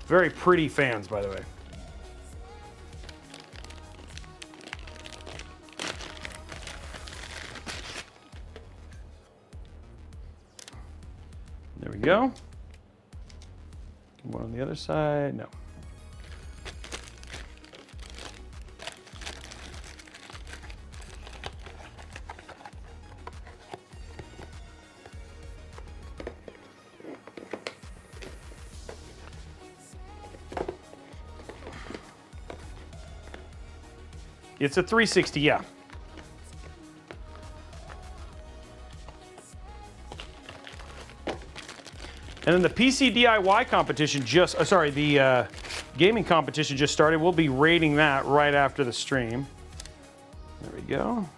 Very pretty fans, by the way. There we go. One on the other side, no. It's a 360, yeah. And then the PC DIY competition just, the gaming competition just started. We'll be rating that right after the stream. There we go.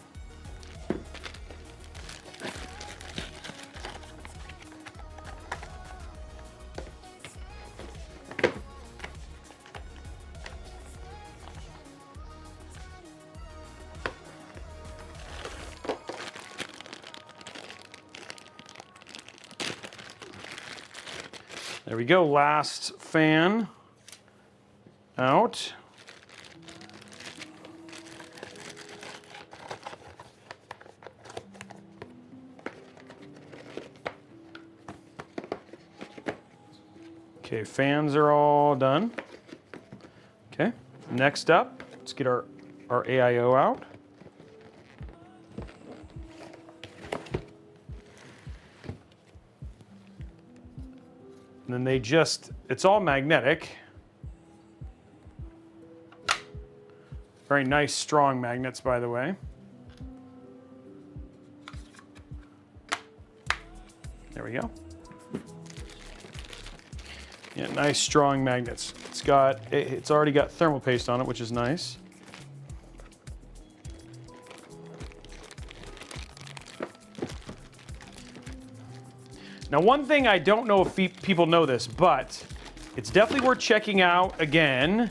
There we go, last fan out. Okay, fans are all done. Okay, next up, let's get our AIO out. And then they just, it's all magnetic. Very nice, strong magnets, by the way. There we go. Yeah, nice, strong magnets. It's already got thermal paste on it, which is nice. Now, one thing I don't know if people know this, but it's definitely worth checking out again.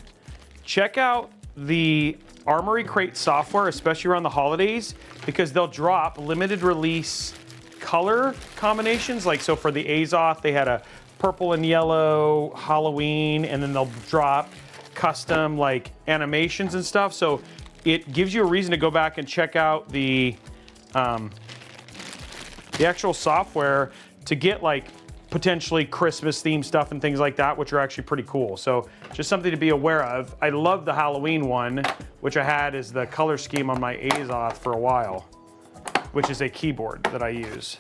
Check out the Armory Crate software, especially around the holidays, because they'll drop limited release color combinations. Like, so for the ASUS, they had a purple and yellow Halloween, and then they'll drop custom like animations and stuff. So it gives you a reason to go back and check out the actual software to get like potentially Christmas themed stuff and things like that, which are actually pretty cool. So just something to be aware of. I love the Halloween one, which I had as the color scheme on my ASUS for a while, which is a keyboard that I use.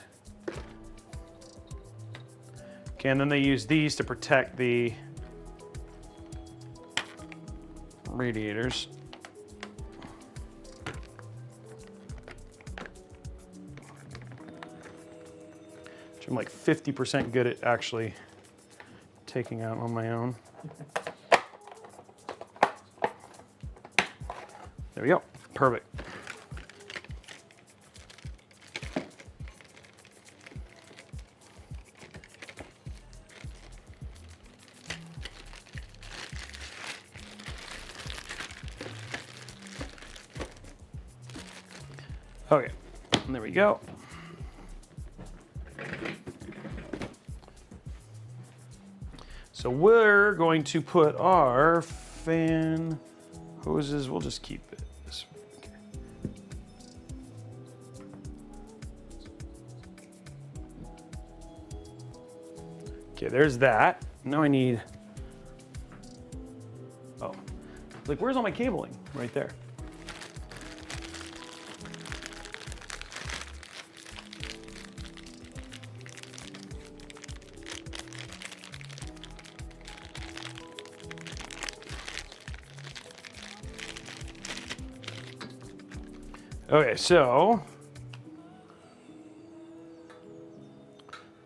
Okay, and then they use these to protect the radiators. I'm like 50% good at actually taking out on my own. There we go. Perfect. Okay, and there we go. So we're going to put our fan hoses, we'll just keep it this way. Okay, there's that. Now I need, oh, like where's all my cabling? Right there. Okay, so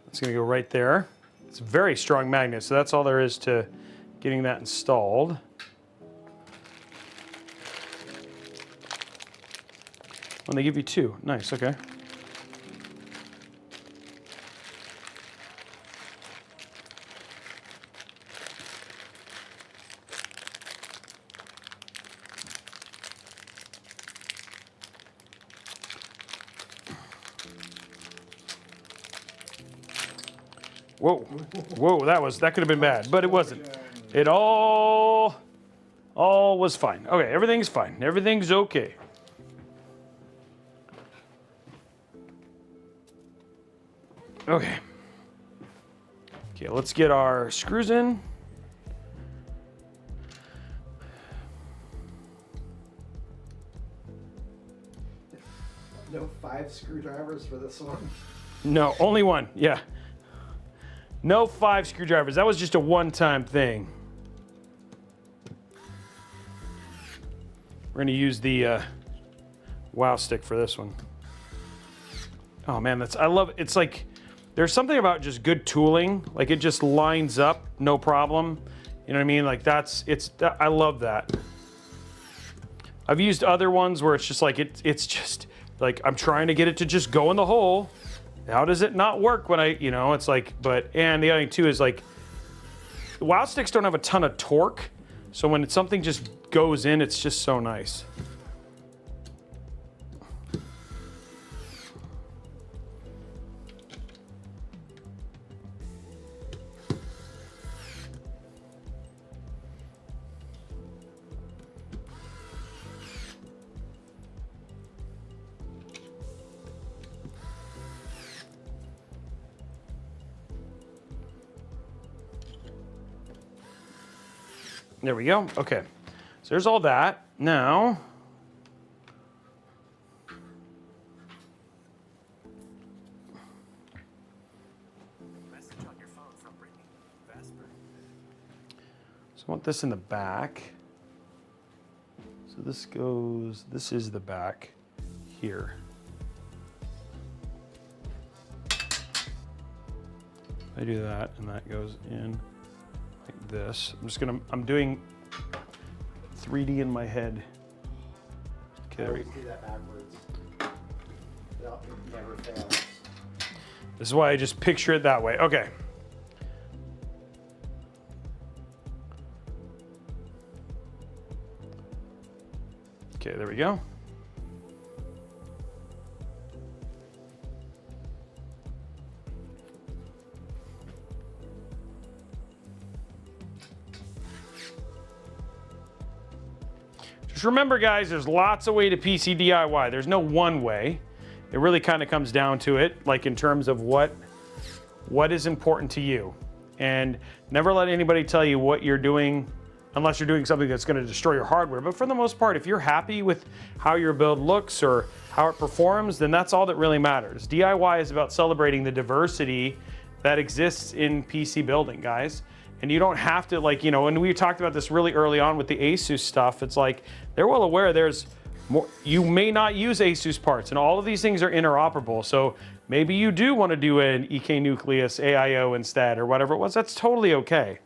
it's going to go right there. It's a very strong magnet, so that's all there is to getting that installed. Oh, they give you two. Nice, okay. Whoa, whoa, that could have been bad, but it wasn't. It all was fine. Okay, everything's fine. Everything's okay. Okay. Okay, let's get our screws in. No 5 screwdrivers for this one? No, only one, yeah. No 5 screwdrivers. That was just a one-time thing. We're gonna use the wow stick for this one. Oh man, I love it. It's like, there's something about just good tooling. Like it just lines up, no problem. You know what I mean? Like I love that. I've used other ones where it's just like, it's just like, I'm trying to get it to just go in the hole. How does it not work when it's like, and the other thing too is like, wow sticks don't have a ton of torque. So when something just goes in, it's just so nice. There we go. Okay. So there's all that. Now, Message on your phone from Brittany. Vesper. so I want this in the back. So this is the back here. I do that and that goes in like this. I'm doing 3D in my head. Okay, I there we always do that backwards. It never fails. This is why I just picture it that way. Okay. Okay, there we go. Just remember, guys, there's lots of way to PC DIY. There's no one way. It really kind of comes down to it, like in terms of what is important to you. And never let anybody tell you what you're doing unless you're doing something that's going to destroy your hardware. But for the most part, if you're happy with how your build looks or how it performs, then that's all that really matters. DIY is about celebrating the diversity that exists in PC building, guys. And you don't have to, like, and we talked about this really early on with the ASUS stuff. It's like, they're well aware there's more, you may not use ASUS parts, and all of these things are interoperable. So maybe you do want to do an EK Nucleus AIO instead or whatever it was. That's totally okay.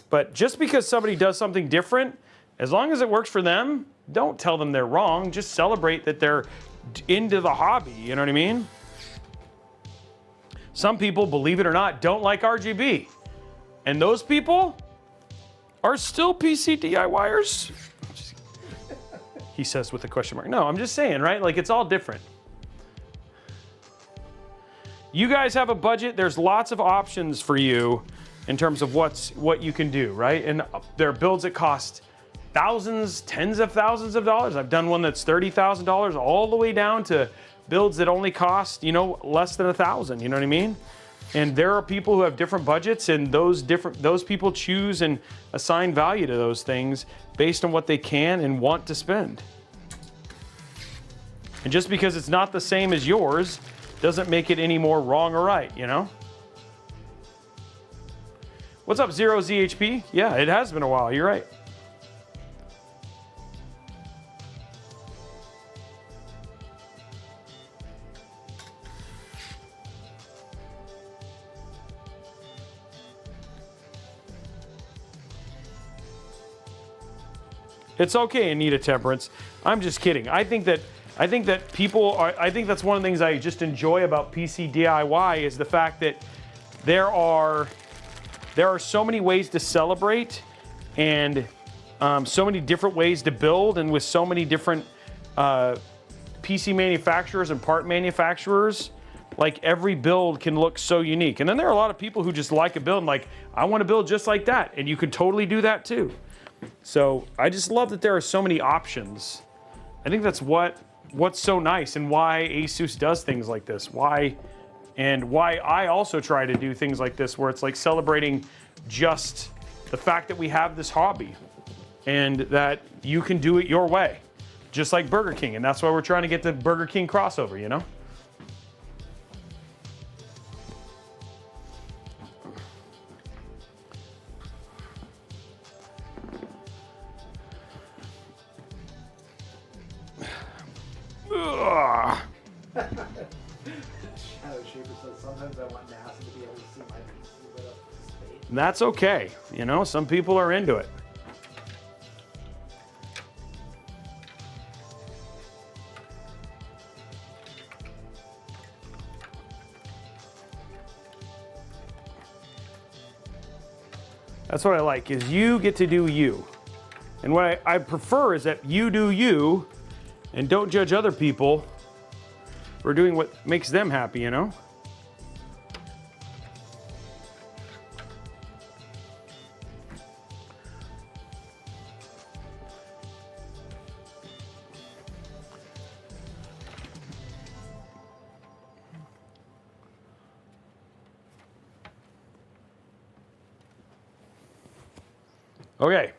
But just because somebody does something different, as long as it works for them, don't tell them they're wrong. Just celebrate that they're into the hobby, you know what I mean? Some people, believe it or not, don't like RGB. And those people are still PC DIYers. He says with a question mark. No, I'm just saying, right? Like, it's all different. You guys have a budget. There's lots of options for you in terms of what you can do, right? And there are builds that cost thousands, tens of thousands of dollars. I've done one that's $30,000 all the way down to builds that only cost, you know, less than $1,000, you know what I mean? And there are people who have different budgets, and those people choose and assign value to those things based on what they can and want to spend. And just because it's not the same as yours doesn't make it any more wrong or right, you know? What's up, Zero ZHP? Yeah, it has been a while, you're right. It's okay, Anita Temperance. I'm just kidding. I think that people are. I think that's one of the things I just enjoy about PC DIY is the fact that there are so many ways to celebrate, and so many different ways to build, and with so many different PC manufacturers and part manufacturers. Like, every build can look so unique. And then there are a lot of people who just like a build and like, I want to build just like that, and you could totally do that too. So I just love that there are so many options. I think that's what's so nice, and why ASUS does things like this. Why I also try to do things like this, where it's like celebrating just the fact that we have this hobby and that you can do it your way, just like Burger King. And that's why we're trying to get the Burger King crossover, you know? Shadow Shaper says sometimes I want NASA to be able to see my PC lit up in space. And that's okay. You know, some people are into it. That's what I like, is you get to do you. And what I prefer is that you do you and don't judge other people for doing what makes them happy, you know? Okay,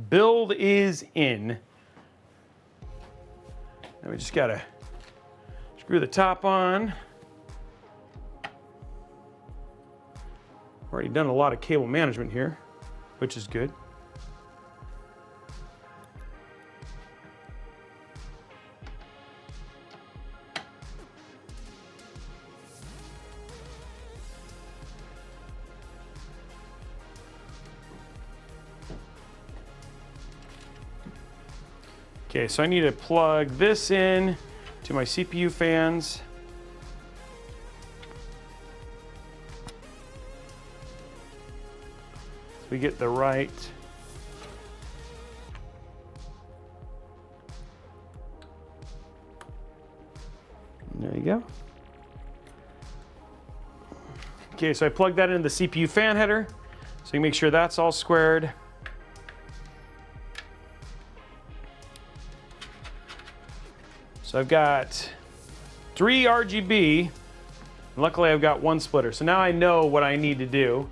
build is in. Now we just gotta screw the top on. Already done a lot of cable management here, which is good. Okay, so I need to plug this in to my CPU fans. So we get the right there you go. Okay, so I plugged that into the CPU fan header, so you make sure that's all squared. So I've got 3 RGB. Luckily, I've got 1 splitter. So now I know what I need to do.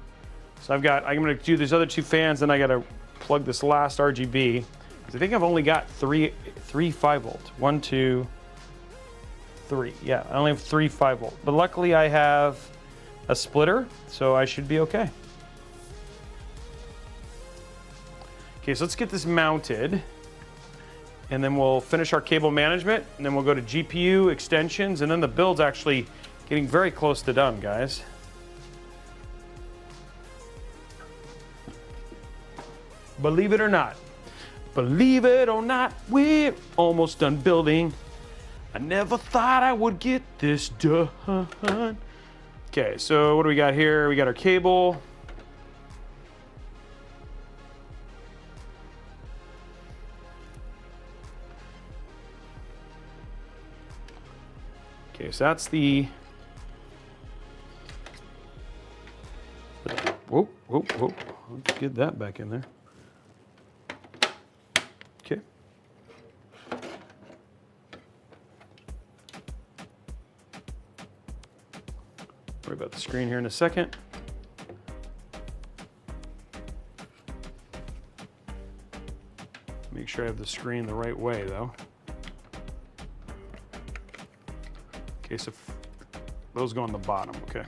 So I'm gonna do these other 2 fans, then I gotta plug this last RGB. Because I think I've only got three 5 volt. 1, 2, 3. Yeah, I only have 3 5 volt. But luckily I have a splitter, so I should be okay. Okay, so let's get this mounted. And then we'll finish our cable management, and then we'll go to GPU extensions, and then the build's actually getting very close to done, guys. Believe it or not. Believe it or not, we're almost done building. I never thought I would get this done. Okay, so what do we got here? We got our cable. Okay, so that's the... Whoa, whoa, whoa. Let's get that back in there. Okay. Worry about the screen here in a second. Make sure I have the screen the right way, though. Okay, so those go on the bottom, okay.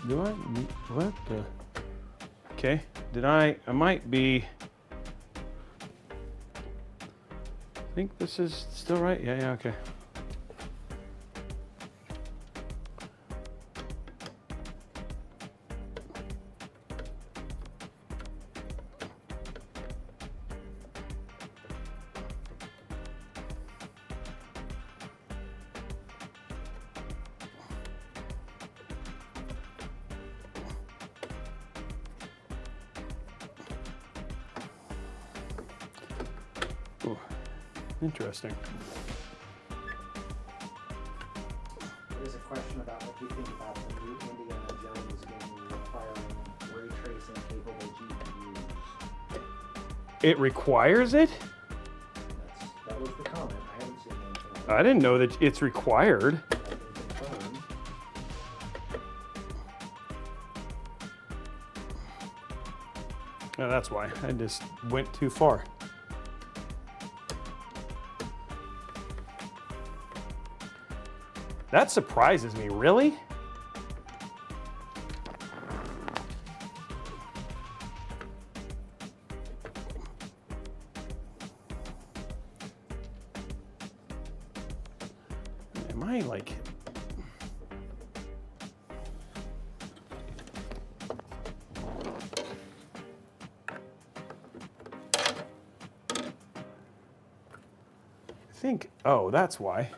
Do I? What the? Okay, I might be. I think this is still right. Yeah, okay. Ooh, interesting. There's a question about what you think about the new Indiana Jones game requiring ray tracing capable GPUs. It requires it? That was the comment. I haven't seen anything. I didn't know that it's required. I can confirm. Oh, that's why. I just went too far. That surprises me, really? Am I like... I think, oh, that's why.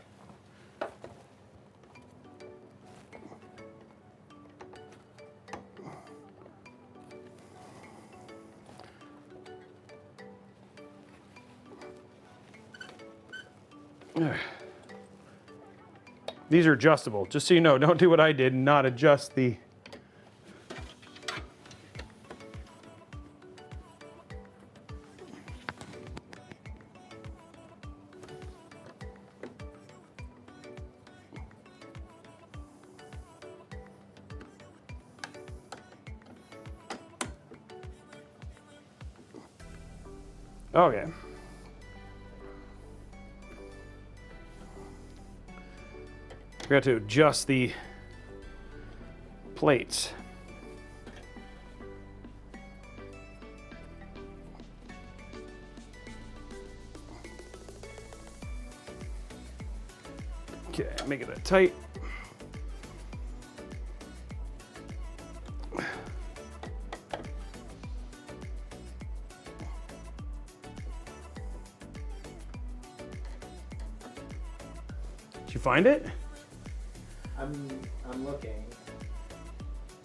These are adjustable, just so you know. Don't do what I did and not adjust the... Okay. Forgot to adjust the plates. Okay, make it that tight. Did you find it? I'm looking.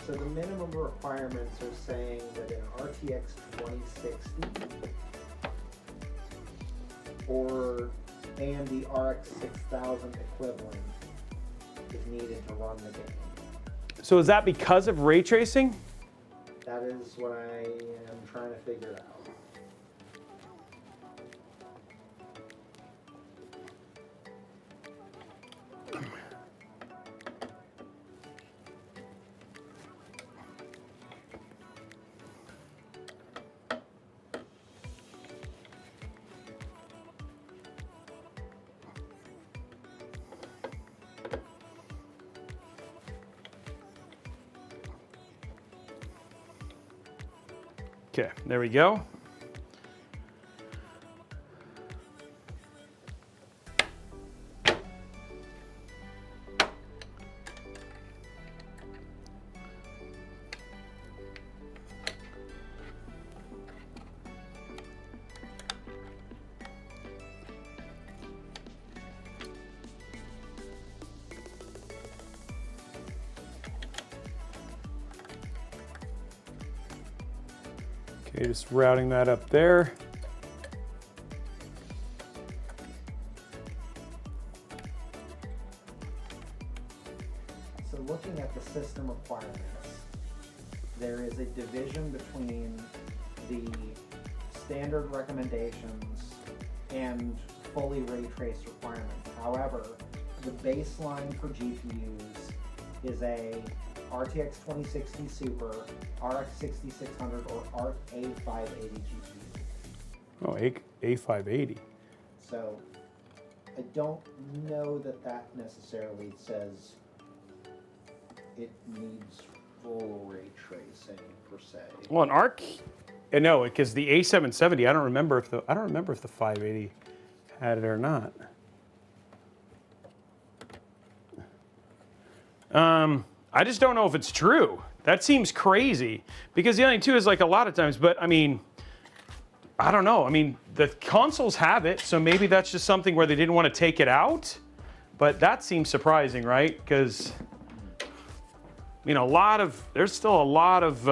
So the minimum requirements are saying that an RTX 2060 or AMD RX 6000 equivalent is needed to run the game. So is that because of ray tracing? That is what I am trying to figure out. Okay, there we go. Okay, just routing that up there. So looking at the system requirements, there is a division between the standard recommendations and fully ray trace requirements. However, the baseline for GPUs is a RTX 2060 Super, RX 6600, or ARC A580 GPU. Oh, A580. So I don't know that that necessarily says it needs full ray tracing per se. Well, an ARC, no, because the A770, I don't remember if the 580 had it or not. I just don't know if it's true. That seems crazy because the only two is like a lot of times, but I mean, I don't know. I mean, the consoles have it, so maybe that's just something where they didn't want to take it out, but that seems surprising, right? Because, you know, there's still a lot of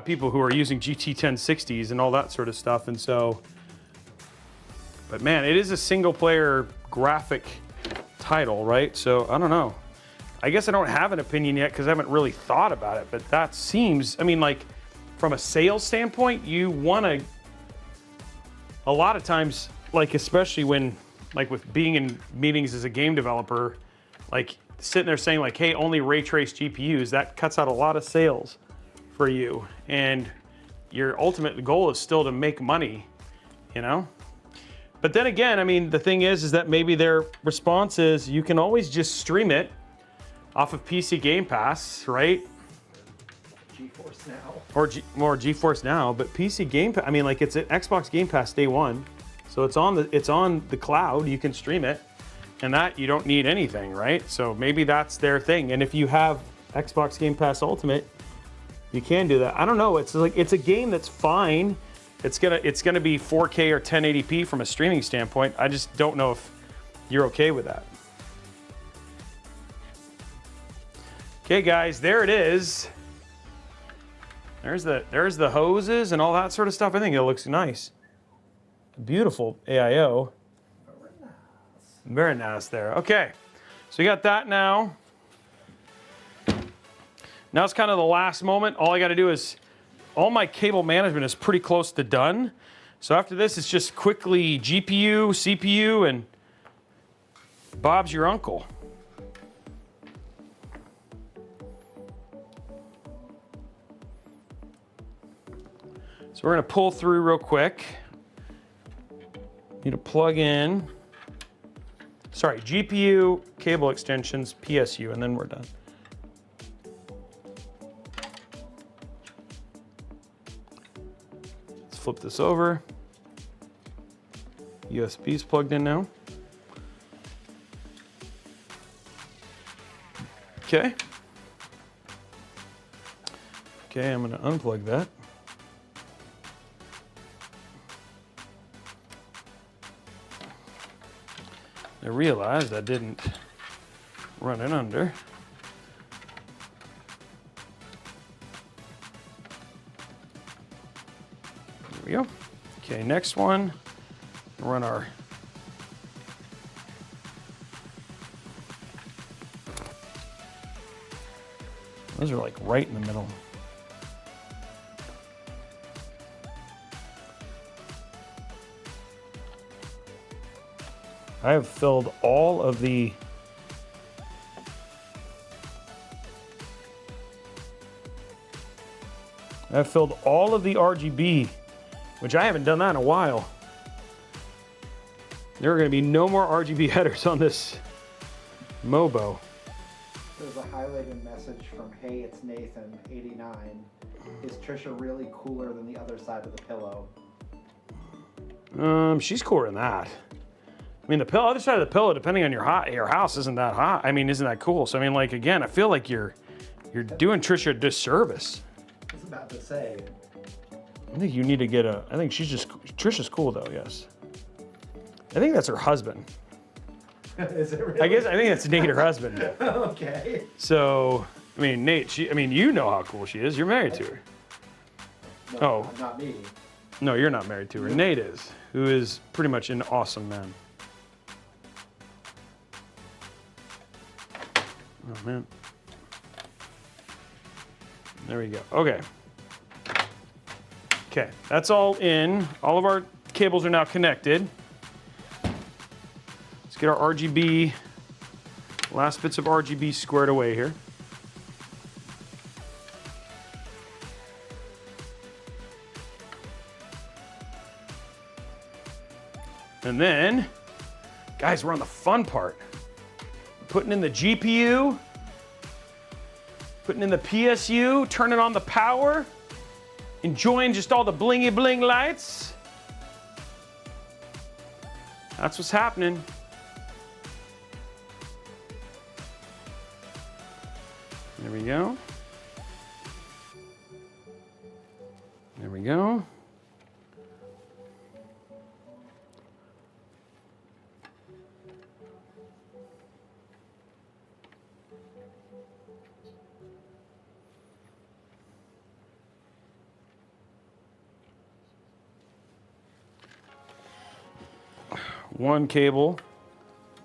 people who are using GT 1060s and all that sort of stuff, and so, but man, it is a single player graphic title, right? So I don't know. I guess I don't have an opinion yet because I haven't really thought about it, but that seems, I mean, like from a sales standpoint, you want to, a lot of times, like especially when, like with being in meetings as a game developer, like sitting there saying like, hey, only ray trace GPUs, that cuts out a lot of sales for you. And your ultimate goal is still to make money, you know? But then again, I mean, the thing is that maybe their response is you can always just stream it off of PC Game Pass, right? GeForce Now. Or GeForce Now, but PC Game Pass, I mean, like it's at Xbox Game Pass day one. So it's on the cloud, you can stream it. And that you don't need anything, right? So maybe that's their thing. And if you have Xbox Game Pass Ultimate, you can do that. I don't know, it's like, it's a game that's fine. It's gonna be 4K or 1080p from a streaming standpoint. I just don't know if you're okay with that. Okay, guys, there it is. There's the hoses and all that sort of stuff. I think it looks nice. Beautiful AIO. Very nice there. Okay, so we got that now. Now it's kind of the last moment. All I got to do is, all my cable management is pretty close to done. So after this, it's just quickly GPU, CPU, and Bob's your uncle. So we're gonna pull through real quick. Need to plug in, sorry, GPU, cable extensions, PSU, and then we're done. Let's flip this over. USB's plugged in now. Okay. Okay, I'm gonna unplug that. I realized I didn't run it under. There we go. Okay, next one, run our those are like right in the middle. I have filled all of the RGB, which I haven't done that in a while. There are going to be no more RGB headers on this Mobo. there's a highlighted message from Hey, it's Nathan 89. Is Trisha really cooler than the other side of the pillow? She's cooler than that. I mean, the other side of the pillow, depending on your house, isn't that hot. I mean, isn't that cool? So I mean, like again, I feel like you're doing Trisha a disservice. I was about to say. I think you need to get I think Trisha's cool though. Yes. I think that's her husband. Is it really? I think that's Nate, her husband. Okay. So, I mean, Nate, you know how cool she is. You're married to her. No, Oh. not me. No, you're not married to her. Nate is, who is pretty much an awesome man. Oh, man. There we go. Okay. Okay, that's all in. All of our cables are now connected. Let's get our RGB, last bits of RGB squared away here. And then, guys, we're on the fun part. Putting in the GPU, putting in the PSU, turning on the power, enjoying just all the blingy bling lights. That's what's happening. There we go. There we go. One cable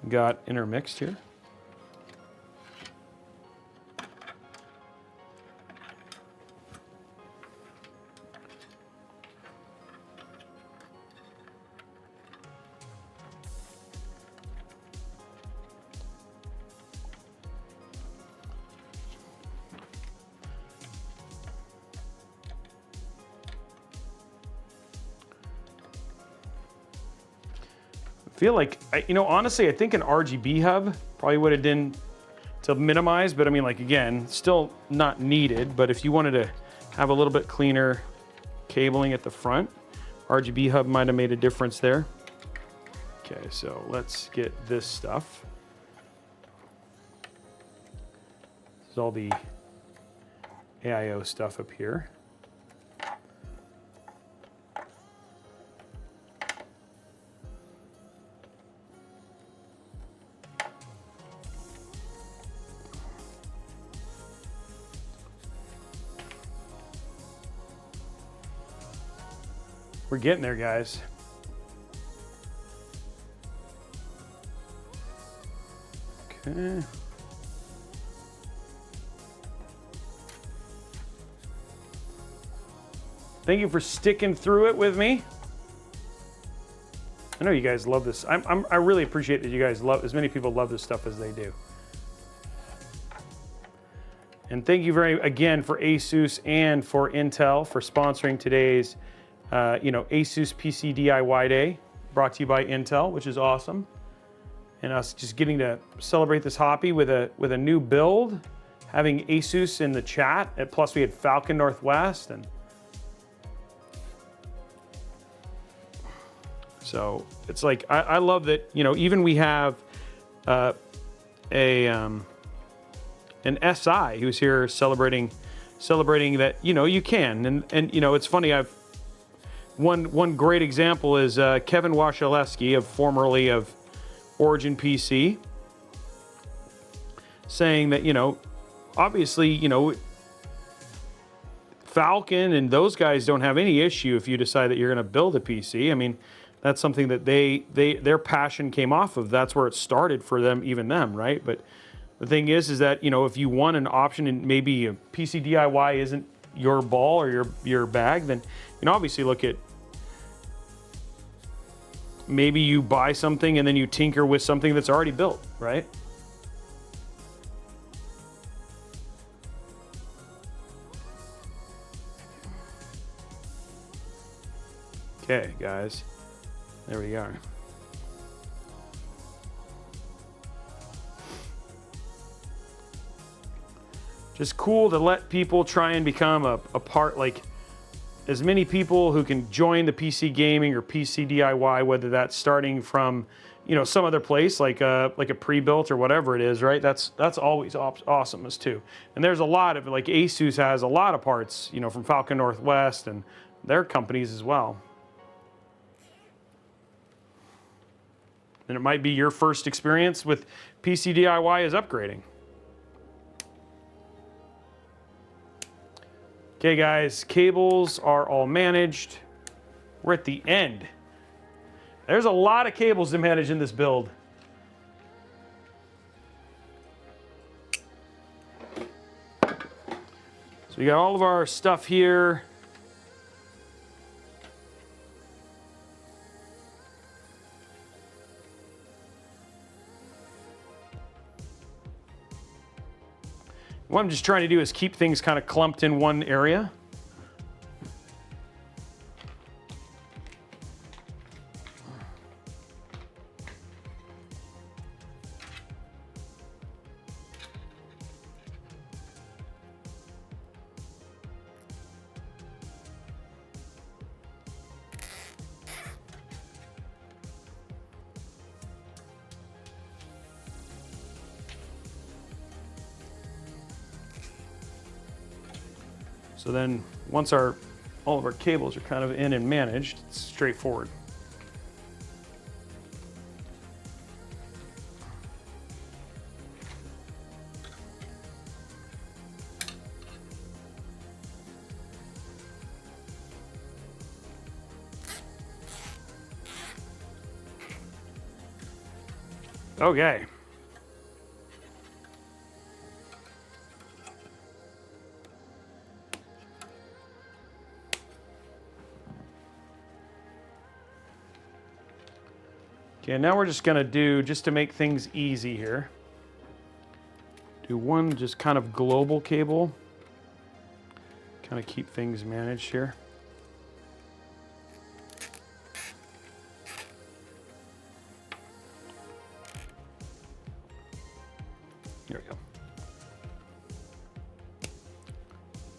got intermixed here. Feel like, honestly, I think an RGB hub probably would have done to minimize, but I mean, like, again, still not needed, but if you wanted to have a little bit cleaner cabling at the front, RGB hub might have made a difference there. Okay, so let's get this stuff. This is all the AIO stuff up here. We're getting there, guys. Okay. Thank you for sticking through it with me. I know you guys love this. I really appreciate that you guys love, as many people love this stuff as they do. And thank you again for ASUS and for Intel for sponsoring today's ASUS PC DIY Day, brought to you by Intel, which is awesome. And us just getting to celebrate this hobby with a new build, having ASUS in the chat, and plus we had Falcon Northwest, and so it's like I love that, even we have an SI who's here celebrating that you can, and it's funny, One great example is Kevin Washaleski, formerly of Origin PC, saying that, obviously, Falcon and those guys don't have any issue if you decide that you're going to build a PC. I mean, that's something that their passion came off of. That's where it started for them, right? But the thing is that, if you want an option and maybe a PC DIY isn't your ball or your bag, then obviously look at, maybe you buy something and then you tinker with something that's already built, right? Okay, guys, there we are. just cool to let people try and become a part, like as many people who can join the PC gaming or PC DIY, whether that's starting from, you know, some other place like a pre-built or whatever it is, right? That's always awesome as too. And there's a lot of, like ASUS has a lot of parts, you know, from Falcon Northwest and their companies as well. And it might be your first experience with PC DIY is upgrading. Okay guys, cables are all managed. We're at the end. There's a lot of cables to manage in this build. So we got all of our stuff here. What I'm just trying to do is keep things kind of clumped in one area. So then once all of our cables are kind of in and managed, it's straightforward. Okay. Okay, now we're just gonna do, just to make things easy here, do one just kind of global cable, kind of keep things managed here. There we go.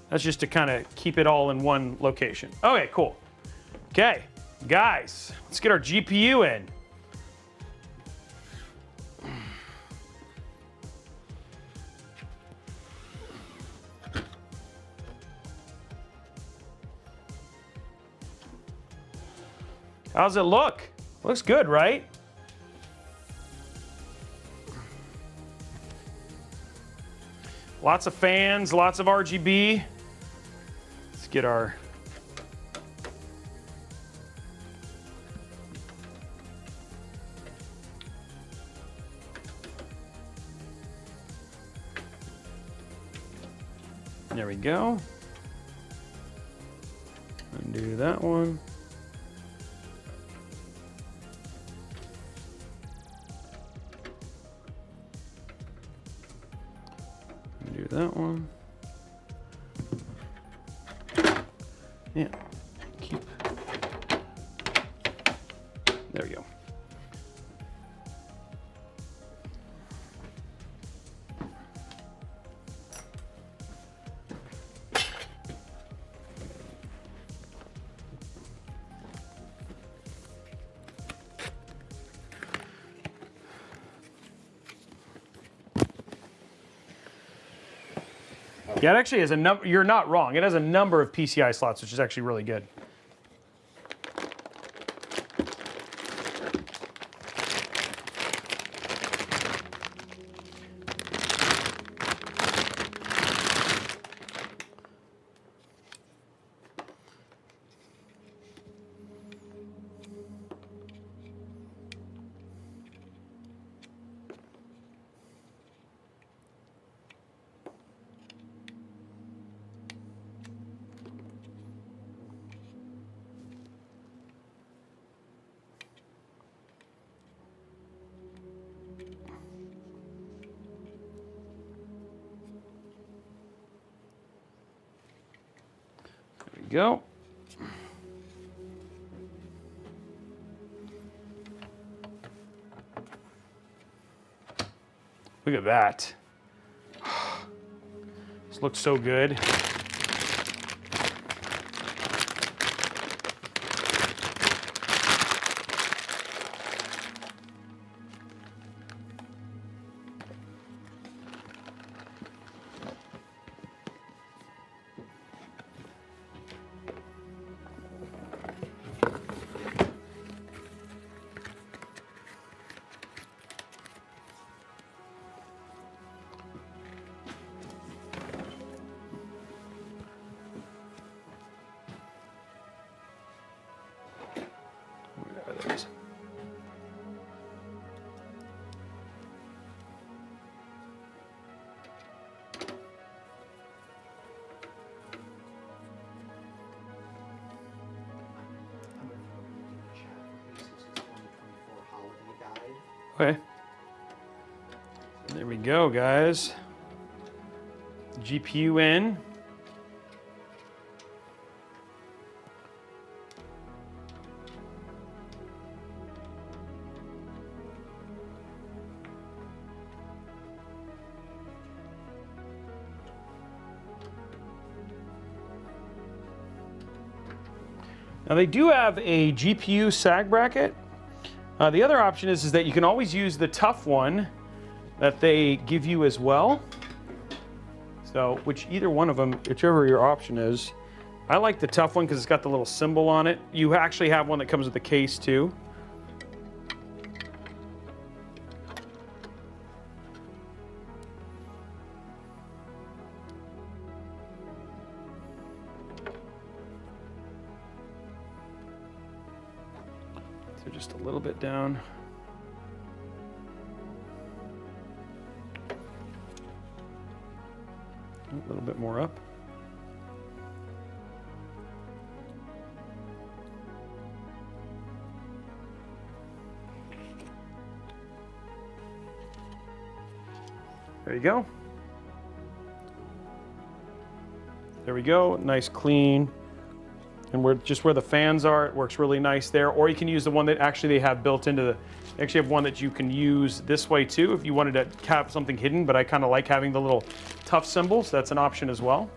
That's just to kind of keep it all in one location. Okay, cool. Okay, guys, let's get our GPU in. How's it look? Looks good, right? Lots of fans, lots of RGB. Let's get our... There we go. Undo that one. Do that one. Yeah. Keep. There we go. Yeah, it actually has a number. You're not wrong. It has a number of PCI slots, which is actually really good. Go. Look at that. This looks so good. There it is. I'm gonna throw a link in the chat for ASUS's 2024 holiday guide. Okay. There we go, guys. GPU in. Now they do have a GPU sag bracket. The other option is that you can always use the tough one that they give you as well. So, either one of them, whichever your option is. I like the tough one because it's got the little symbol on it. You actually have one that comes with the case too. So just a little bit down. A little bit more up. There you go. There we go, nice clean. And where the fans are, it works really nice there. Or you can use the one that actually they have built into they actually have one that you can use this way too if you wanted to have something hidden, but I kind of like having the little tough symbol, so that's an option as well.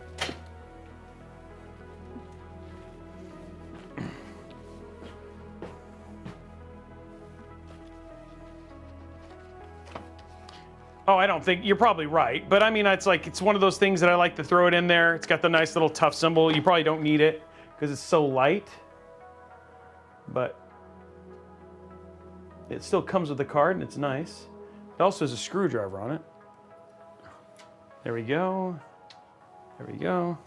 Oh, I don't think, you're probably right. But I mean, it's one of those things that I like to throw it in there. It's got the nice little tough symbol. You probably don't need it because it's so light. But it still comes with the card and it's nice. It also has a screwdriver on it. There we go. There we go.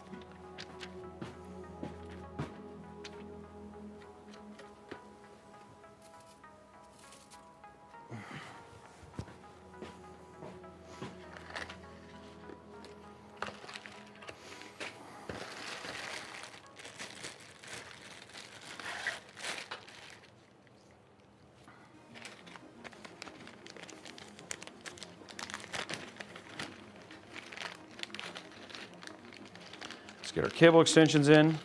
Let's get our cable extensions in.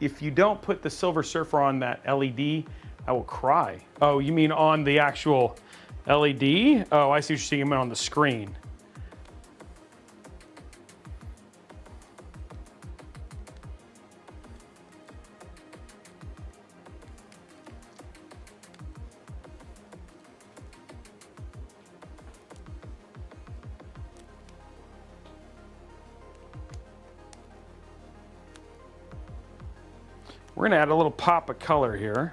If you don't put the Silver Surfer on that LED, I will cry. Oh, you mean on the actual LED? Oh, I see what you're saying. You mean on the screen. We're gonna add a little pop of color here.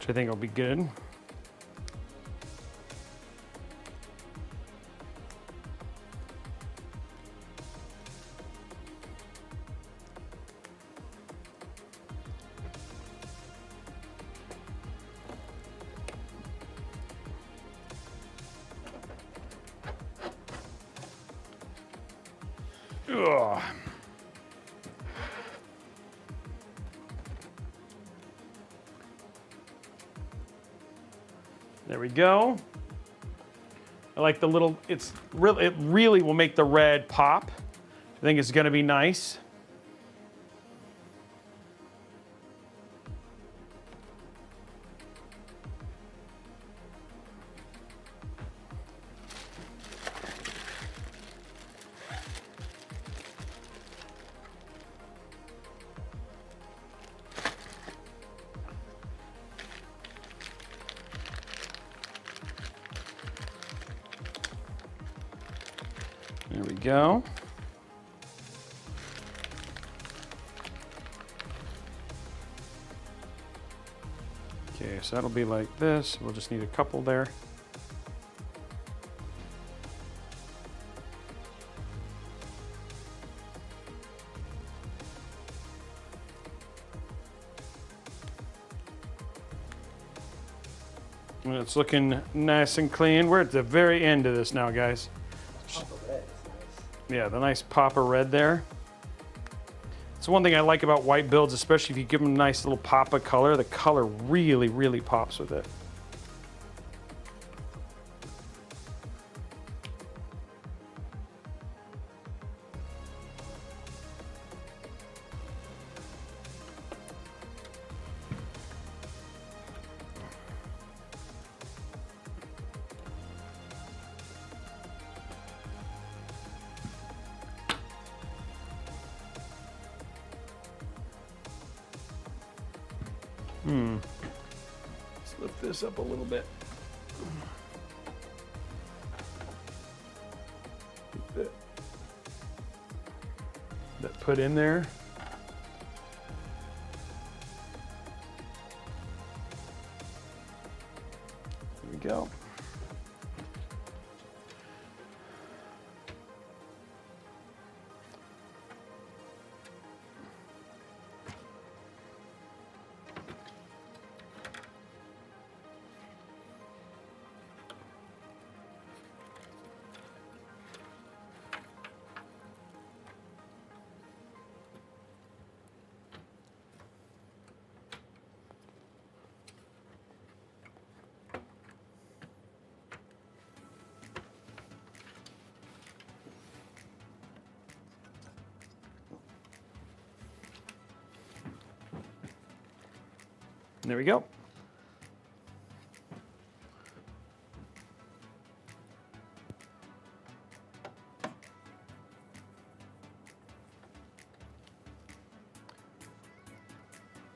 which I think will be good. Ugh. There we go. I like the little, it really will make the red pop. I think it's gonna be nice. There we go. Okay, so that'll be like this. We'll just need a couple there. And it's looking nice and clean. We're at the very end of this now, guys. Pop of red is nice. Yeah, the nice pop of red there. It's one thing I like about white builds, especially if you give them a nice little pop of color. The color really, really pops with it. Let's lift this up a little bit. Get that put in there. There we go. There we go.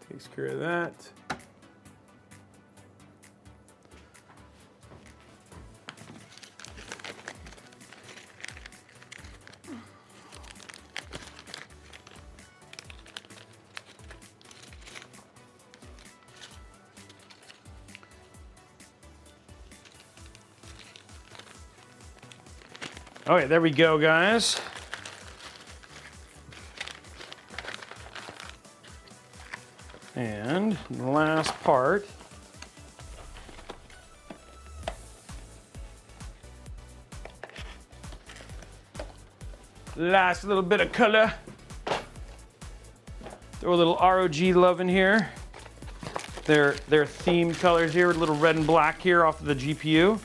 Takes care of that. All right, there we go, guys. And the last part. Last little bit of color. Throw a little ROG love in here. Their theme colors here, a little red and black here off of the GPU.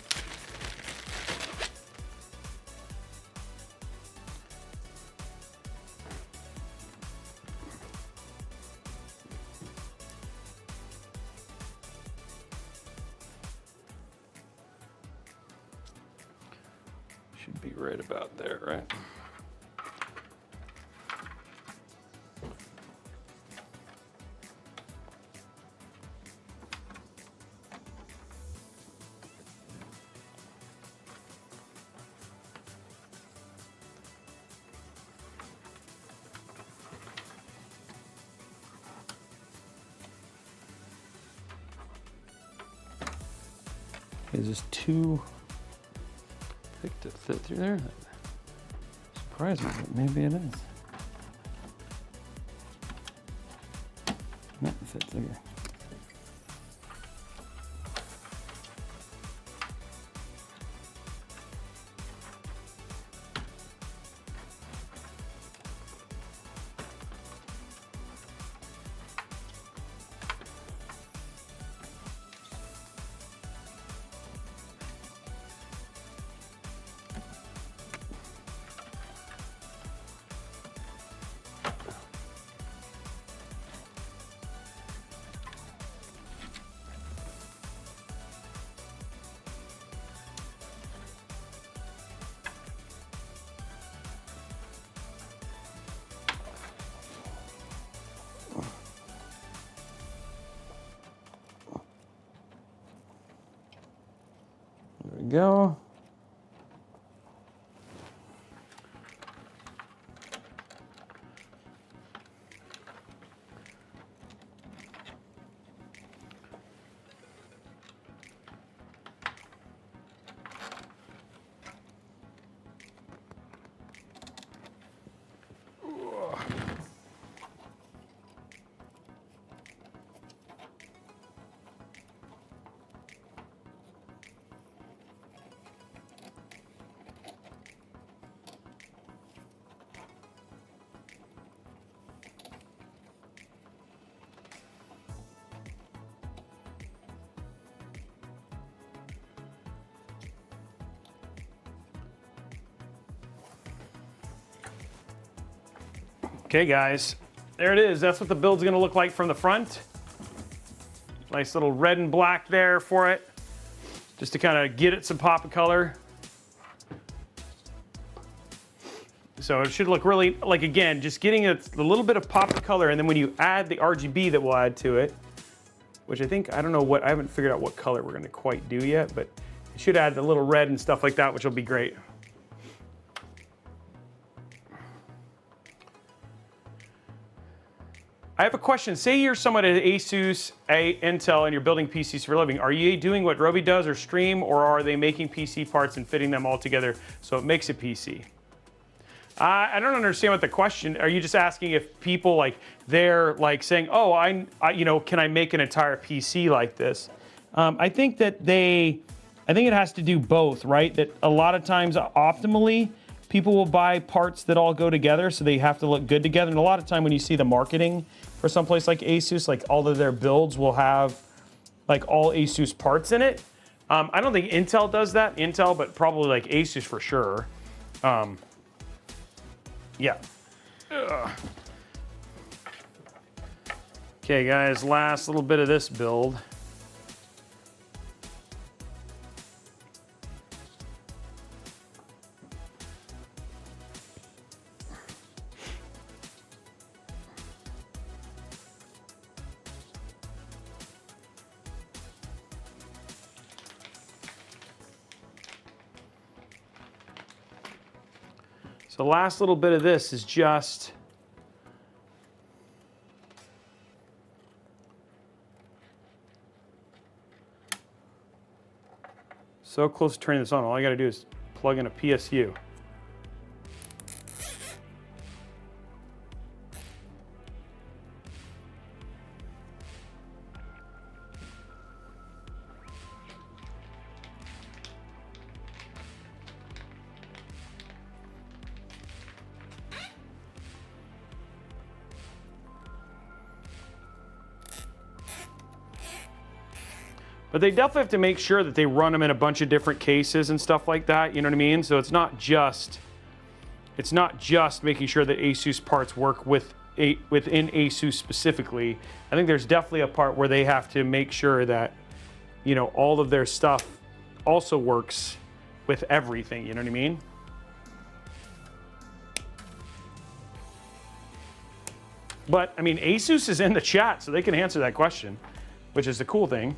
Should be right about there, right? Is this too thick to fit through there? Surprising, but maybe it is. No, it fits there. There we go. Okay guys, there it is. That's what the build's gonna look like from the front. Nice little red and black there for it, just to kind of get it some pop of color. So it should look really, like again, just getting a little bit of pop of color, and then when you add the RGB that we'll add to it, which I think, I don't know what, I haven't figured out what color we're gonna quite do yet, but it should add the little red and stuff like that, which will be great. I have a question. Say you're someone at ASUS, Intel, and you're building PCs for a living. Are you doing what Robey does or Stream, or are they making PC parts and fitting them all together so it makes a PC? I don't understand what the question. Are you just asking if people they're saying, oh, I can I make an entire PC like this? I think that it has to do both, right? That a lot of times, optimally, people will buy parts that all go together, so they have to look good together. And a lot of time when you see the marketing for someplace like ASUS, all of their builds will have all ASUS parts in it. I don't think Intel does that, but probably ASUS for sure. Yeah. Ugh. Okay guys, last little bit of this build. So the last little bit of this is just so close to turning this on. All I got to do is plug in a PSU. But they definitely have to make sure that they run them in a bunch of different cases and stuff like that, you know what I mean? So it's not just making sure that ASUS parts work within ASUS specifically. I think there's definitely a part where they have to make sure that, all of their stuff also works with everything, you know what I mean? But, I mean, ASUS is in the chat, so they can answer that question, which is the cool thing.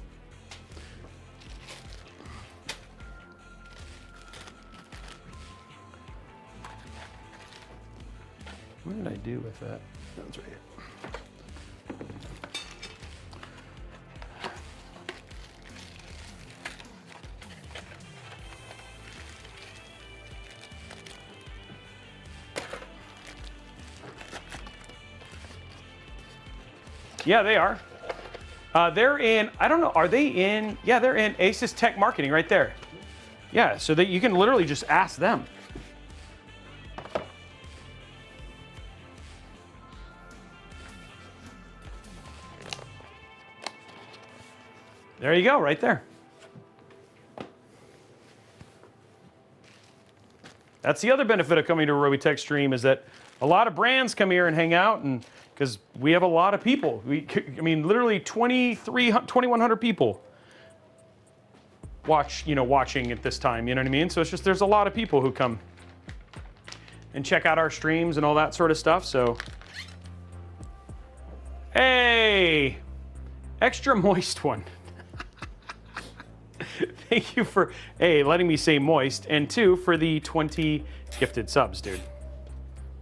What did I do with that? That's right here. Yeah, they are. They're in, I don't know, are they in, yeah, they're in ASUS Tech Marketing right there. Yeah, so that you can literally just ask them. There you go, right there. That's the other benefit of coming to a Robeytech stream is that a lot of brands come here and hang out, and because we have a lot of people. I mean, literally 2,100 people watching at this time, you know what I mean? So it's just, there's a lot of people who come and check out our streams and all that sort of stuff, so. Hey, extra moist one. Thank you for, A, letting me say moist, and 2, for the 20 gifted subs, dude.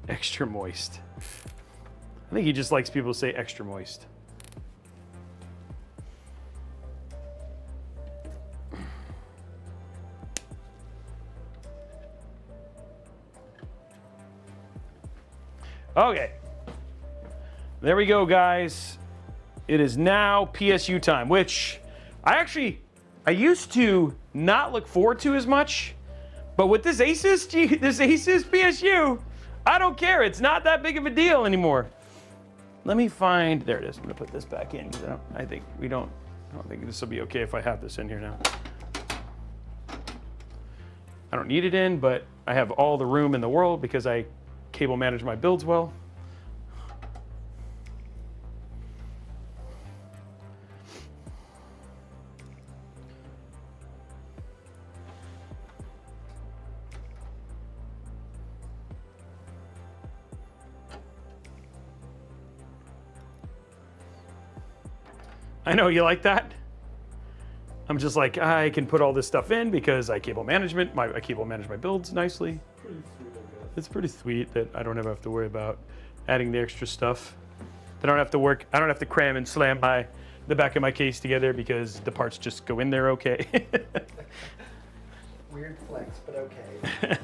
Extra moist. I think he just likes people to say extra moist. Okay. There we go, guys. It is now PSU time, which I used to not look forward to as much, but with this ASUS PSU, I don't care. It's not that big of a deal anymore. Let me find, there it is. I'm gonna put this back in because I don't think this will be okay if I have this in here now. I don't need it in, but I have all the room in the world because I cable manage my builds well. I know you like that. I'm just like, I can put all this stuff in because I cable manage my builds nicely. Pretty sweet, I guess. It's pretty sweet that I don't ever have to worry about adding the extra stuff. I don't have to cram and slam the back of my case together because the parts just go in there okay. Weird flex, but okay.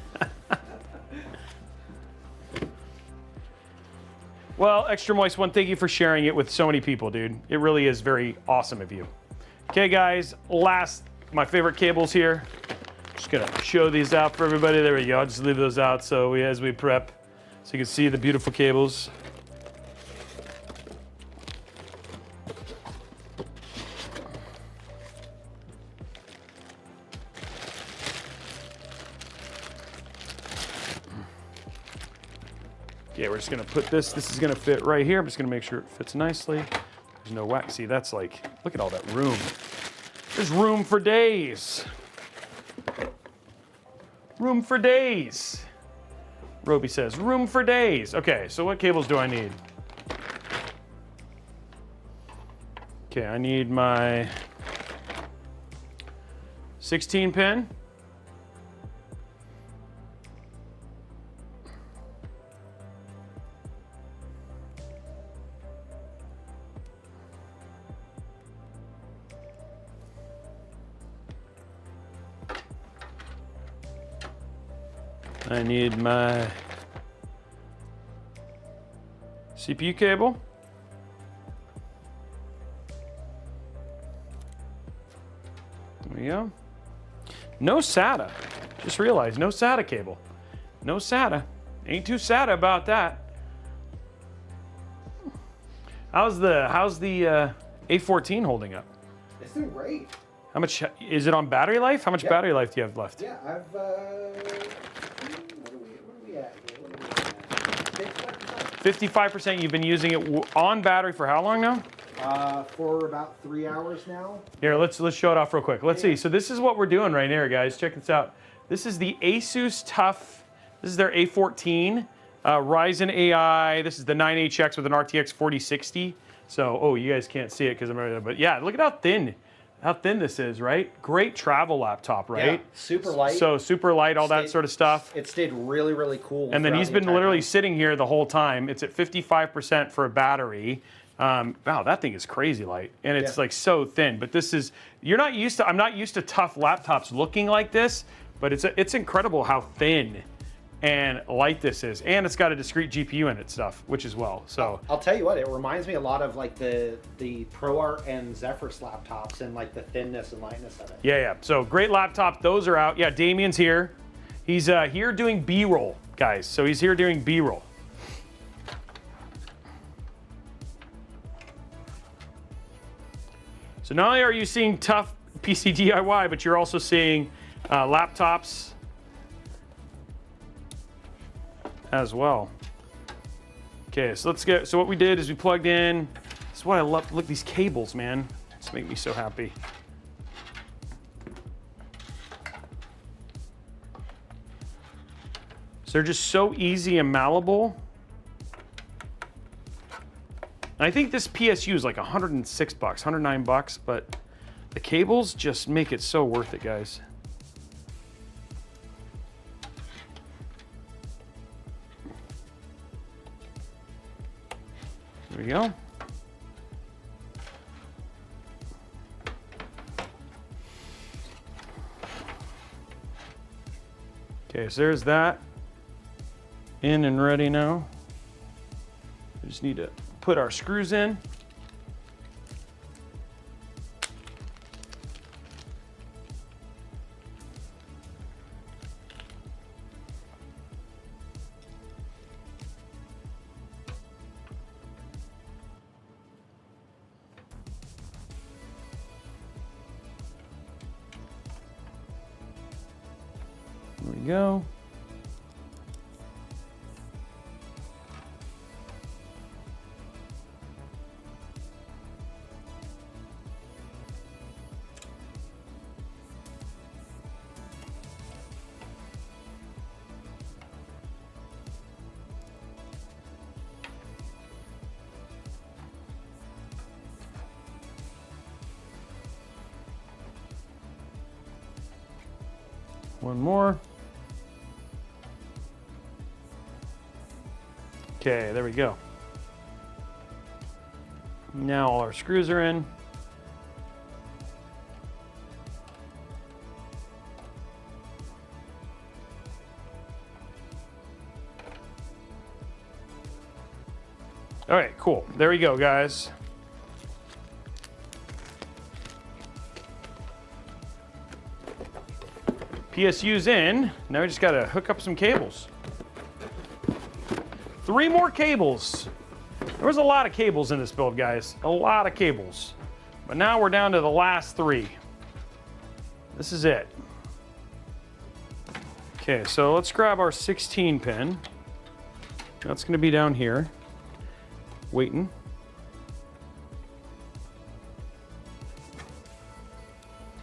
Well, Extra Moist One, thank you for sharing it with so many people, dude. It really is very awesome of you. Okay, guys, my favorite cables here. Just gonna show these out for everybody. There we go. I'll just leave those out so as we prep, so you can see the beautiful cables. Okay, we're just gonna put this is gonna fit right here. I'm just gonna make sure it fits nicely. There's no wax. See, that's like, look at all that room. There's room for days. Room for days. Robey says, room for days. Okay, so what cables do I need? Okay, I need my 16 pin. I need my CPU cable. There we go. No SATA. Just realized, no SATA cable. No SATA. Ain't too SATA about that. How's the A14 holding up? It's doing great. How much is it on battery life? How much battery life do you have left? Yeah, I've what are we at here? What are we at? 55%. You've been using it on battery for how long now? For about 3 hours now. Here, let's show it off real quick. Let's see. So this is what we're doing right here, guys. Check this out. This is the ASUS TUF. This is their A14 Ryzen AI. This is the 9HX with an RTX 4060. So, oh, you guys can't see it because I'm right there, but yeah, look at how thin this is, right? Great travel laptop, right? Yeah, super light. So super light, all that sort of stuff. It stayed really, really cool. And then he's been literally sitting here the whole time. It's at 55% for a battery. Wow, that thing is crazy light, and it's like so thin. But this is, I'm not used to tough laptops looking like this, but it's incredible how thin and light this is. And it's got a discrete GPU in it stuff, which is well. So I'll tell you what, it reminds me a lot of like the ProArt and Zephyrus laptops and like the thinness and lightness of it. yeah. So great laptop. Those are out. Yeah, Damien's here. He's here doing B-roll, guys. So he's here doing B-roll. So not only are you seeing tough PC DIY, but you're also seeing laptops as well. Okay, so let's get, so what we did is we plugged in, this is what I love, look, these cables, man. It's make me so happy. So they're just so easy and malleable. And I think this PSU is like 106 bucks, 109 bucks, but the cables just make it so worth it, guys. There we go. Okay, so there's that. In and ready now. We just need to put our screws in. There we go. One more. Okay, there we go. Now all our screws are in. All right, cool. There we go, guys. PSU's in. Now we just gotta hook up some cables. 3 more cables. There was a lot of cables in this build, guys. A lot of cables. But now we're down to the last 3. This is it. Okay, so let's grab our 16 pin. That's gonna be down here, waiting.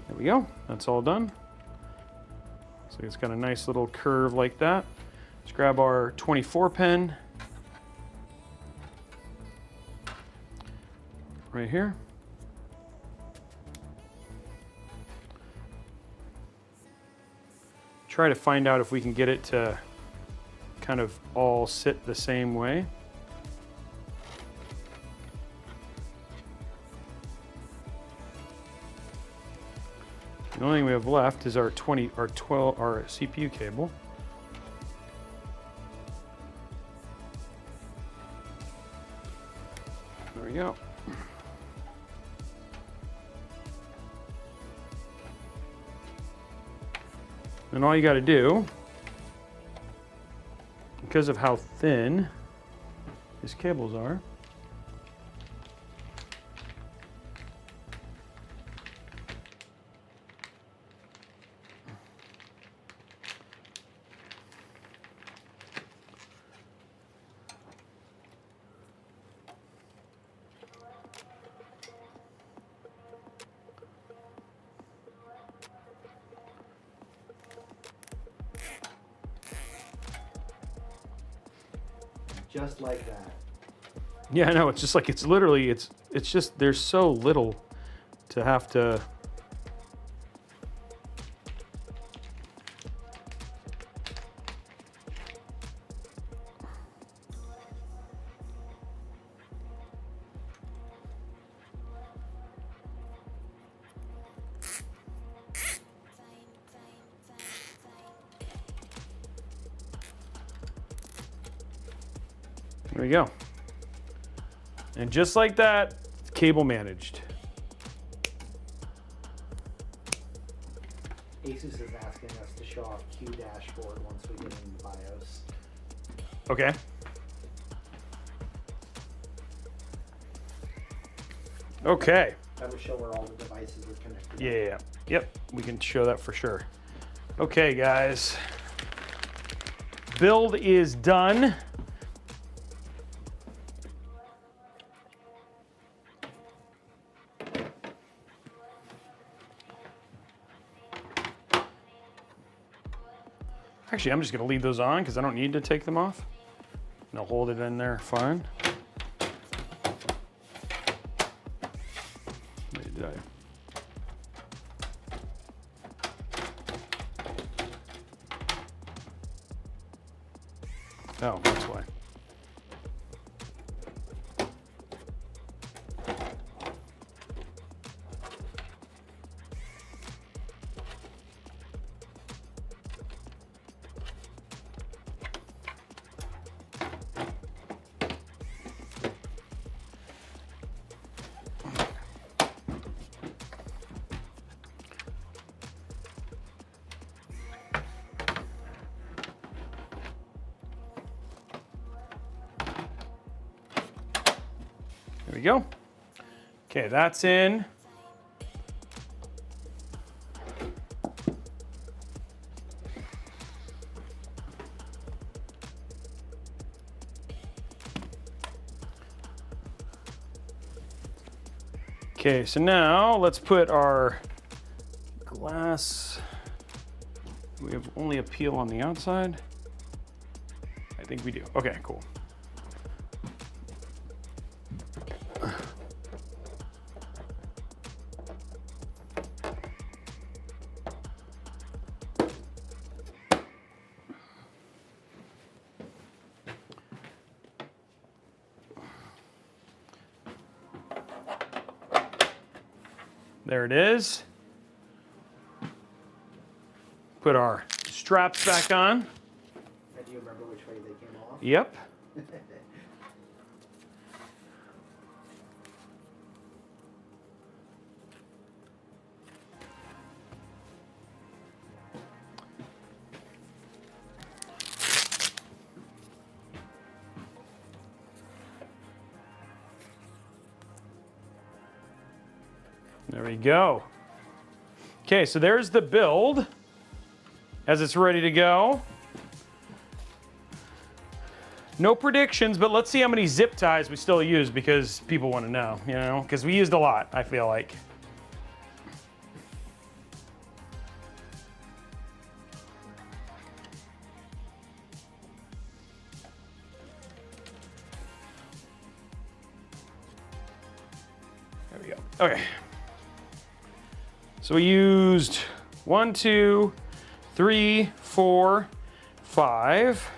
There we go, that's all done. So it's got a nice little curve like that. Let's grab our 24 pin. Right here. Try to find out if we can get it to kind of all sit the same way. The only thing we have left is our our CPU cable. There we go. And all you got to do, because of how thin these cables are, Just like that. yeah, I know, it's just like, it's literally, it's just, there's so little to have to. There we go. And just like that, cable managed. ASUS is asking us to show off Q dashboard once we get into BIOS. Okay. Okay. That would show where all the devices are connected. Yeah. Yep. We can show that for sure. Okay, guys. Build is done. Actually, I'm just going to leave those on because I don't need to take them off. And I'll hold it in there fine. Wait, did I? Oh, that's why. There we go. Okay, that's in. Okay, so now let's put our glass. We have only a peel on the outside. I think we do. Okay, cool. There it is. Put our straps back on. Do you remember which way they came off? Yep. There we go. Okay, so there's the build as it's ready to go. No predictions, but let's see how many zip ties we still use because people want to know, you know, because we used a lot, I feel like. There we go. Okay. So we used 1, 2, 3, 4, 5.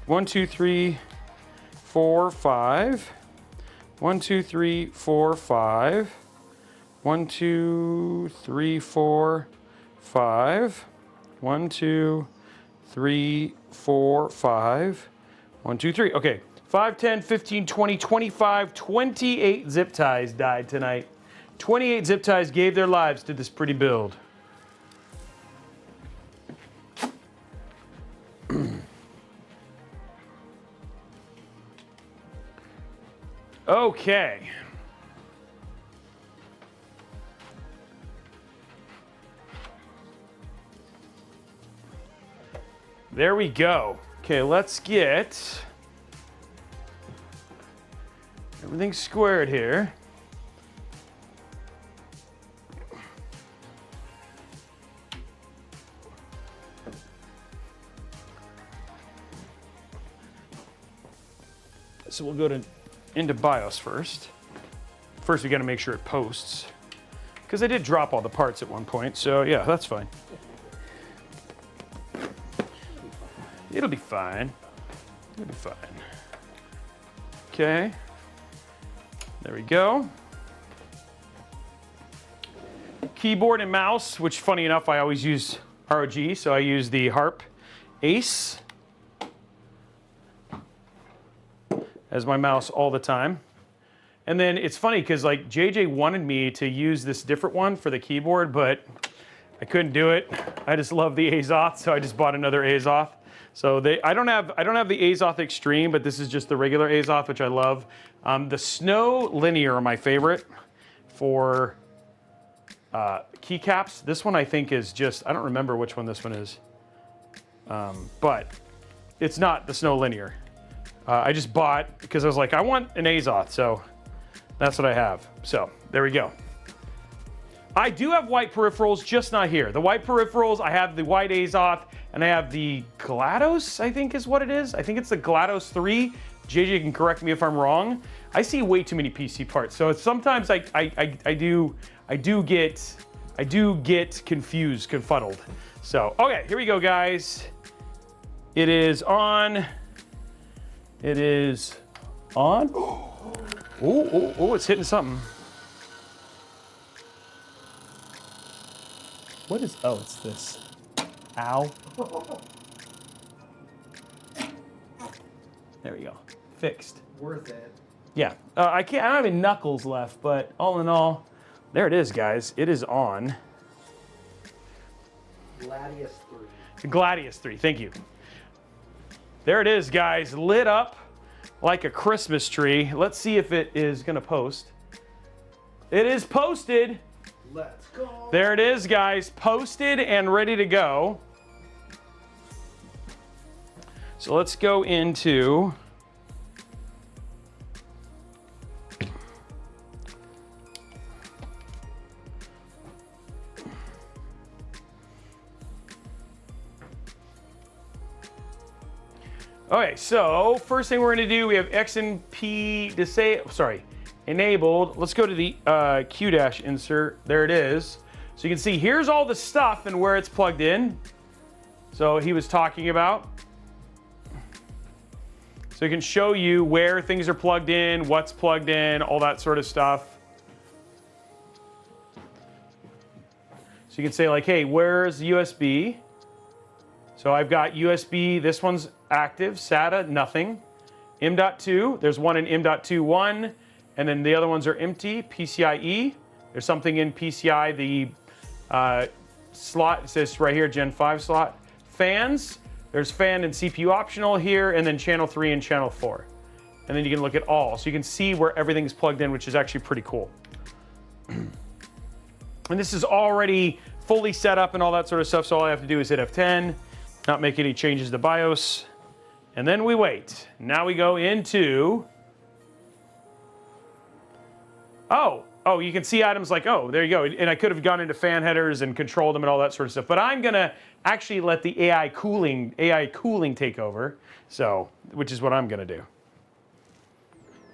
1, 2, 3, 4, 5. 1, 2, 3, 4, 5. 1, 2, 3, 4, 5. 1, 2, 3, 4, 5. 1, 2, 3. Okay. 5, 10, 15, 20, 25, 28 zip ties died tonight. 28 zip ties gave their lives to this pretty build. Okay. There we go. Okay, let's get everything squared here. So we'll go into BIOS first. First, we got to make sure it posts, because I did drop all the parts at one point. So yeah, that's fine. It'll be fine. It'll be fine. Okay. There we go. Keyboard and mouse, which funny enough, I always use ROG, so I use the Harp Ace. as my mouse all the time. And then it's funny because like JJ wanted me to use this different one for the keyboard, but I couldn't do it. I just love the ASUS, so I just bought another ASUS. So I don't have the ASUS Extreme, but this is just the regular ASUS, which I love. The Snow Linear are my favorite for keycaps. This one I think is just, I don't remember which one this one is, but it's not the Snow Linear. I just bought because I was like, I want an ASUS, so that's what I have. So there we go. I do have white peripherals, just not here. The white peripherals, I have the white ASUS, and I have the GLaDOS, I think is what it is. I think it's the GLaDOS 3. JJ can correct me if I'm wrong. I see way too many PC parts, so it's sometimes I do get confused, confuddled. So okay, here we go, guys. It is on. It is on. Oh, it's hitting something. What is, oh, it's this. Ow. There we go. Fixed. Worth it. Yeah, I don't have any knuckles left, but all in all, there it is, guys. It is on. Gladius 3. Gladius 3, thank you. There it is, guys, lit up like a Christmas tree. Let's see if it is gonna post. It is posted. Let's go. There it is, guys, posted and ready to go. So let's go into okay, so first thing we're going to do, we have XMP enabled. Let's go to the Q- insert. There it is. So you can see here's all the stuff and where it's plugged in. So he was talking about. So it can show you where things are plugged in, what's plugged in, all that sort of stuff. So you can say like, hey, where's the USB? So I've got USB, this one's active, SATA, nothing. M.2, there's one in M.2.1, and then the other ones are empty, PCIe. There's something in PCI, the slot, it says right here, Gen 5 slot. Fans, there's fan and CPU optional here, and then channel 3 and channel 4. And then you can look at all. So you can see where everything's plugged in, which is actually pretty cool. And this is already fully set up and all that sort of stuff, so all I have to do is hit F10, not make any changes to BIOS, and then we wait. Now we go into, oh, you can see items like, oh, there you go. And I could have gone into fan headers and controlled them and all that sort of stuff, but I'm gonna actually let the AI cooling take over, so, which is what I'm gonna do.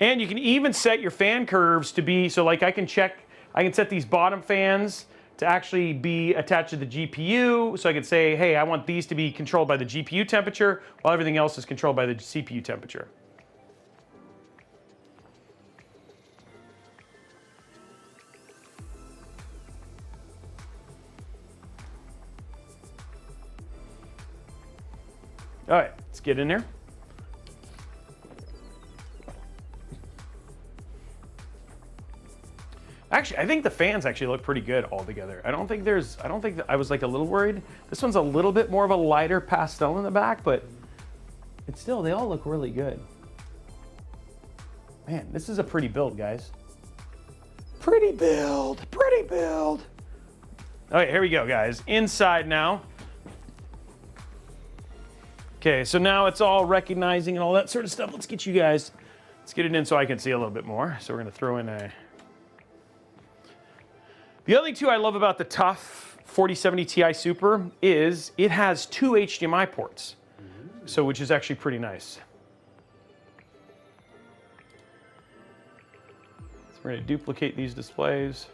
And you can even set your fan curves to be, so like I can set these bottom fans to actually be attached to the GPU. So I could say, hey, I want these to be controlled by the GPU temperature while everything else is controlled by the CPU temperature. All right, let's get in there. Actually, I think the fans actually look pretty good all together. I don't think that I was like a little worried. This one's a little bit more of a lighter pastel in the back, but it's still, they all look really good. Man, this is a pretty build, guys. Pretty build, pretty build. All right, here we go, guys. Inside now. Okay, so now it's all recognizing and all that sort of stuff. Let's get it in so I can see a little bit more. So we're gonna throw in a, the other two I love about the TUF 4070 Ti Super is it has 2 HDMI ports, so which is actually pretty nice. So we're going to duplicate these displays,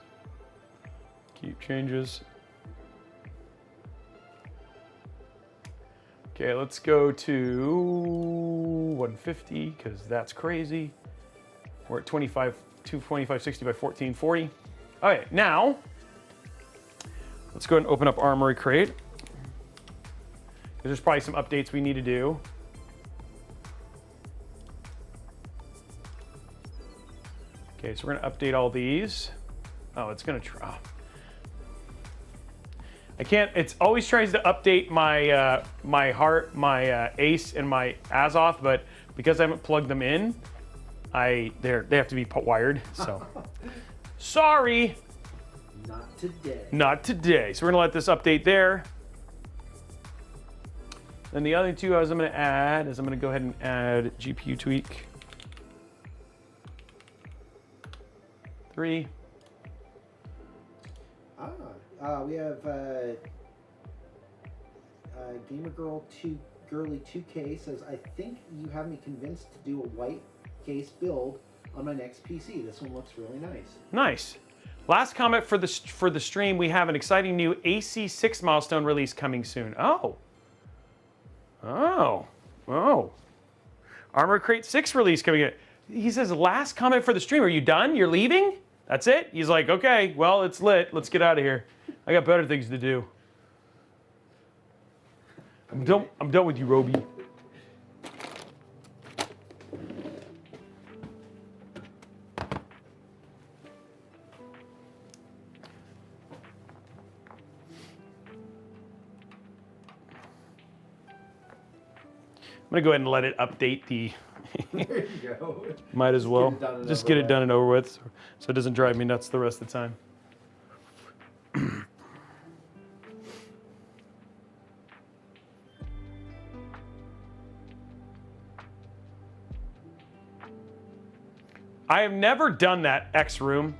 keep changes. Okay, let's go to 150 because that's crazy. We're at 2560 by 1440. All right, now, let's go ahead and open up Armory Crate. There's probably some updates we need to do. Okay, so we're gonna update all these. Oh, it's gonna try. I can't, it always tries to update my my ACE and my ASUS, but because I haven't plugged them in, they have to be wired, so. Sorry. Not today. Not today. So we're gonna let this update there. Then the other two I'm gonna add is I'm gonna go ahead and add GPU tweak. 3. We have Gamer Girl 2 Girly 2K says, I think you have me convinced to do a white case build on my next PC. This one looks really nice. Nice. Last comment for the stream, we have an exciting new AC6 milestone release coming soon. Oh. Armored Crate 6 release coming in. He says, last comment for the stream. Are you done? You're leaving? That's it? He's like, okay, well, it's lit. Let's get out of here. I got better things to do. I'm done with you, Robey. I'm gonna go ahead and let it update the. There you go. Might as well. Just get it done and over with, so it doesn't drive me nuts the rest of the time. I have never done that X room.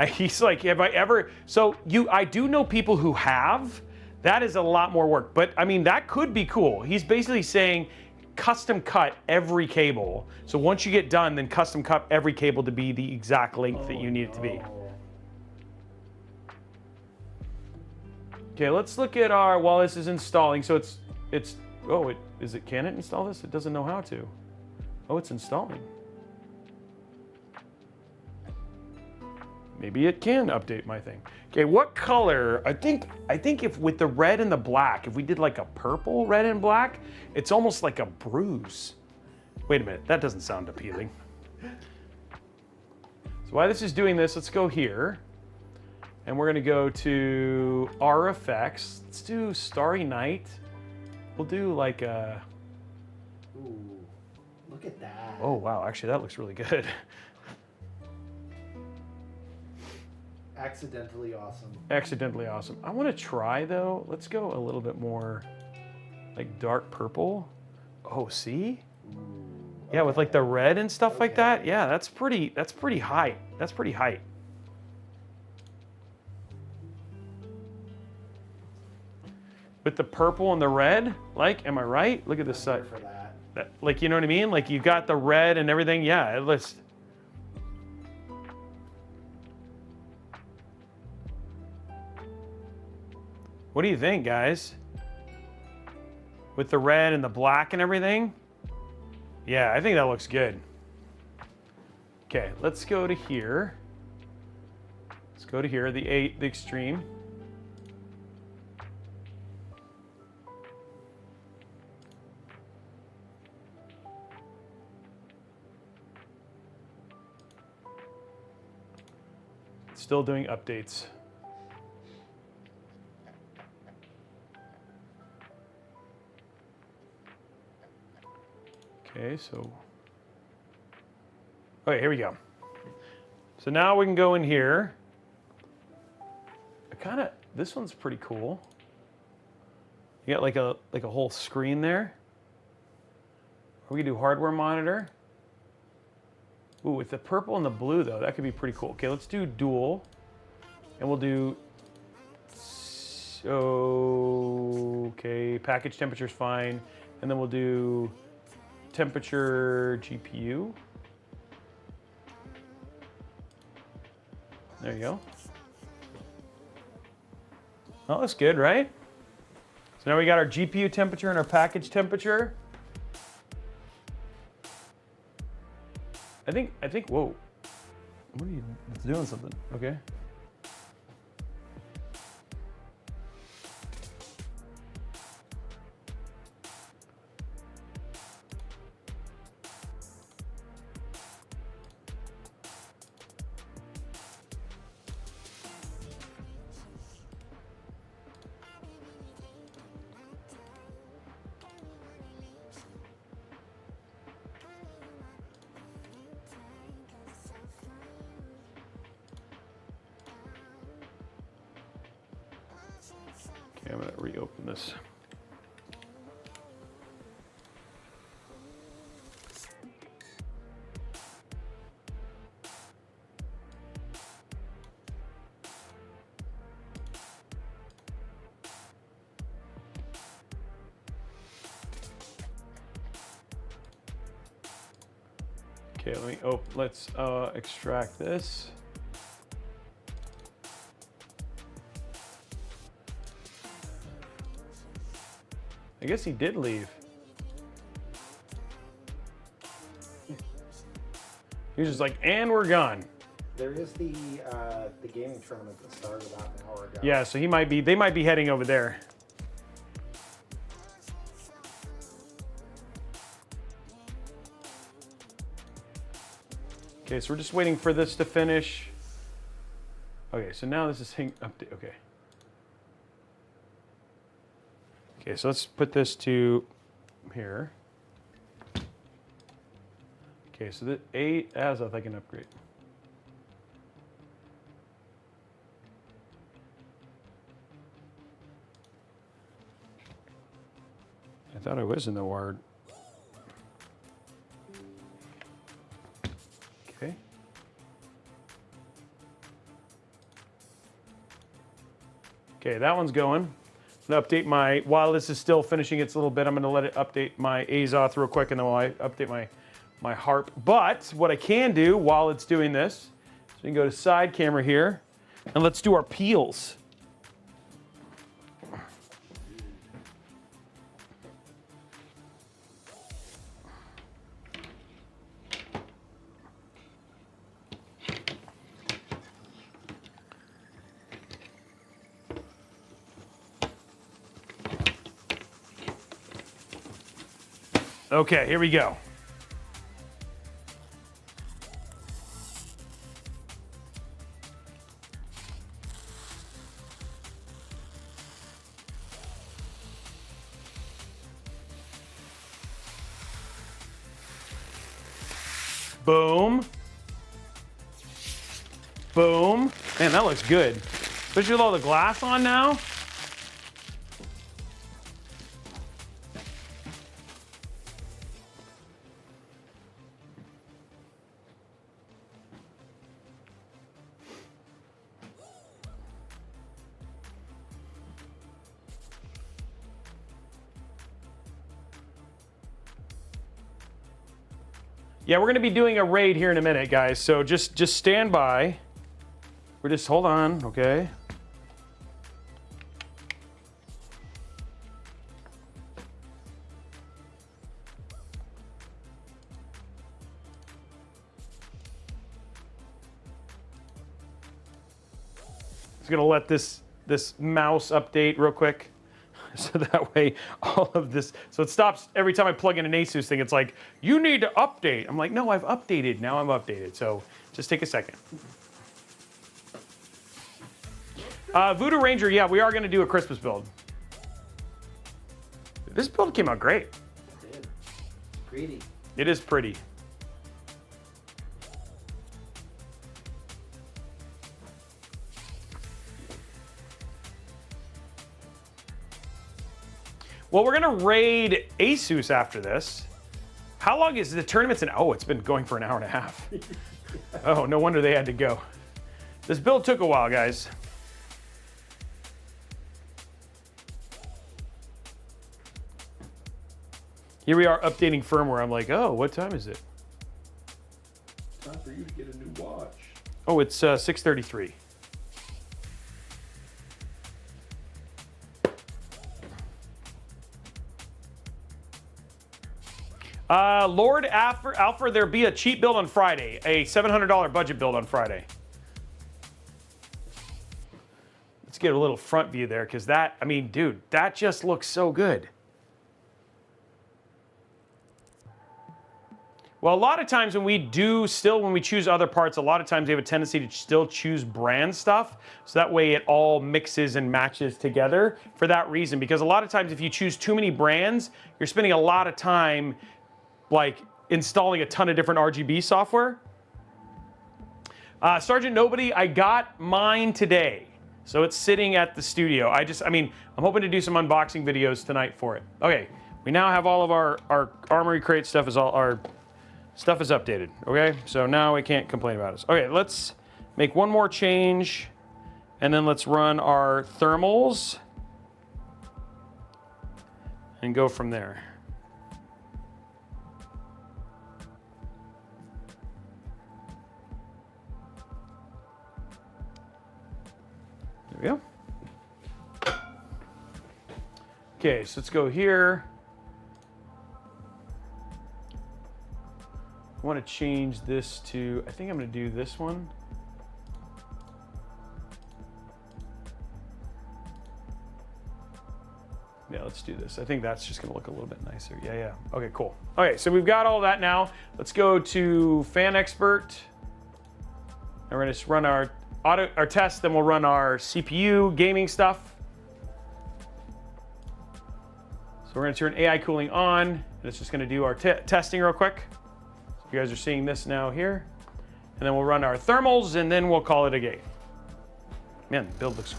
He's like, have I ever? So I do know people who have. That is a lot more work, but I mean that could be cool. He's basically saying custom cut every cable. So once you get done, then custom cut every cable to be the exact length that you need it to be. Okay, let's look at our, while this is installing. So can it install this? It doesn't know how to. Oh, it's installing. Maybe it can update my thing. Okay, what color? I think if with the red and the black, if we did like a purple, red and black, it's almost like a bruise. Wait a minute, that doesn't sound appealing. So while this is doing this, let's go here. And we're gonna go to our effects. Let's do Starry Night. We'll do like a... Ooh, look at that. Oh wow, actually that looks really good. Accidentally awesome. Accidentally awesome. I want to try though. Let's go a little bit more like dark purple. Oh, see? Ooh, yeah, with like the red and stuff like Okay. that. Yeah, that's pretty high. That's pretty high. With the purple and the red, like, am I right? Look at this side. For that. Like, you know what I mean? Like you got the red and everything. Yeah, let's. What do you think, guys? With the red and the black and everything? Yeah, I think that looks good. Okay, let's go to here. Let's go to here, the extreme. Still doing updates. Okay, so, okay, here we go. So now we can go in here. This one's pretty cool. You got like a whole screen there. We can do hardware monitor. Ooh, with the purple and the blue though, that could be pretty cool. Okay, let's do dual, and we'll do. Okay, package temperature's fine, and then we'll do temperature GPU. There you go. Oh, that's good, right? So now we got our GPU temperature and our package temperature. I think, whoa. What are you, it's doing something, okay. Okay, I'm gonna reopen this. Okay, let's extract this. I guess he did leave. He was just like, and we're gone. There is the gaming tournament that started about an hour ago. Yeah, so they might be heading over there. Okay, so we're just waiting for this to finish. Okay, so now this is update. Okay. Okay, so let's put this to here. Okay, so the ASUS I can upgrade. I thought I was in the wired. Okay. Okay, that one's going. I'm gonna update my, while this is still finishing its little bit, I'm gonna let it update my ASUS real quick and then I update my harp. But what I can do while it's doing this, so we can go to side camera here and let's do our peels. Okay, here we go. Boom. Boom. Man, that looks good. Especially with all the glass on now. Yeah, we're gonna be doing a raid here in a minute, guys. So just stand by. We're just, hold on, okay? Just gonna let this mouse update real quick. So that way all of this, so it stops every time I plug in an ASUS thing, it's like, you need to update. I'm like, no, I've updated, now I'm updated. So just take a second. Voodoo Ranger, yeah, we are gonna do a Christmas build. This build came out great. It did. Greedy. It is pretty. Well, we're gonna raid ASUS after this. How long is the tournament's oh, it's been going for an hour and a half. Oh, no wonder they had to go. This build took a while, guys. Here we are updating firmware. I'm like, oh, what time is it? Time for you to get a new watch. Oh, it's 6:33. Lord Alfred, there be a cheap build on Friday, a $700 budget build on Friday. Let's get a little front view there, because that, I mean, dude, that just looks so good. Well, a lot of times when we choose other parts, a lot of times they have a tendency to still choose brand stuff. So that way it all mixes and matches together for that reason. Because a lot of times if you choose too many brands, you're spending a lot of time like installing a ton of different RGB software. Sergeant Nobody, I got mine today. So it's sitting at the studio. I mean, I'm hoping to do some unboxing videos tonight for it. Okay, we now have all of our Armory Crate stuff our stuff is updated, okay? So now we can't complain about it. Okay, let's make one more change, and then let's run our thermals and go from there. There we go. Okay, so let's go here. I want to change this to, I think I'm going to do this one. Yeah, let's do this. I think that's just going to look a little bit nicer. Yeah. Okay, cool. Okay, so we've got all that now. Let's go to Fan Expert. And we're going to run our test, then we'll run our CPU gaming stuff. So we're going to turn AI cooling on, and it's just going to do our testing real quick. So you guys are seeing this now here. And then we'll run our thermals, and then we'll call it a game. Man, the build looks...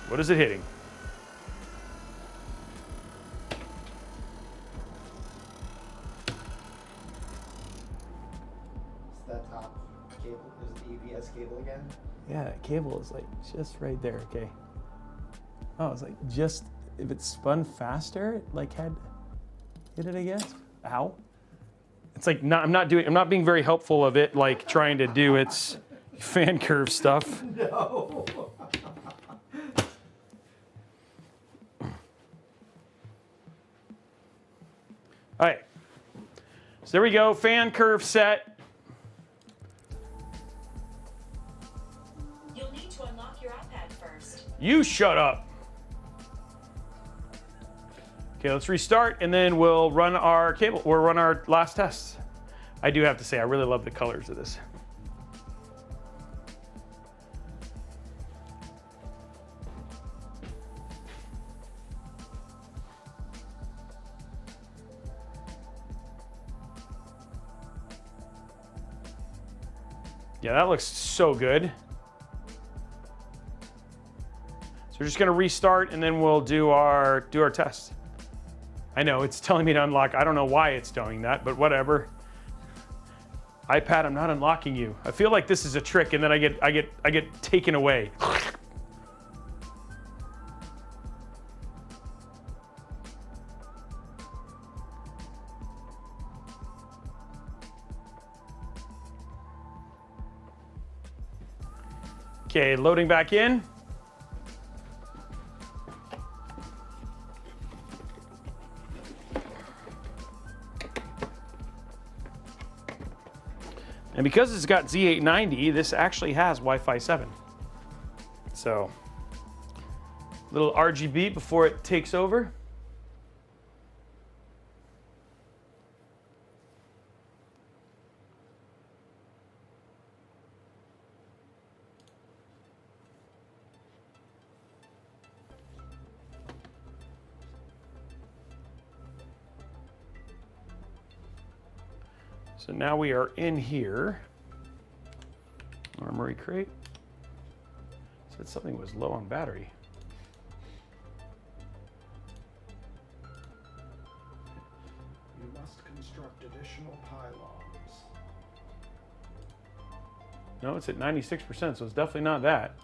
What is it hitting? That top cable, is the UPS cable again? Yeah, that cable is like just right there, okay. Oh, it's like just, if it spun faster, it like had hit it, I guess. Ow. It's like, I'm not being very helpful of it, like trying to do its fan curve stuff. No. All right, so there we go, fan curve set. You'll need to unlock your iPad first. You shut up. Okay, let's restart, and then we'll run our cable, or run our last tests. I do have to say, I really love the colors of this. Yeah, that looks so good. So we're just gonna restart, and then we'll do our test. I know it's telling me to unlock. I don't know why it's doing that, but whatever. iPad, I'm not unlocking you. I feel like this is a trick, and then I get taken away. Okay, loading back in. And because it's got Z890, this actually has Wi-Fi 7. So, little RGB before it takes over. So now we are in here. Armory crate. Said something was low on battery. You must construct additional pylons. No, it's at 96%, so it's definitely not that.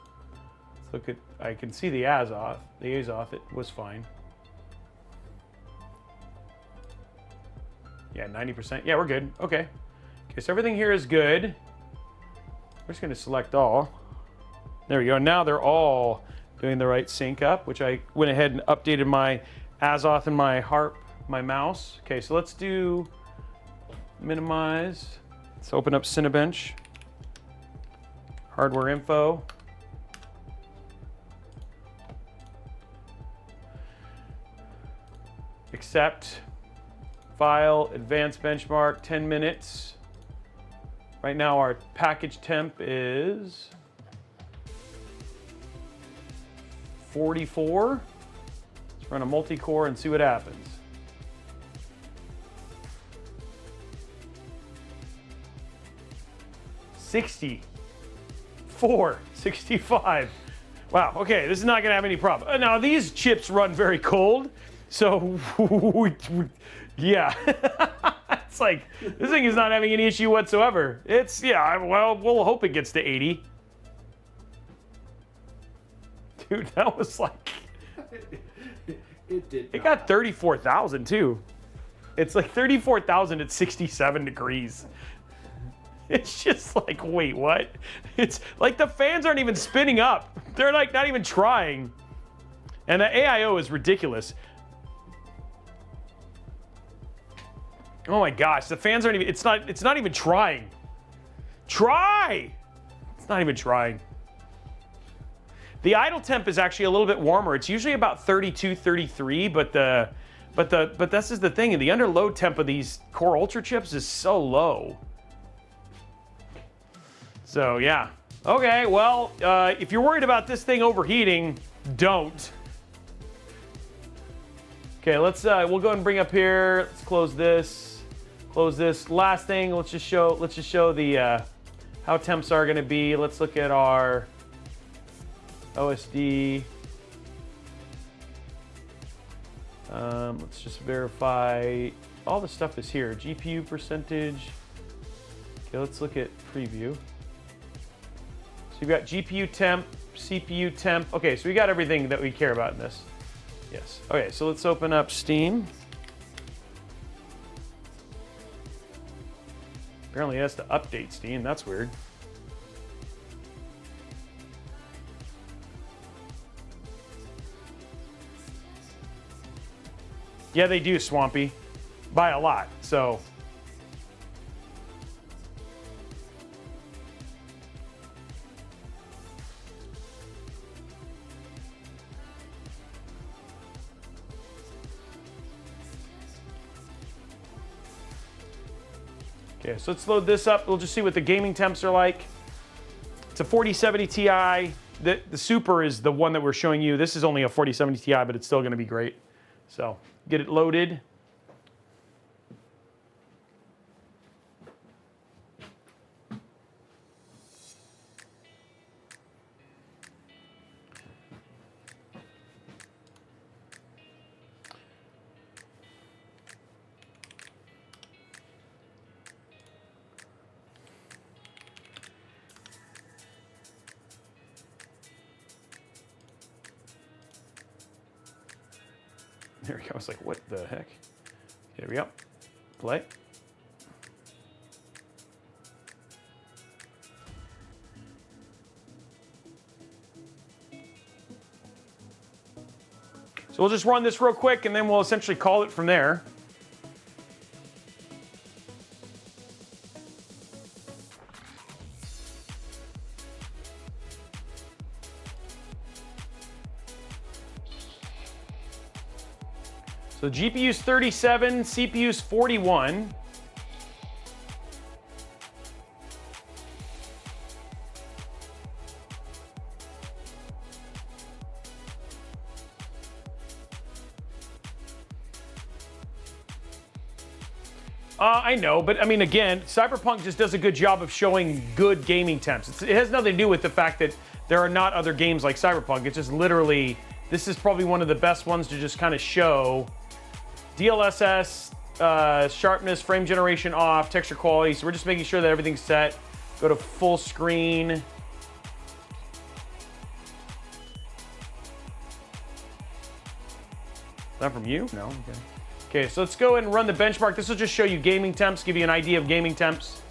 Let's look at, I can see the ASUS. The ASUS, it was fine. Yeah, 90%. Yeah, we're good. Okay. Okay, so everything here is good. We're just gonna select all. There we go. Now they're all doing the right sync up, which I went ahead and updated my ASUS and my harp, my mouse. Okay, so let's do minimize. Let's open up Cinebench. Hardware info. Accept. File, advanced benchmark, 10 minutes. Right now our package temp is 44. Let's run a multi-core and see what happens. $60. 4, 65. Wow, okay, this is not gonna have any problem. Now these chips run very cold, so yeah. It's like, this thing is not having any issue whatsoever. It's, yeah, well, we'll hope it gets to 80. Dude, that was like, It did. it got 34,000 too. It's like 34,000 at 67 degrees. It's just like, wait, what? It's like the fans aren't even spinning up. They're like not even trying. And the AIO is ridiculous. Oh my gosh, the fans aren't even, it's not even trying. Try! It's not even trying. The idle temp is actually a little bit warmer. It's usually about 32, 33, but this is the thing. The under load temp of these Core Ultra chips is so low. So yeah. Okay, well, if you're worried about this thing overheating, don't. Okay, let's we'll go ahead and bring up here. Let's close this. Close this. Last thing, let's just show the how temps are going to be. Let's look at our OSD. Let's just verify all the stuff is here. GPU percentage. Okay, let's look at preview. So you've got GPU temp, CPU temp. Okay, so we got everything that we care about in this. Yes. Okay, so let's open up Steam. Apparently it has to update Steam. That's weird. Yeah, they do, Swampy. By a lot, so. Okay, so let's load this up. We'll just see what the gaming temps are like. It's a 4070 Ti. The Super is the one that we're showing you. This is only a 4070 Ti, but it's still gonna be great. So get it loaded. There we go. I was like, what the heck? Here we go. Play. So we'll just run this real quick and then we'll essentially call it from there. So GPU's 37, CPU's 41. I know, but I mean, again, Cyberpunk just does a good job of showing good gaming temps. It has nothing to do with the fact that there are not other games like Cyberpunk. It's just literally, this is probably one of the best ones to just kind of show DLSS, sharpness, frame generation off, texture quality. So we're just making sure that everything's set. Go to full screen. Is that from you? No, okay. Okay, so let's go ahead and run the benchmark. This will just show you gaming temps, give you an idea of gaming temps.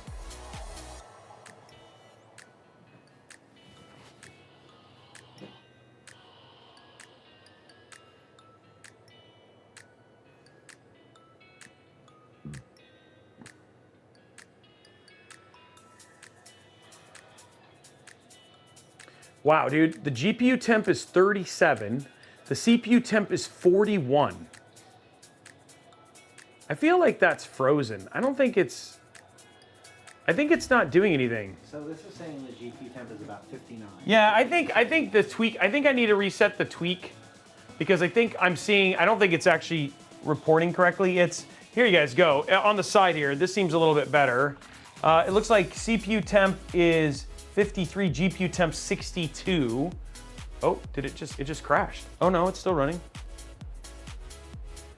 Wow, dude, the GPU temp is 37. The CPU temp is 41. I feel like that's frozen. I don't think it's... I think it's not doing anything. So this is saying the GPU temp is about 59. Yeah, I think the tweak... I think I need to reset the tweak because I think I'm seeing... I don't think it's actually reporting correctly. It's... Here you guys go. On the side here, this seems a little bit better. It looks like CPU temp is 53, GPU temp 62. Oh, did it just crashed? Oh no, it's still running.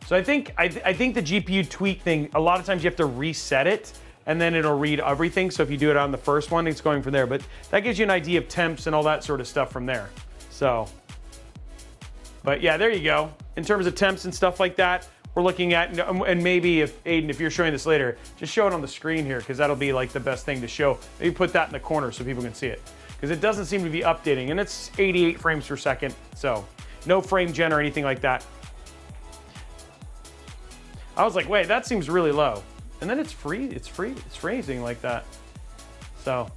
So I think the GPU tweak thing, a lot of times you have to reset it and then it'll read everything. So if you do it on the first one, it's going from there. But that gives you an idea of temps and all that sort of stuff from there. So, but yeah, there you go. In terms of temps and stuff like that, we're looking at, and maybe if Aiden, if you're showing this later, just show it on the screen here because that'll be like the best thing to show. Maybe put that in the corner so people can see it because it doesn't seem to be updating and it's 88 frames per second. So no frame gen or anything like that. I was like, wait, that seems really low. And then it's freezing like that. So,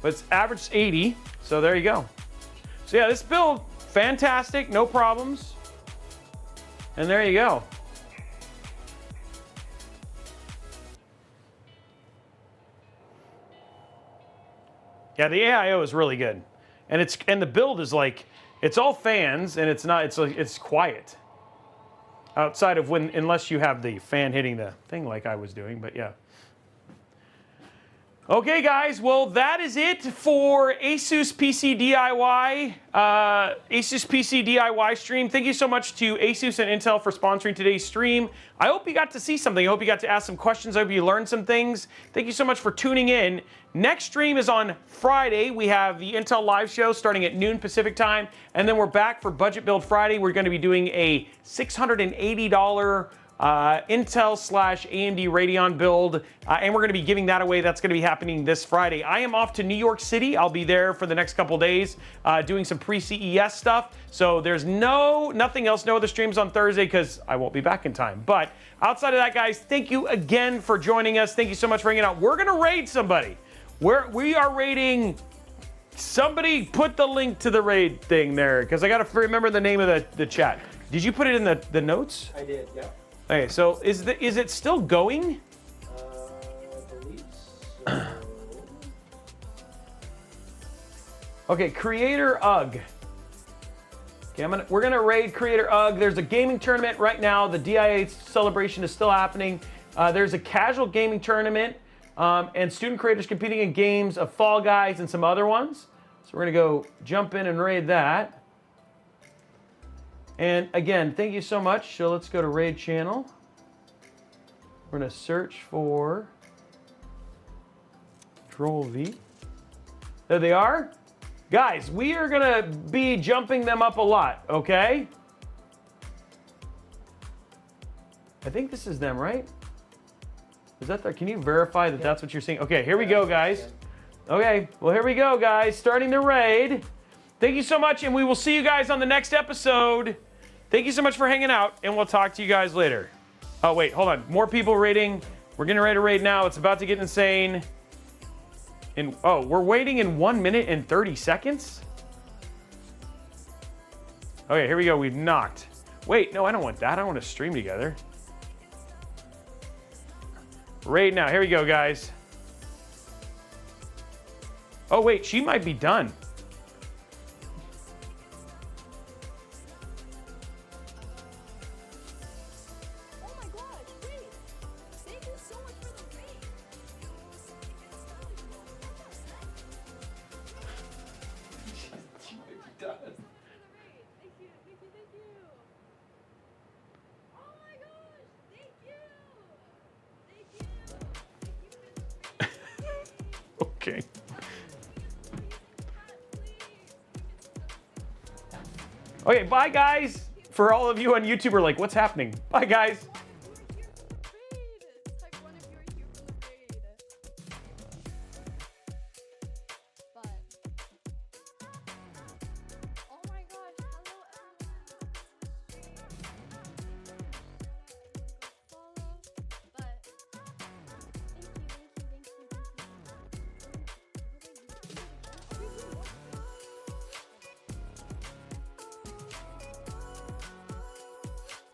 but it's average 80. So there you go. So yeah, this build, fantastic, no problems. And there you go. Yeah, the AIO is really good. And the build is like, it's all fans and it's quiet. Outside of unless you have the fan hitting the thing like I was doing, but yeah. Okay, guys, well, that is it for ASUS PC DIY, ASUS PC DIY stream. Thank you so much to ASUS and Intel for sponsoring today's stream. I hope you got to see something. I hope you got to ask some questions. I hope you learned some things. Thank you so much for tuning in. Next stream is on Friday. We have the Intel live show starting at noon Pacific time, and then we're back for Budget Build Friday. We're going to be doing a $680 Intel/AMD Radeon build, and we're going to be giving that away. That's going to be happening this Friday. I am off to New York City. I'll be there for the next couple days doing some pre-CES stuff. So there's nothing else, no other streams on Thursday because I won't be back in time. But outside of that, guys, thank you again for joining us. Thank you so much for hanging out. We're going to raid somebody. We are raiding. Somebody put the link to the raid thing there because I got to remember the name of the chat. Did you put it in the notes? I did, yeah. Okay, so is it still going? I believe so. Okay, Creator UG. Okay, we're gonna raid Creator UG. There's a gaming tournament right now. The DIA celebration is still happening. There's a casual gaming tournament and student creators competing in games of Fall Guys and some other ones. So we're gonna go jump in and raid that. And again, thank you so much. So let's go to raid channel. We're gonna search for Troll V. There they are. Guys, we are gonna be jumping them up a lot, okay? I think this is them, right? Is that there? Can you verify that that's what you're seeing? Okay, here we go, guys. Okay, well, here we go, guys. Starting the raid. Thank you so much, and we will see you guys on the next episode. Thank you so much for hanging out, and we'll talk to you guys later. Oh, wait, hold on. More people raiding. We're getting ready to raid now. It's about to get insane. And oh, we're waiting in 1 minute and 30 seconds? Okay, here we go. We've knocked. Wait, no, I don't want that. I don't want to stream together. Raid now. Here we go, guys. Oh, wait, she might be done. Okay. Okay, bye guys. For all of you on YouTube are like, what's happening? Bye guys.